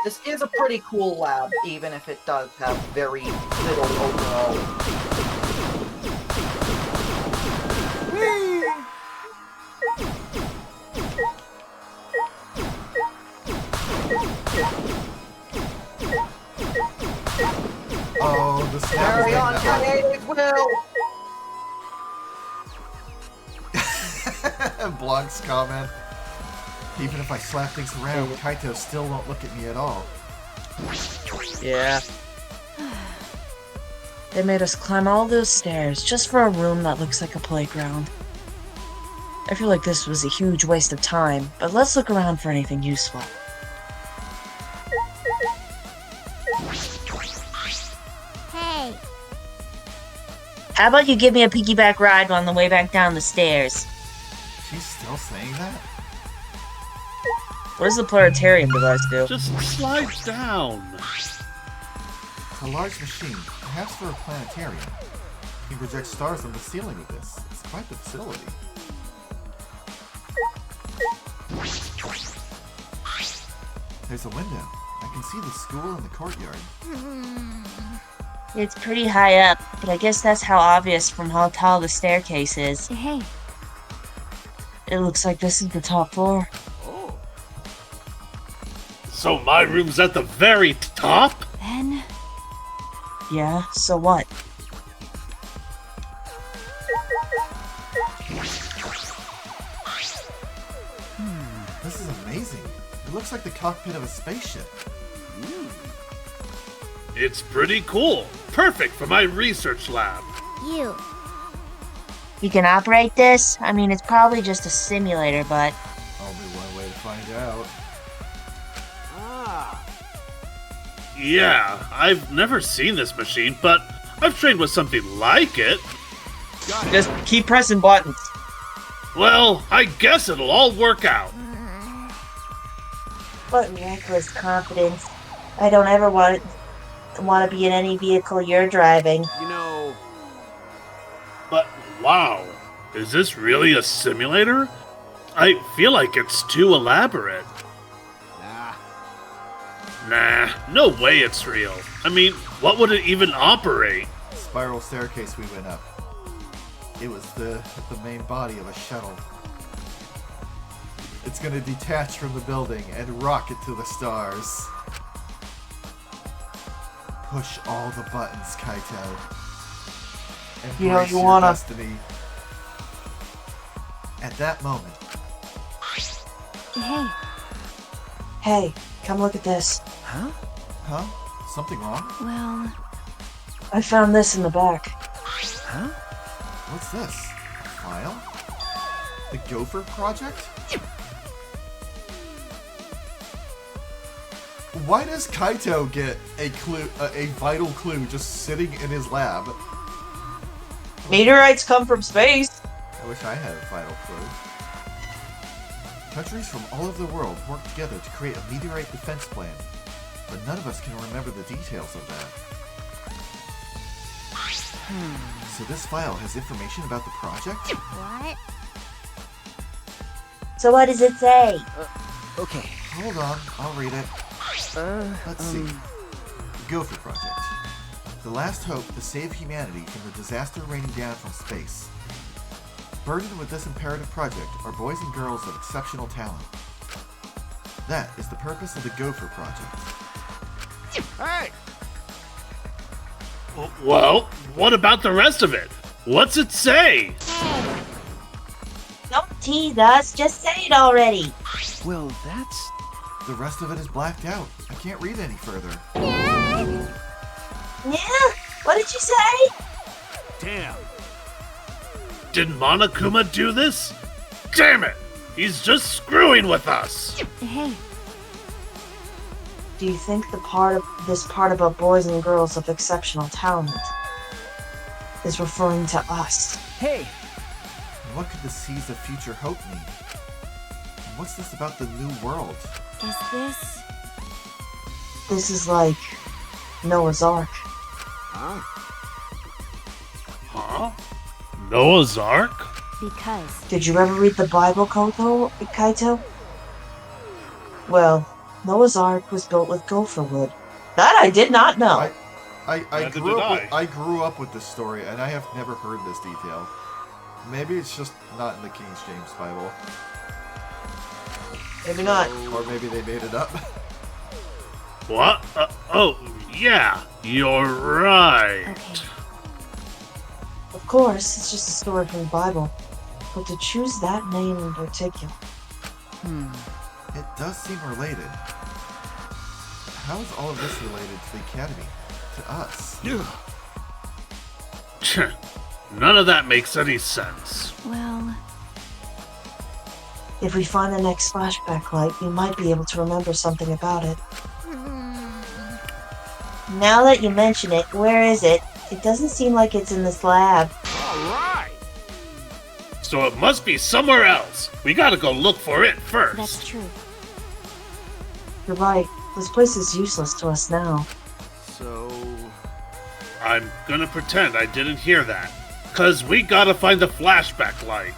This is a pretty cool lab, even if it does have very little overall. Oh, the snap Carry is on, making that Will! hard. Blunt's comment. Even if I slap things around, Kaito still won't look at me at all. Yeah. They made us climb all those stairs just for a room that looks like a playground. I feel like this was a huge waste of time, but let's look around for anything useful. Hey, How about you give me a piggyback ride on the way back down the stairs? She's still saying that? What does the planetarium device do? Just slide down. It's a large machine, perhaps for a planetarium. You can project stars on the ceiling with this. It's quite the facility. There's a window. I can see the school and the courtyard. It's pretty high up, but I guess that's how obvious from how tall the staircase is. hey, It looks like this is the top floor. So my room's at the very top? then Yeah, so what? This is amazing. It looks like the cockpit of a spaceship. It's pretty cool. Perfect for my research lab. You. You can operate this? I mean, it's probably just a simulator, but... Only one way to find out. Ah, Yeah, I've never seen this machine, but I've trained with something like it. got it. Just keep pressing buttons. Well, I guess it'll all work out. What reckless confidence. I don't ever want to be in any vehicle you're driving. You know, But wow, is this really a simulator? I feel like it's too elaborate. nah. Nah, no way it's real. I mean, what would it even operate? Spiral staircase we went up. It was the main body of a shuttle. It's gonna detach from the building and rocket to the stars. Push all the buttons, Kaito. You know, Embrace you your wanna- destiny. At that moment, Hey, Hey, come look at this. Huh? huh? Something wrong? well, I found this in the back. Huh? What's this? A file? The Gopher Project? Why does Kaito get a clue, a vital clue, just sitting in his lab? Meteorites come from space. I wish I had a vital clue. Countries from all over the world work together to create a meteorite defense plan, but none of us can remember the details of that. So this file has information about the project? what? So what does it say? Okay. Hold on, I'll read it. Let's see. Gopher Project. The last hope to save humanity from the disaster raining down from space. Burdened with this imperative project are boys and girls of exceptional talent. That is the purpose of the Gopher Project. Hey, Well, what about the rest of it? What's it say? Hey, Don't tease us, just say it already. Well, that's... The rest of it is blacked out. I can't read any further. Yeah? What did you say? damn. Did Monokuma do this? Damn it! He's just screwing with us! hey, Do you think this part about boys and girls of exceptional talent is referring to us? Hey! And what could the seeds of future hope mean? And what's this about the new world? is this? This is like Noah's Ark. Huh? Huh? Noah's Ark? Because. Did you ever read the Bible, Kaito? Well, Noah's Ark was built with gopher wood. That I did not know. I Neither grew did up I. with, I grew up with this story, and I have never heard this detail. Maybe it's just not in the King James Bible, Maybe not. or maybe they made it up. What? Oh, yeah, you're right. Okay. Of course, it's just a story from the Bible. But to choose that name in particular. It does seem related. How is all of this related to the Academy? To us? None of that makes any sense. Well, If we find the next flashback light, we might be able to remember something about it. Now that you mention it, where is it? It doesn't seem like it's in this lab. All right. So it must be somewhere else. We gotta go look for it first. that's true. You're right. This place is useless to us now. So, I'm gonna pretend I didn't hear that. 'Cause we gotta find the flashback light.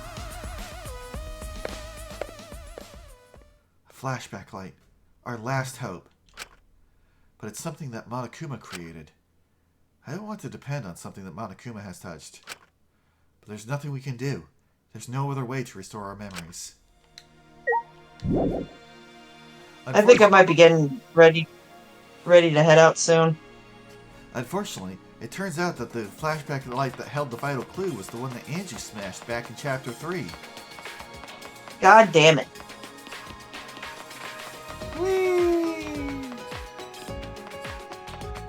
Flashback light. Our last hope. But it's something that Monokuma created. I don't want to depend on something that Monokuma has touched. But there's nothing we can do. There's no other way to restore our memories. I think I might be getting ready to head out soon. Unfortunately, it turns out that the flashback light that held the vital clue was the one that Angie smashed back in Chapter 3. God damn it.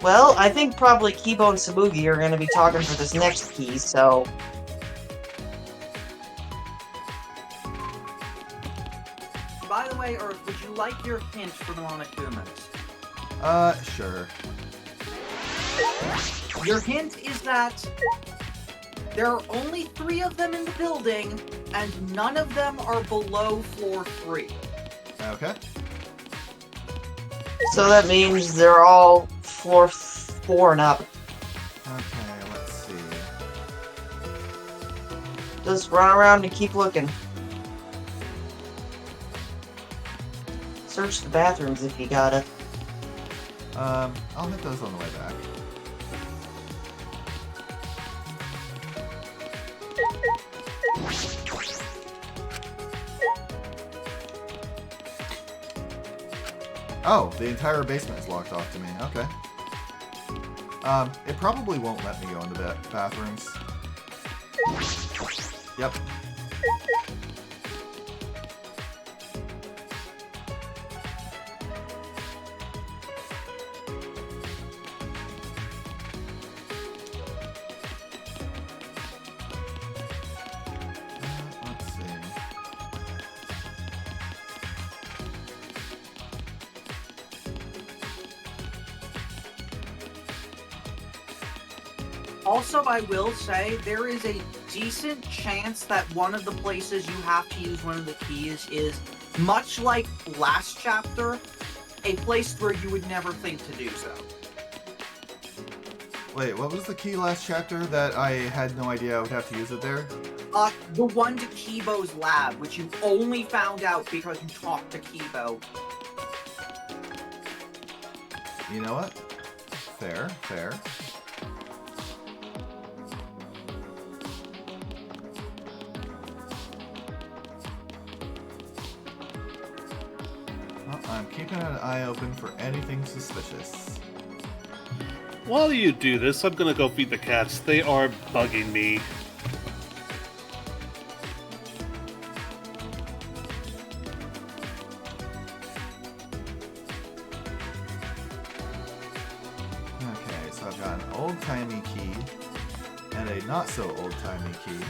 Well, I think probably Kibo and Sabugi are going to be talking for this next key, so... By the way, Earth, would you like your hint for the Monokumas? Sure. Your hint is that there are only 3 of them in the building, and none of them are below floor 3. Okay. So that means they're all floor 4 and up. Okay, let's see. Just run around and keep looking. Search the bathrooms if you gotta. I'll hit those on the way back. Oh, the entire basement is locked off to me. Okay. It probably won't let me go into the bathrooms. Yep. Let's see. Also, I will say, there is a decent chance that one of the places you have to use one of the keys is, much like last chapter, a place where you would never think to do so. Wait, what was the key last chapter that I had no idea I would have to use it there? The one to Kibo's lab, which you only found out because you talked to Kibo. You know what? Fair, fair. Well, I'm keeping an eye open for anything suspicious. While you do this, I'm gonna go feed the cats. They are bugging me. Okay, so I've got an old-timey key and a not-so-old-timey key.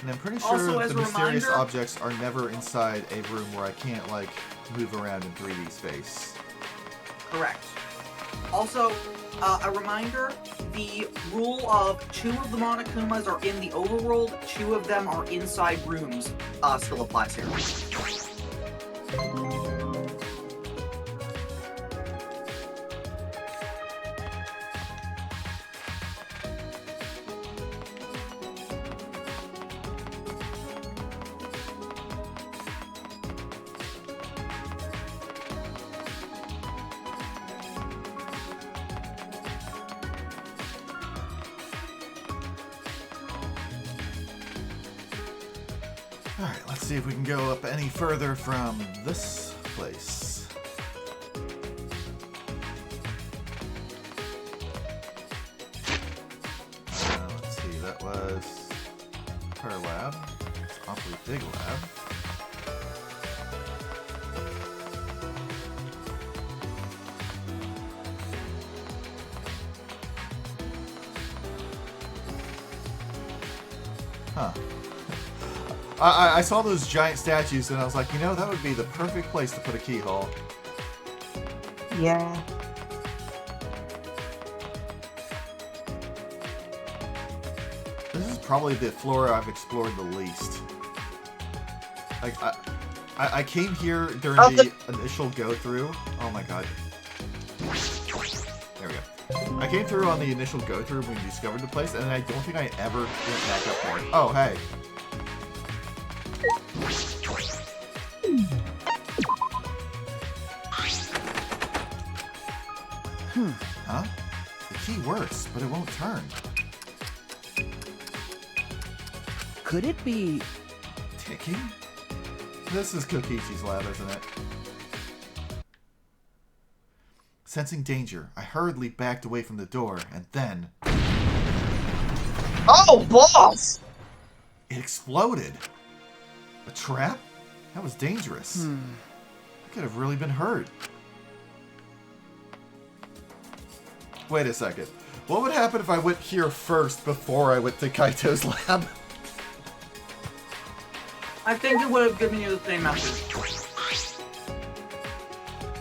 And I'm pretty sure Also, as the a mysterious reminder- objects are never inside a room where I can't, like, move around in 3D space. Correct. Also, a reminder, the rule of 2 of the Monokumas are in the overworld, 2 of them are inside rooms, still applies here. Alright, let's see if we can go up any further from this place. Let's see, that was her lab. It's an awfully big lab. Huh. I saw those giant statues and I was like, you know, that would be the perfect place to put a keyhole. Yeah. This is probably the floor I've explored the least. Like, I came here during the initial go-through. Oh my god. There we go. I came through on the initial go-through when we discovered the place, and I don't think I ever went back up there. Oh, hey. Huh? The key works, but it won't turn. Could it be... Ticking? This is Kokichi's lab, isn't it? Sensing danger, I hurriedly backed away from the door, and then... Oh, balls! It exploded. A trap? That was dangerous. I could have really been hurt. Wait a second. What would happen if I went here first before I went to Kaito's lab? I think it would have given you the same message.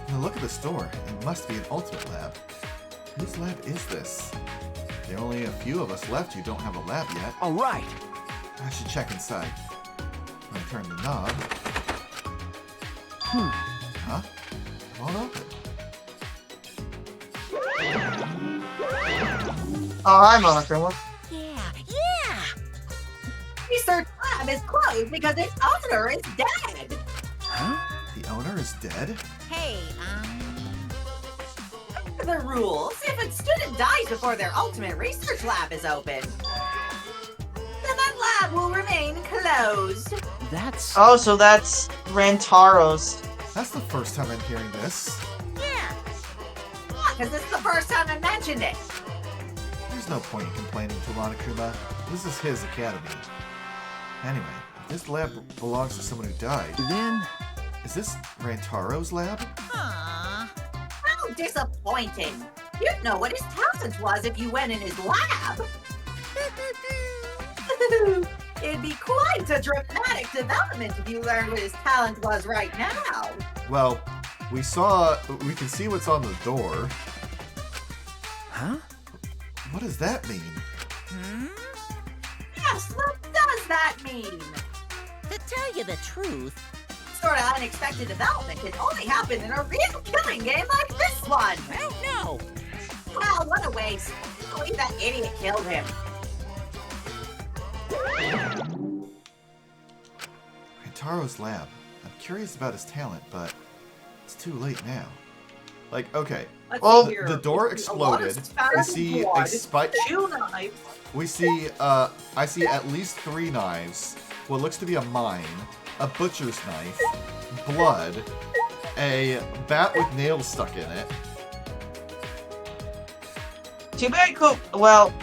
Now look at this door. It must be an ultimate lab. Whose lab is this? There are only a few of us left who don't have a lab yet. All right. I should check inside. When I turn the knob. Huh? It won't open. Oh, hi, Monokuma. Yeah. Research lab is closed because its owner is dead. Huh? The owner is dead? Hey, The rules: if a student dies before their ultimate research lab is open, then that lab will remain closed. That's... Oh, so that's Rantaro's. That's the first time I'm hearing this. yeah. Because this is the first time I mentioned it. There's no point in complaining to Monokuma. This is his academy. Anyway, if this lab belongs to someone who died, Then... is this Rantaro's lab? Aww. How disappointing. You'd know what his talent was if you went in his lab. It'd be quite a dramatic development if you learned what his talent was right now. Well, we can see what's on the door. Huh? What does that mean? Yes, what does that mean? To tell you the truth, Sort of unexpected development can only happen in a real killing game like this one. I don't know. Wow, what a waste. I believe that idiot killed him. Rantaro's lab. I'm curious about his talent, but it's too late now. Like, okay, Let's Well, see here. the door We see a lot of exploded. spattered We see a blood, spike. 2 knives. We see, I see at least 3 knives, what looks to be a mine, a butcher's knife, blood, a bat with nails stuck in it. Too bad, well,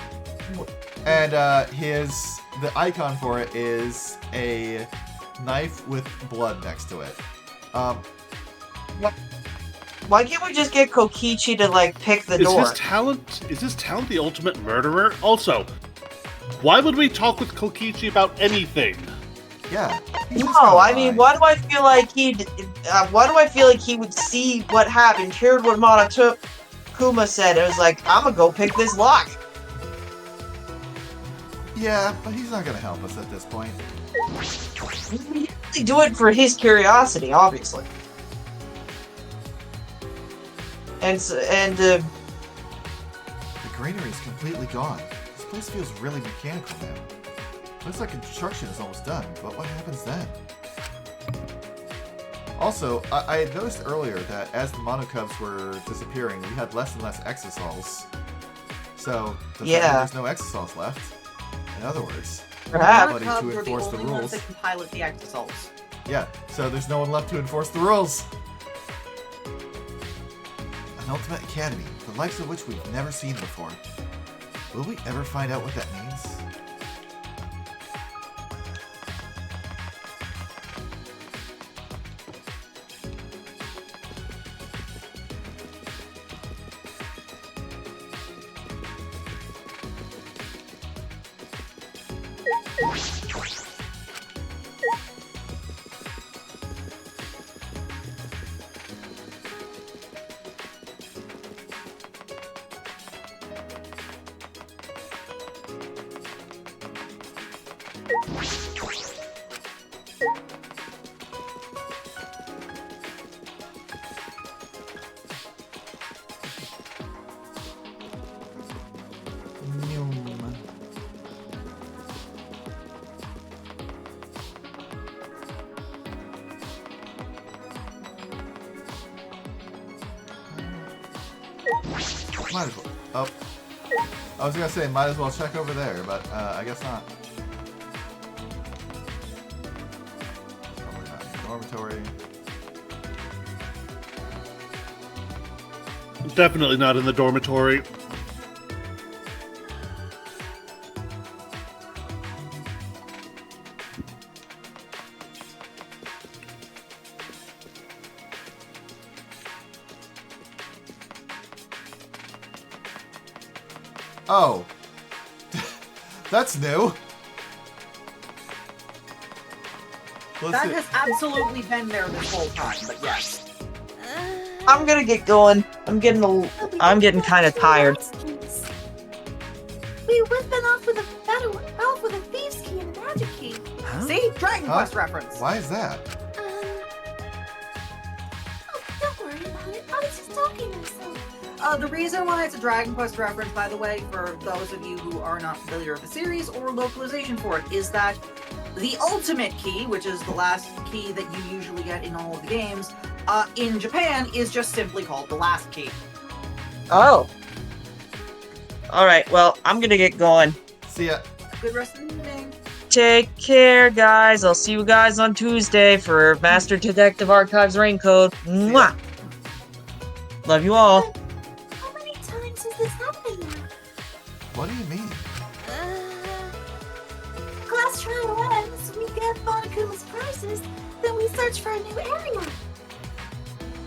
And the icon for it is a knife with blood next to it. why can't we just get Kokichi to, like, pick the Is door? his talent the ultimate murderer? Also, why would we talk with Kokichi about anything? Yeah. No, I mean, why do I feel like he would see what happened, heard what Monokuma said, and was like, I'm gonna go pick this lock. Yeah, but he's not gonna help us at this point. We only do it for his curiosity, obviously. The greenery is completely gone. This place feels really mechanical now. Looks like construction is almost done, but what happens then? Also, I had noticed earlier that as the Monokubs were disappearing, we had less and less Exosols. So, does that mean there's no Exosols left? In other words, Perhaps. nobody Monokubs to were the enforce the only ones rules. that can pilot the Exosols. Yeah, so there's no one left to enforce the rules. An Ultimate Academy, the likes of which we've never seen before. Will we ever find out what that means? Might as well. Oh. I was gonna say, might as well check over there, but I guess not. Probably not in the dormitory. Definitely not in the dormitory. Oh. That's new. That has absolutely been there this whole time, but yes. I'm gonna get going. I'm getting kind of tired. We would been off with a thieves key and a magic key. Huh? See? Dragon Quest reference. Why is that? Oh, don't worry about it. I was just talking to myself. The reason why it's a Dragon Quest reference, by the way, for those of you who are not familiar with the series or localization for it, is that the ultimate key, which is the last key that you usually get in all of the games, in Japan is just simply called the last key. Oh. Alright, well, I'm gonna get going. See ya. Good rest of the evening. Take care, guys. I'll see you guys on Tuesday for Master Detective Archives Raincoat. Mwah! Love you all. How many times has this happened now? What do you mean? Class trial ends, we get Monokuma's prizes, then we search for a new area.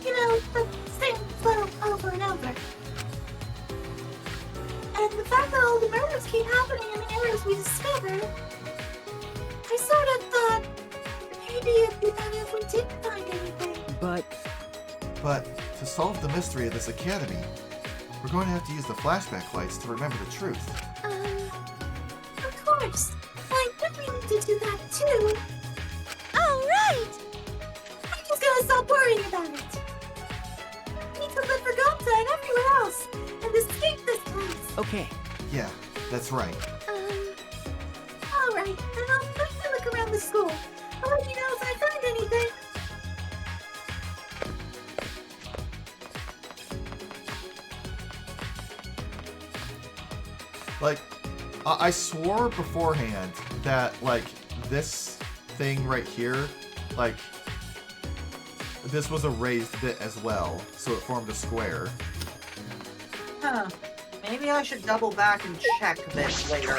You know, the same flow over and over. And the fact that all the murders keep happening in the areas we discovered, I sort of thought maybe it'd be better if we didn't find anything. But to solve the mystery of this academy, we're going to have to use the flashback lights to remember the truth. Of course. I really need to do that too. Alright! I'm just gonna stop worrying about it. I need to live for Gonta and everywhere else, and escape this place. okay. Yeah, that's right. Alright, then I'll quickly look around the school. I'll let you know if I find anything. Like, I swore beforehand that, like, this thing right here, like, this was a raised bit as well, so it formed a square. Huh. Maybe I should double back and check this later.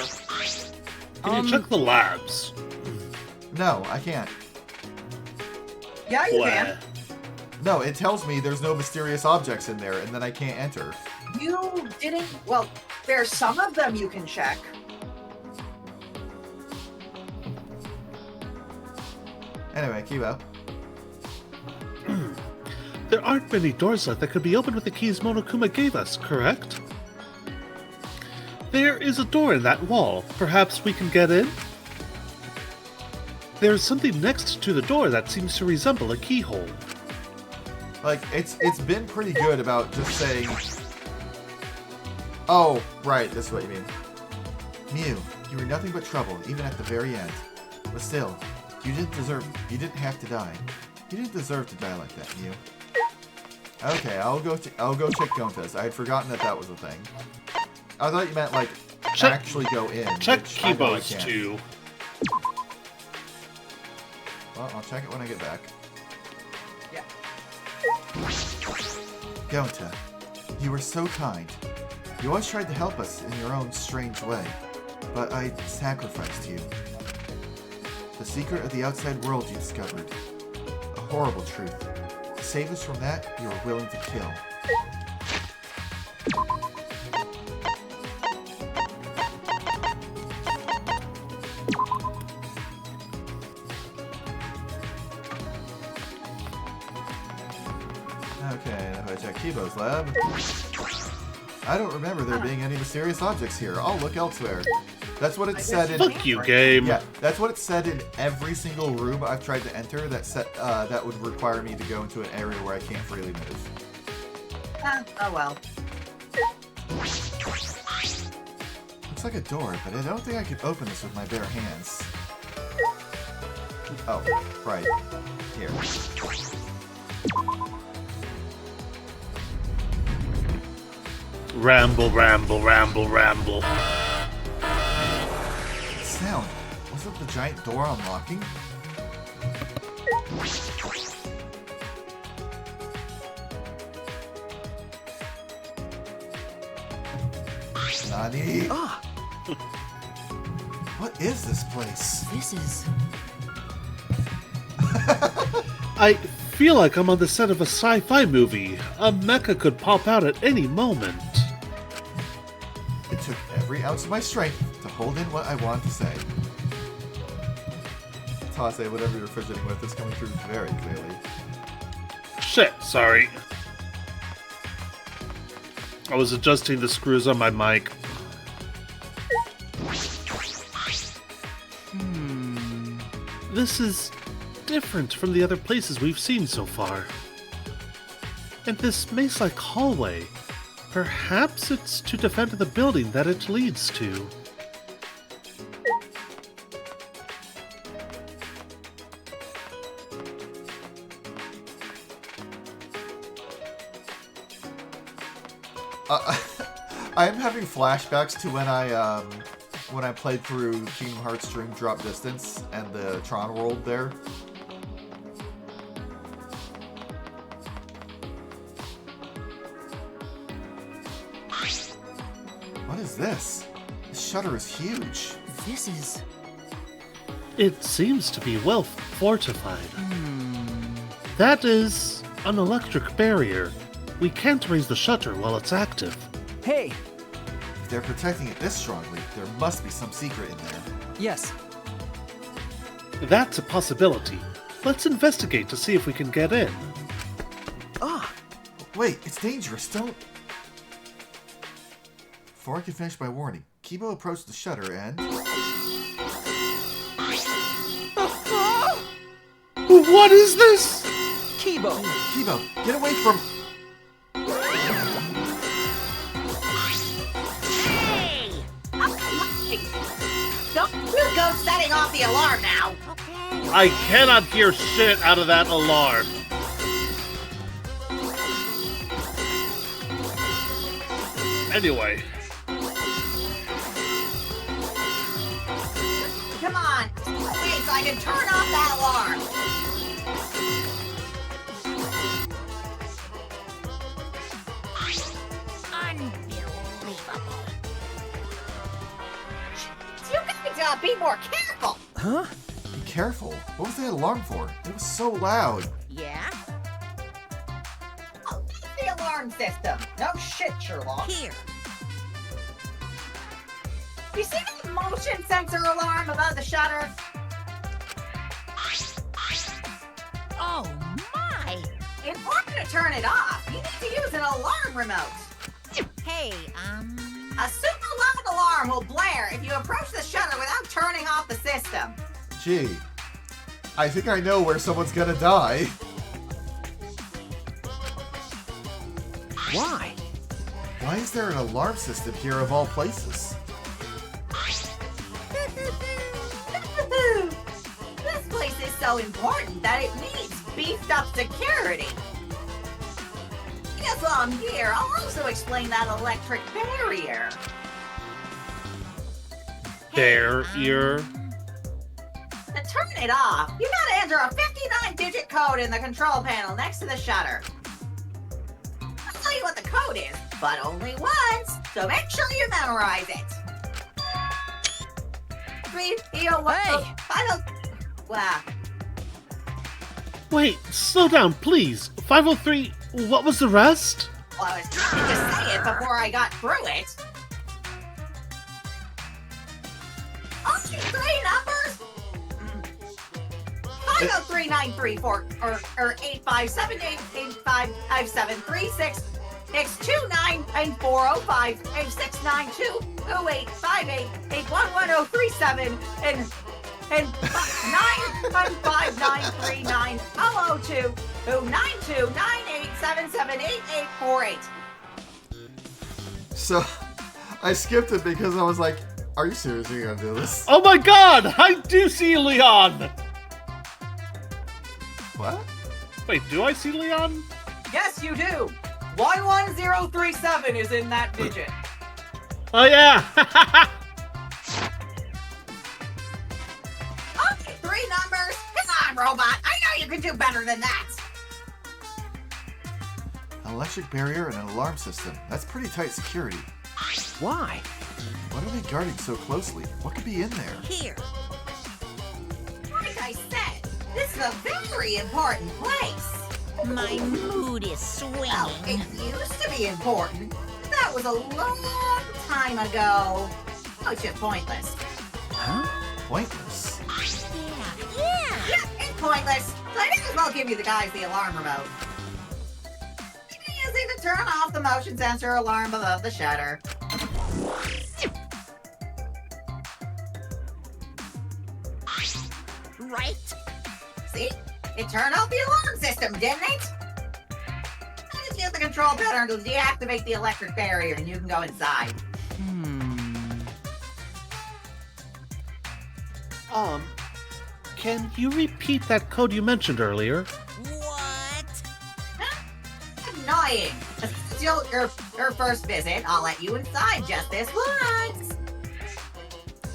Can you check the labs? No, I can't. Yeah, you can. No, it tells me there's no mysterious objects in there, and then I can't enter. You didn't... Well, there's some of them you can check. Anyway, Kibo. There aren't many doors left that could be opened with the keys Monokuma gave us, correct? There is a door in that wall. Perhaps we can get in? There's something next to the door that seems to resemble a keyhole. Like, it's been pretty good about just saying... Oh, right, this is what you mean. Mew, you were nothing but trouble, even at the very end. But still, you didn't have to die. You didn't deserve to die like that, Mew. Okay, I'll go check Gonta's. I had forgotten that was a thing. I thought you meant, like, actually go in. Check Kibo's too. Well, I'll check it when I get back. Yeah. Gonta, you were so kind. You always tried to help us in your own strange way, but I sacrificed you. The secret of the outside world you discovered. A horrible truth. To save us from that, you were willing to kill. Okay, if I check Kibo's lab... I don't remember there being any mysterious objects here. I'll look elsewhere. That's what it said in... Fuck you, game! Yeah, that's what it said in every single room I've tried to enter that would require me to go into an area where I can't freely move. Oh well. Looks like a door, but I don't think I could open this with my bare hands. Oh, right. Here. Ramble, ramble, ramble, ramble. Sound. Was it the giant door unlocking? Nani? Ah! What is this place? This is... I feel like I'm on the set of a sci-fi movie. A mecha could pop out at any moment. It took every ounce of my strength to hold in what I want to say. Tase, whatever you're fidgeting with is coming through very clearly. Shit, sorry. I was adjusting the screws on my mic. This is different from the other places we've seen so far. And this maze-like hallway, perhaps it's to defend the building that it leads to. I am having flashbacks to when I played through Kingdom Hearts Dream Drop Distance and the Tron world there. What is this? The shutter is huge. This is... It seems to be well fortified. That is an electric barrier. We can't raise the shutter while it's active. Hey! If they're protecting it this strongly, there must be some secret in there. Yes. That's a possibility. Let's investigate to see if we can get in. Ah! Wait, it's dangerous, don't... Before I can finish my warning, Kibo approached the shutter and... What is this? Kibo! Kibo, get away from... Don't you go setting off the alarm now. I cannot hear shit out of that alarm. Anyway. Come on, wait so I can turn off that alarm. Unbelievable. You gotta be more careful. Huh? Be careful. What was that alarm for? It was so loud. Yeah? Oh, that's the alarm system. No shit, Sherlock. Here. You see the motion sensor alarm above the shutter? Oh my! In order to turn it off, you need to use an alarm remote. Hey, A super loud alarm will blare if you approach the shutter without turning off the system. Gee, I think I know where someone's gonna die. Why? Why is there an alarm system here of all places? This place is so important that it needs beefed up security. Yes, while I'm here, I'll also explain that electric barrier. Barrier? To turn it off, you gotta enter a 59-digit code in the control panel next to the shutter. I'll tell you what the code is, but only once, so make sure you memorize it. 301. Hey! Wow. Wait, slow down, please. 503, what was the rest? Well, I was trying to say it before I got through it. Only 3 numbers? 503-934 or 8578-855736 X29-405 8692-0858-811037 and 915-939-002 9298778848. So, I skipped it because I was like, are you seriously gonna do this? Oh my god! I do see Leon! What? Wait, do I see Leon? Yes, you do. 11037 is in that digit. Oh yeah! Okay, 3 numbers. Come on, robot. I know you can do better than that. An electric barrier and an alarm system. That's pretty tight security. Why? What are they guarding so closely? What could be in there? Here. Like I said, this is a very important place. My mood is swinging. Well, it used to be important. That was a long time ago. Oh, it's just pointless. Huh? Pointless. Yeah, it's pointless. So I may as well give you guys the alarm remote. You can use it to turn off the motion sensor alarm above the shutter. Right? See? It turned off the alarm system, didn't it? I just use the control pattern to deactivate the electric barrier and you can go inside. Can you repeat that code you mentioned earlier? What? Annoying. Since your first visit, I'll let you inside just this once.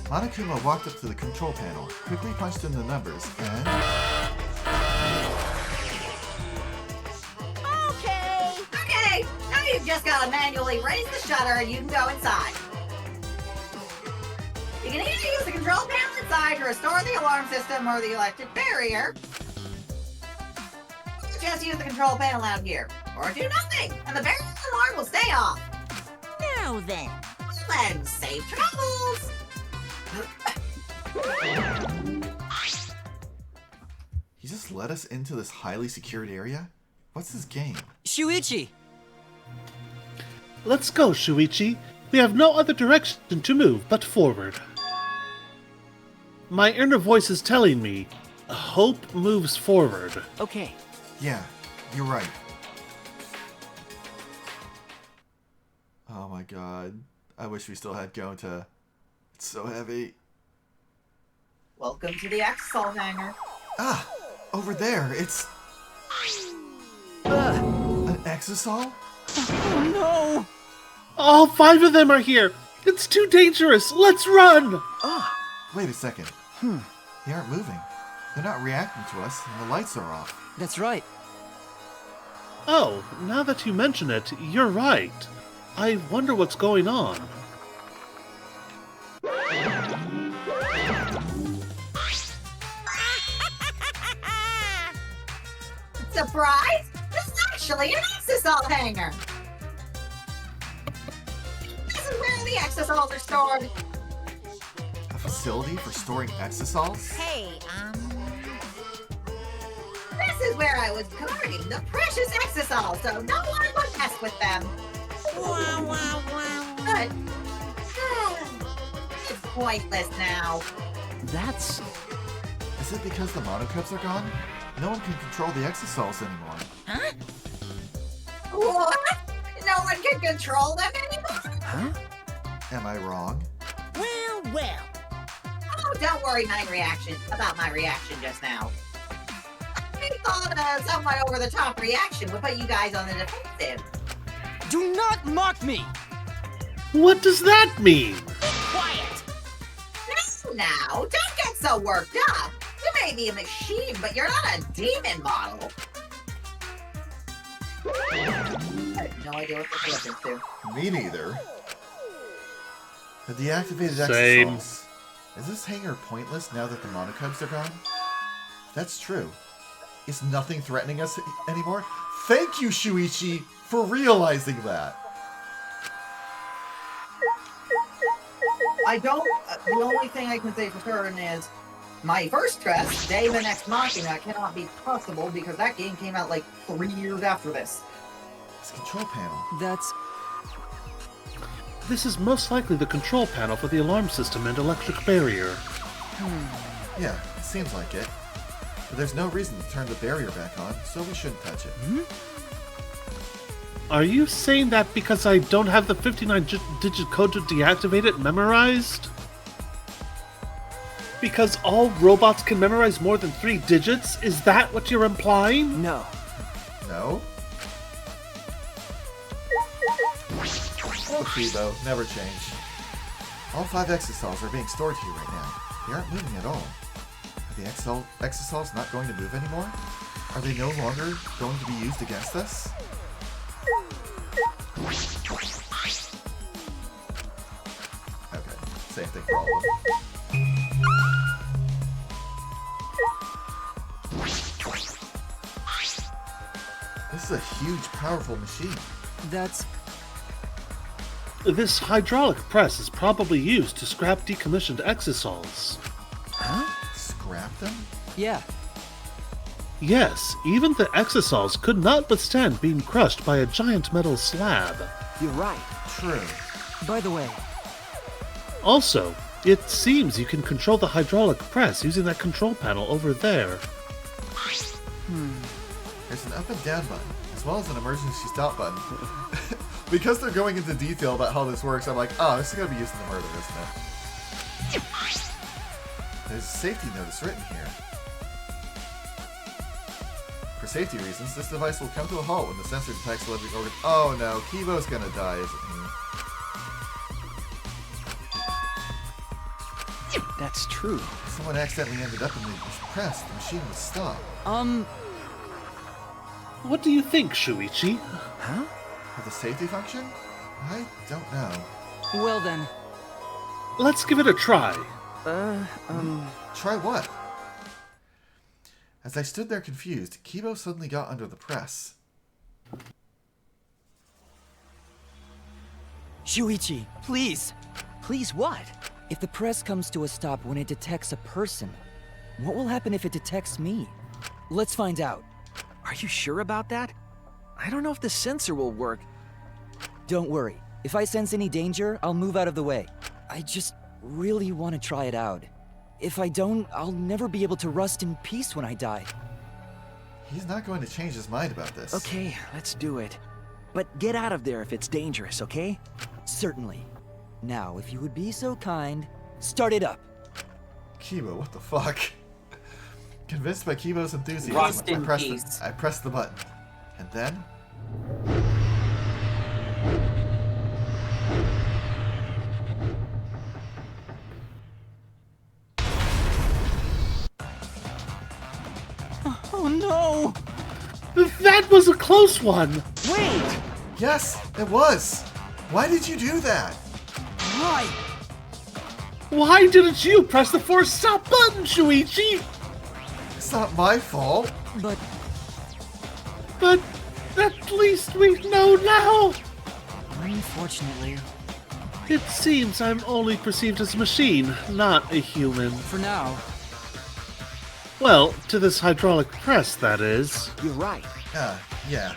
Monokuma walked up to the control panel, quickly punched in the numbers, and... Okay, now you've just got to manually raise the shutter and you can go inside. You can either use the control panel inside to restore the alarm system or the electric barrier. Or just use the control panel out here. Or do nothing, and the barrier alarm will stay off. Now then. Well then, safe travels. He just let us into this highly secured area? What's this game? Shuichi! Let's go, Shuichi. We have no other direction to move but forward. My inner voice is telling me, hope moves forward. Okay. Yeah, you're right. Oh my god. I wish we still had Gonta. It's so heavy. Welcome to the Exol hangar. Ah! Over there, it's... An Exosol? Oh no! All 5 of them are here! It's too dangerous! Let's run! Wait a second. They aren't moving. They're not reacting to us, and the lights are off. That's right. Oh, now that you mention it, you're right. I wonder what's going on. Surprise! This is actually an Exosol hangar. This is where the Exosols are stored. A facility for storing Exosols? Hey, This is where I was guarding the precious Exosols, so no one would mess with them. But it's pointless now. That's... Is it because the monocubs are gone? No one can control the Exosols anymore. Huh? What? No one can control them anymore? Huh? Am I wrong? Well. Oh, don't worry about my reaction just now. I thought a somewhat over-the-top reaction would put you guys on the defensive. Do not mock me! What does that mean? Quiet. Now, don't get so worked up. You may be a machine, but you're not a demon model. I have no idea what this looking to. Me neither. The deactivated Same. Exosols. Is this hangar pointless now that the monocubs are gone? That's true. Is nothing threatening us anymore? Thank you, Shuichi, for realizing that. I don't. The only thing I can say for certain is my first stress, Daemon Ex Machina, cannot be possible because that game came out like 3 years after this. This control panel. That's... This is most likely the control panel for the alarm system and electric barrier. Yeah, it seems like it. But there's no reason to turn the barrier back on, so we shouldn't touch it. Are you saying that because I don't have the 59-digit code to deactivate it memorized? Because all robots can memorize more than 3 digits? Is that what you're implying? No. No? Oh, Shibo, never change. All 5 Exosols are being stored here right now. They aren't moving at all. Are the Exosols not going to move anymore? Are they no longer going to be used against us? Okay, same thing for all of them. This is a huge, powerful machine. That's... This hydraulic press is probably used to scrap decommissioned exosols. Huh? Scrap them? Yeah. Yes, even the exosols could not withstand being crushed by a giant metal slab. You're right. True. By the way, Also, it seems you can control the hydraulic press using that control panel over there. There's an up and down button, as well as an emergency stop button. Because they're going into detail about how this works, I'm like, oh, this is going to be used in the murder, isn't it? There's a safety notice written here. For safety reasons, this device will come to a halt when the sensor detects a living organ. Oh no, Kibo's gonna die, isn't he? that's true. If someone accidentally ended up in the press, the machine would stop. What do you think, Shuichi? Huh? For the safety function? I don't know. Well then. Let's give it a try. Try what? As I stood there confused, Kibo suddenly got under the press. Shuichi, please! Please what? If the press comes to a stop when it detects a person, what will happen if it detects me? Let's find out. Are you sure about that? I don't know if the sensor will work. Don't worry. If I sense any danger, I'll move out of the way. I just really want to try it out. If I don't, I'll never be able to rust in peace when I die. He's not going to change his mind about this. Okay, let's do it. But get out of there if it's dangerous, okay? Certainly. Now, if you would be so kind, start it up. Kibo, what the fuck? Convinced by Kibo's enthusiasm, Rust in peace. I pressed the button. And then... Oh no! That was a close one! Wait! Yes, it was! Why did you do that? Why? Why didn't you press the force stop button, Shuichi? It's not my fault. But at least we know now! Unfortunately. It seems I'm only perceived as a machine, not a human. For now. Well, to this hydraulic press, that is. You're right. Yeah.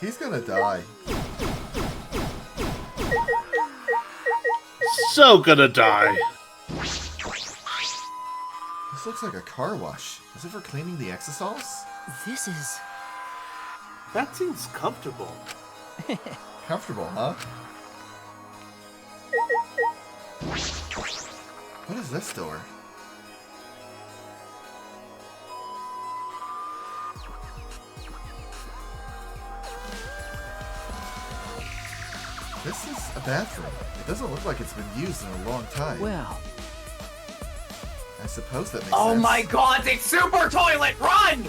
He's gonna die. So gonna die. This looks like a car wash. Is it for cleaning the exosols? This is... That seems comfortable. Comfortable, huh? What is this door? This is a bathroom. It doesn't look like it's been used in a long time. Well... I suppose that makes Oh sense. my god, it's Super Toilet! Run!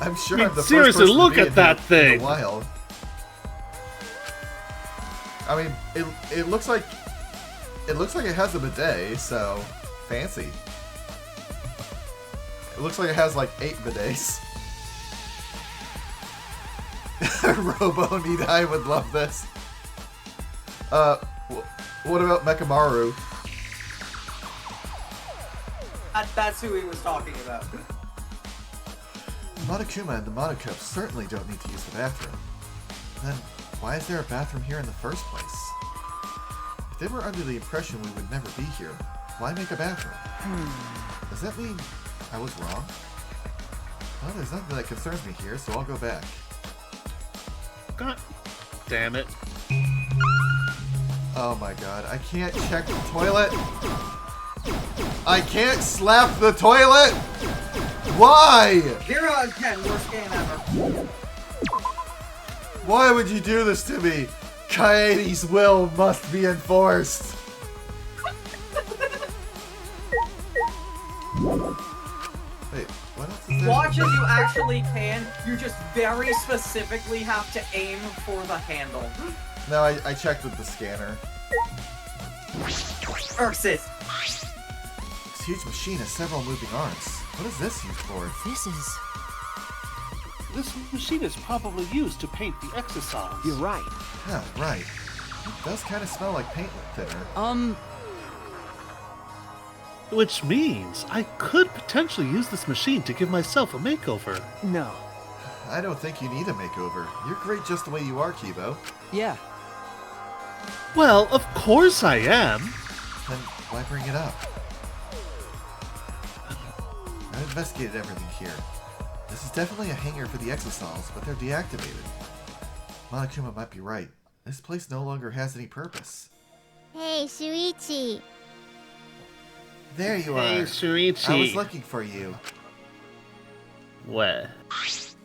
I'm sure I mean, I'm the seriously, first person look to be at that in thing. the wild. I mean, it looks like it has a bidet, so fancy. It looks like it has like 8 bidets. Robo Nidai would love this. What about Mekamaru? That's who he was talking about. Monokuma and the Monocups certainly don't need to use the bathroom. Then, why is there a bathroom here in the first place? If they were under the impression we would never be here, why make a bathroom? Does that mean I was wrong? Well, there's nothing that concerns me here, so I'll go back. God damn it. Oh my god, I can't check the toilet! I can't slap the toilet! Why? 0 out of 10, worst game ever. Why would you do this to me? Kaede's will must be enforced. Wait, what else is there? Watch as you actually can, you just very specifically have to aim for the handle. No, I checked with the scanner. Ursus! This huge machine has several moving arms. What is this used for? This is... This machine is probably used to paint the exosomes. You're right. Huh, right. It does kind of smell like paint thinner. Which means I could potentially use this machine to give myself a makeover. No. I don't think you need a makeover. You're great just the way you are, Kibo. Yeah. Well, of course I am. Then why bring it up? I've investigated everything here. This is definitely a hangar for the exosols, but they're deactivated. Monokuma might be right. This place no longer has any purpose. Hey, Shuichi. There you are. Hey, Shuichi. I was looking for you. What?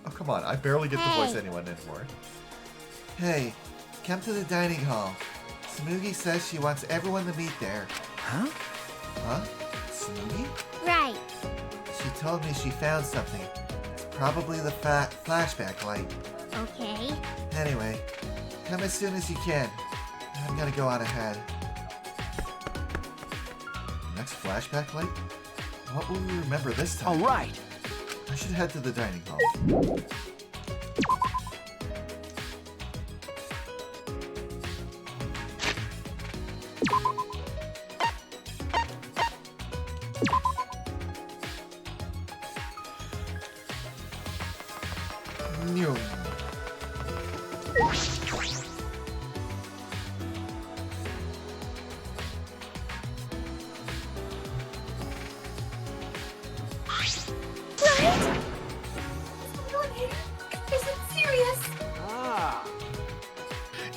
Oh, come on. I barely get to voice anyone anymore. Hey, come to the dining hall. Smoogie says she wants everyone to meet there. Huh? Huh? Smoogie? Right. She told me she found something. It's probably the flashback light. Okay. Anyway, come as soon as you can. I'm gonna go on ahead. Next flashback light? What will we remember this time? All right. I should head to the dining hall. Nyum.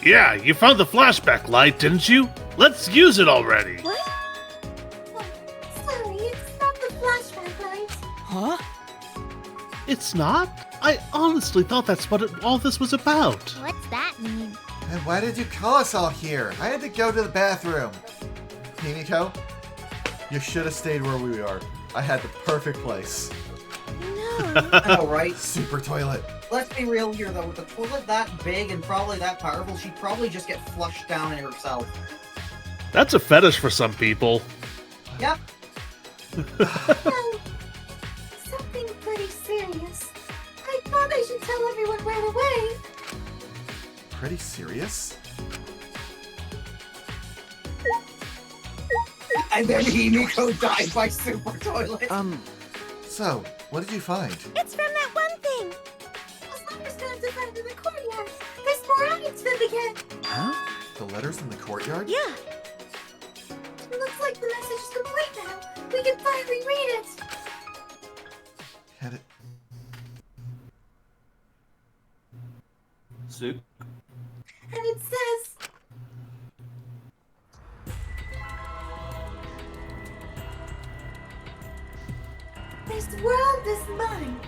Yeah, you found the flashback light, didn't you? Let's use it already. What? Sorry, it's not the flashback light. Huh? It's not? I honestly thought that's what all this was about. What's that mean? And why did you call us all here? I had to go to the bathroom. Himiko, you should have stayed where we are. I had the perfect place. No. I know, right? Super toilet. Let's be real here, though. With a toilet that big and probably that powerful, she'd probably just get flushed down in herself. That's a fetish for some people. Yep. No. Something pretty serious. I thought I should tell everyone right away. Pretty serious? And then Himiko died by super toilet. So, what did you find? It's from that one thing. Those letters found to find in the courtyard. There's more items than again. Huh? The letters in the courtyard? Yeah. It looks like the message is complete now. We can finally read it. Had it. Zook. And it says, this world is mine.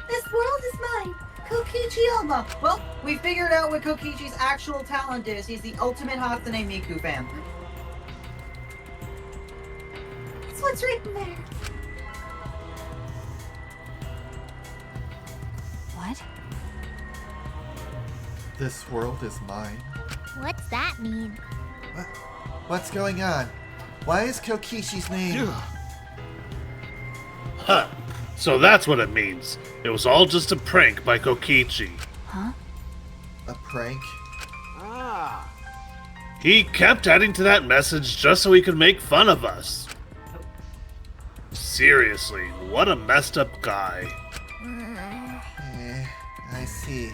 This world is mine. Kokichi Oma. Well, we figured out what Kokichi's actual talent is. He's the ultimate Hatsune Miku fan. That's what's written there. What? This world is mine. What's that mean? What's going on? Why is Kokishi's name? Huh. So that's what it means. It was all just a prank by Kokichi. Huh? A prank? Ah. He kept adding to that message just so he could make fun of us. Seriously, what a messed up guy. I see.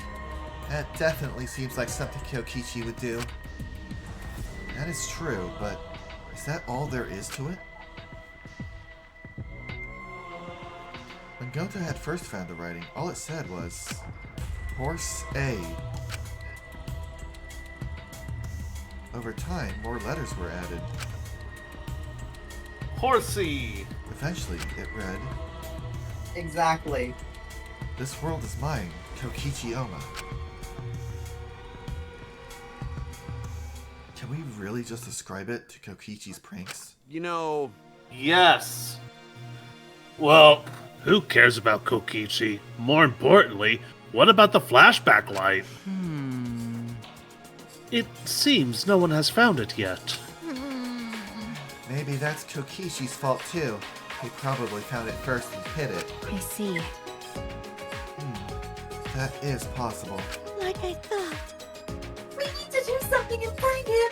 That definitely seems like something Kokichi would do. That is true, but is that all there is to it? When Goto had first found the writing, all it said was, Horse A. Over time, more letters were added. Horsey! Eventually, it read, Exactly. This world is mine, Kokichi Oma. Can we really just ascribe it to Kokichi's pranks? You know... Yes! Well, who cares about Kokichi? More importantly, what about the flashback light? It seems no one has found it yet. Maybe that's Kokishi's fault too. He probably found it first and hid it. I see. That is possible. Like I thought. We need to do something and find him.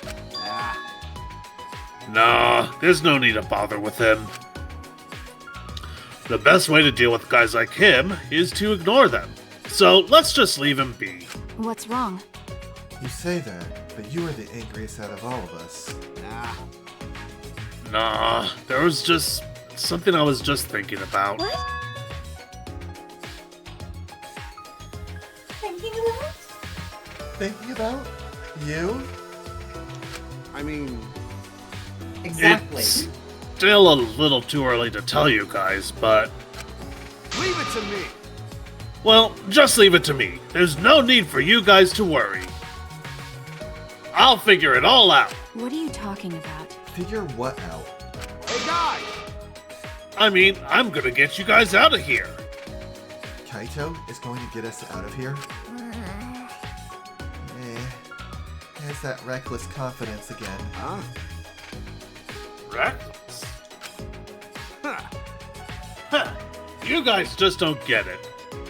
Nah, there's no need to bother with him. The best way to deal with guys like him is to ignore them. So let's just leave him be. What's wrong? You say that, but you are the angriest out of all of us. Nah, there was just something I was just thinking about. What? Thinking about? Thinking about you? I mean, Exactly. It's still a little too early to tell you guys, but... leave it to me. Well, just leave it to me. There's no need for you guys to worry. I'll figure it all out. What are you talking about? Figure what out? Hey, guys! I mean, I'm gonna get you guys out of here. Kaito is going to get us out of here? There's that reckless confidence again. Huh? Reckless? Huh. You guys just don't get it.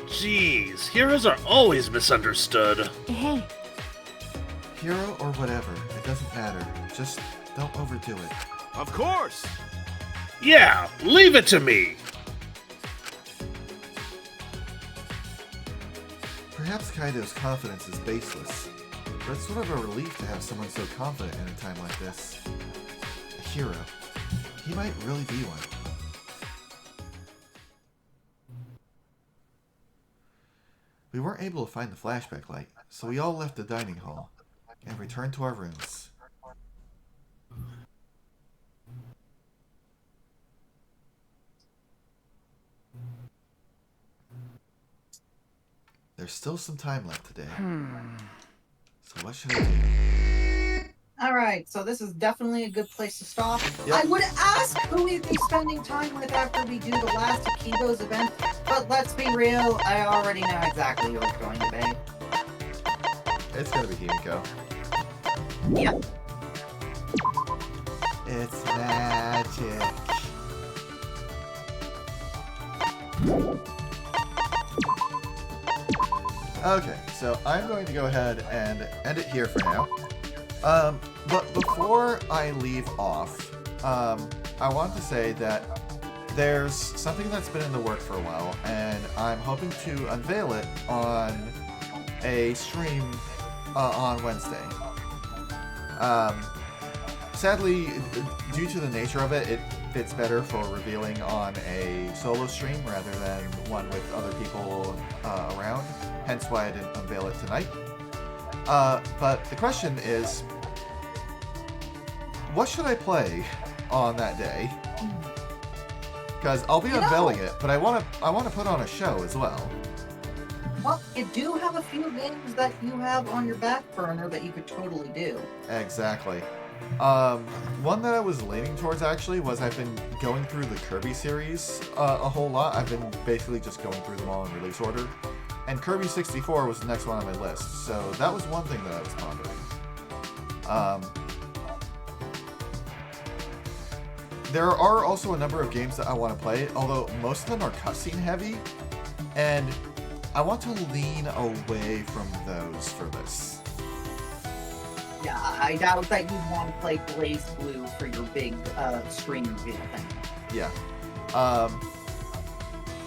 Jeez, heroes are always misunderstood. Hey, Hero or whatever, it doesn't matter. Just don't overdo it. Of course! Yeah, leave it to me. Perhaps Kaido's confidence is baseless, but it's sort of a relief to have someone so confident in a time like this. A hero. He might really be one. We weren't able to find the flashback light, so we all left the dining hall and returned to our rooms. There's still some time left today. So what should I do? Alright, so this is definitely a good place to stop. Yep. I would ask who we'd be spending time with after we do the last Akibo's event, but let's be real, I already know exactly who it's going to be. It's gonna be Himiko. Yep. It's magic. Okay, so I'm going to go ahead and end it here for now. But before I leave off, I want to say that there's something that's been in the work for a while, and I'm hoping to unveil it on a stream on Wednesday. Sadly, due to the nature of it, it fits better for revealing on a solo stream rather than one with other people around, hence why I didn't unveil it tonight. But the question is, what should I play on that day? Because I'll be unveiling it, but I want to put on a show as well. Well, you do have a few games that you have on your back burner that you could totally do. Exactly. One that I was leaning towards actually was I've been going through the Kirby series a whole lot. I've been basically just going through them all in release order. And Kirby 64 was the next one on my list, so that was one thing that I was pondering. There are also a number of games that I want to play, although most of them are cutscene heavy, and I want to lean away from those for this. Yeah, I doubt that you'd want to play Blaze Blue for your big stream reveal thing. Yeah.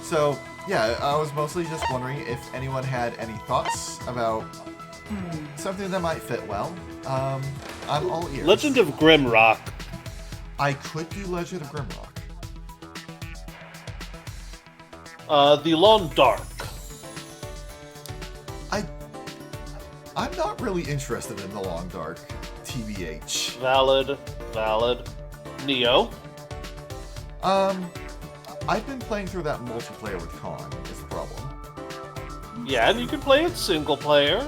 So, yeah, I was mostly just wondering if anyone had any thoughts about something that might fit well. I'm all ears. Legend of Grimrock. I could do Legend of Grimrock. The Long Dark. I'm not really interested in the Long Dark, TBH. Valid. Neo. I've been playing through that multiplayer with Khan, is the problem. Yeah, and you can play it single player.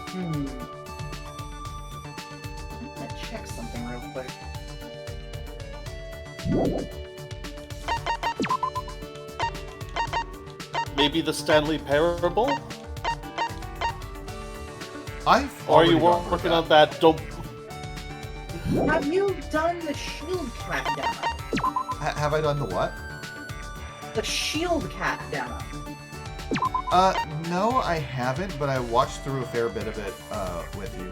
I'm gonna check something real quick. Maybe the Stanley Parable? Or are you working on that? Don't. Have you done the Shield Crackdown? Have I done the what? the Shield Cat demo? No, I haven't, but I watched through a fair bit of it with you.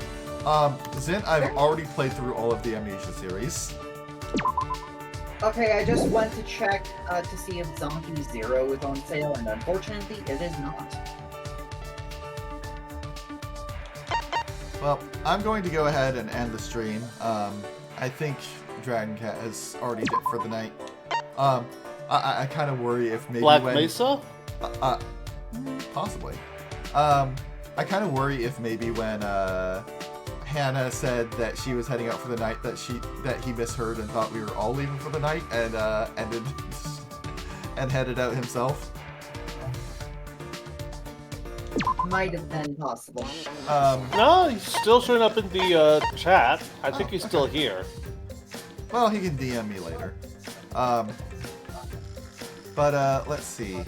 Zin, I've already played through all of the Amnesia series. Okay, I just went to check to see if Zombie Zero is on sale, and unfortunately, it is not. Well, I'm going to go ahead and end the stream. I think Dragon Cat has already hit for the night. I kind of worry if maybe Black when... Mesa? Possibly. I kind of worry if maybe when Hannah said that she was heading out for the night that he misheard and thought we were all leaving for the night and headed out himself. Might have been possible. No, he's still showing up in the chat. I think he's still here. Well, he can DM me later. But let's see.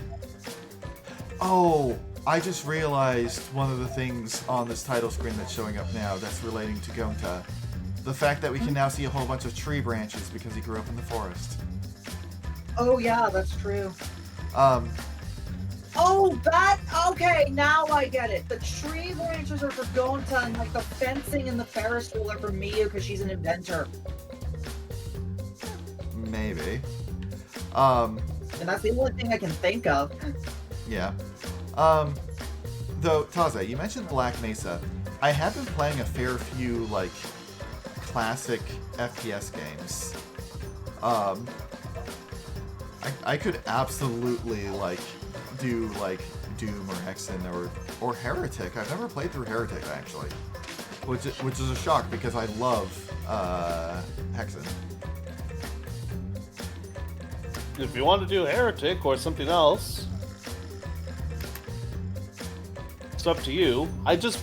Oh, I just realized one of the things on this title screen that's showing up now that's relating to Gonta. The fact that we can now see a whole bunch of tree branches because he grew up in the forest. Oh yeah, that's true. Oh, that... Okay, now I get it. The tree branches are for Gonta, and like the fencing and the Ferris wheel are for Miyu because she's an inventor. Maybe. And that's the only thing I can think of. Yeah. Though, Taza, you mentioned Black Mesa. I have been playing a fair few, like, classic FPS games. I could absolutely, like, do, like, Doom or Hexen or Heretic. I've never played through Heretic, actually. Which is a shock, because I love, Hexen. If you want to do Heretic or something else, it's up to you. I just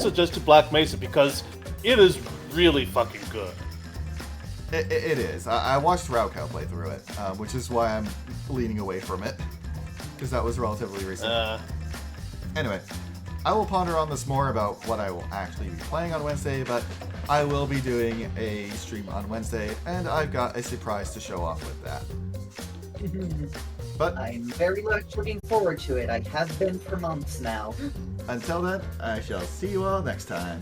suggested Black Mesa because it is really fucking good. It is. I watched Raukau play through it, which is why I'm leaning away from it. Because that was relatively recent. Anyway, I will ponder on this more about what I will actually be playing on Wednesday, but I will be doing a stream on Wednesday, and I've got a surprise to show off with that. But I'm very much looking forward to it. I have been for months now. Until then, I shall see you all next time.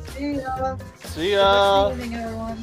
See ya! See ya! Good evening, everyone.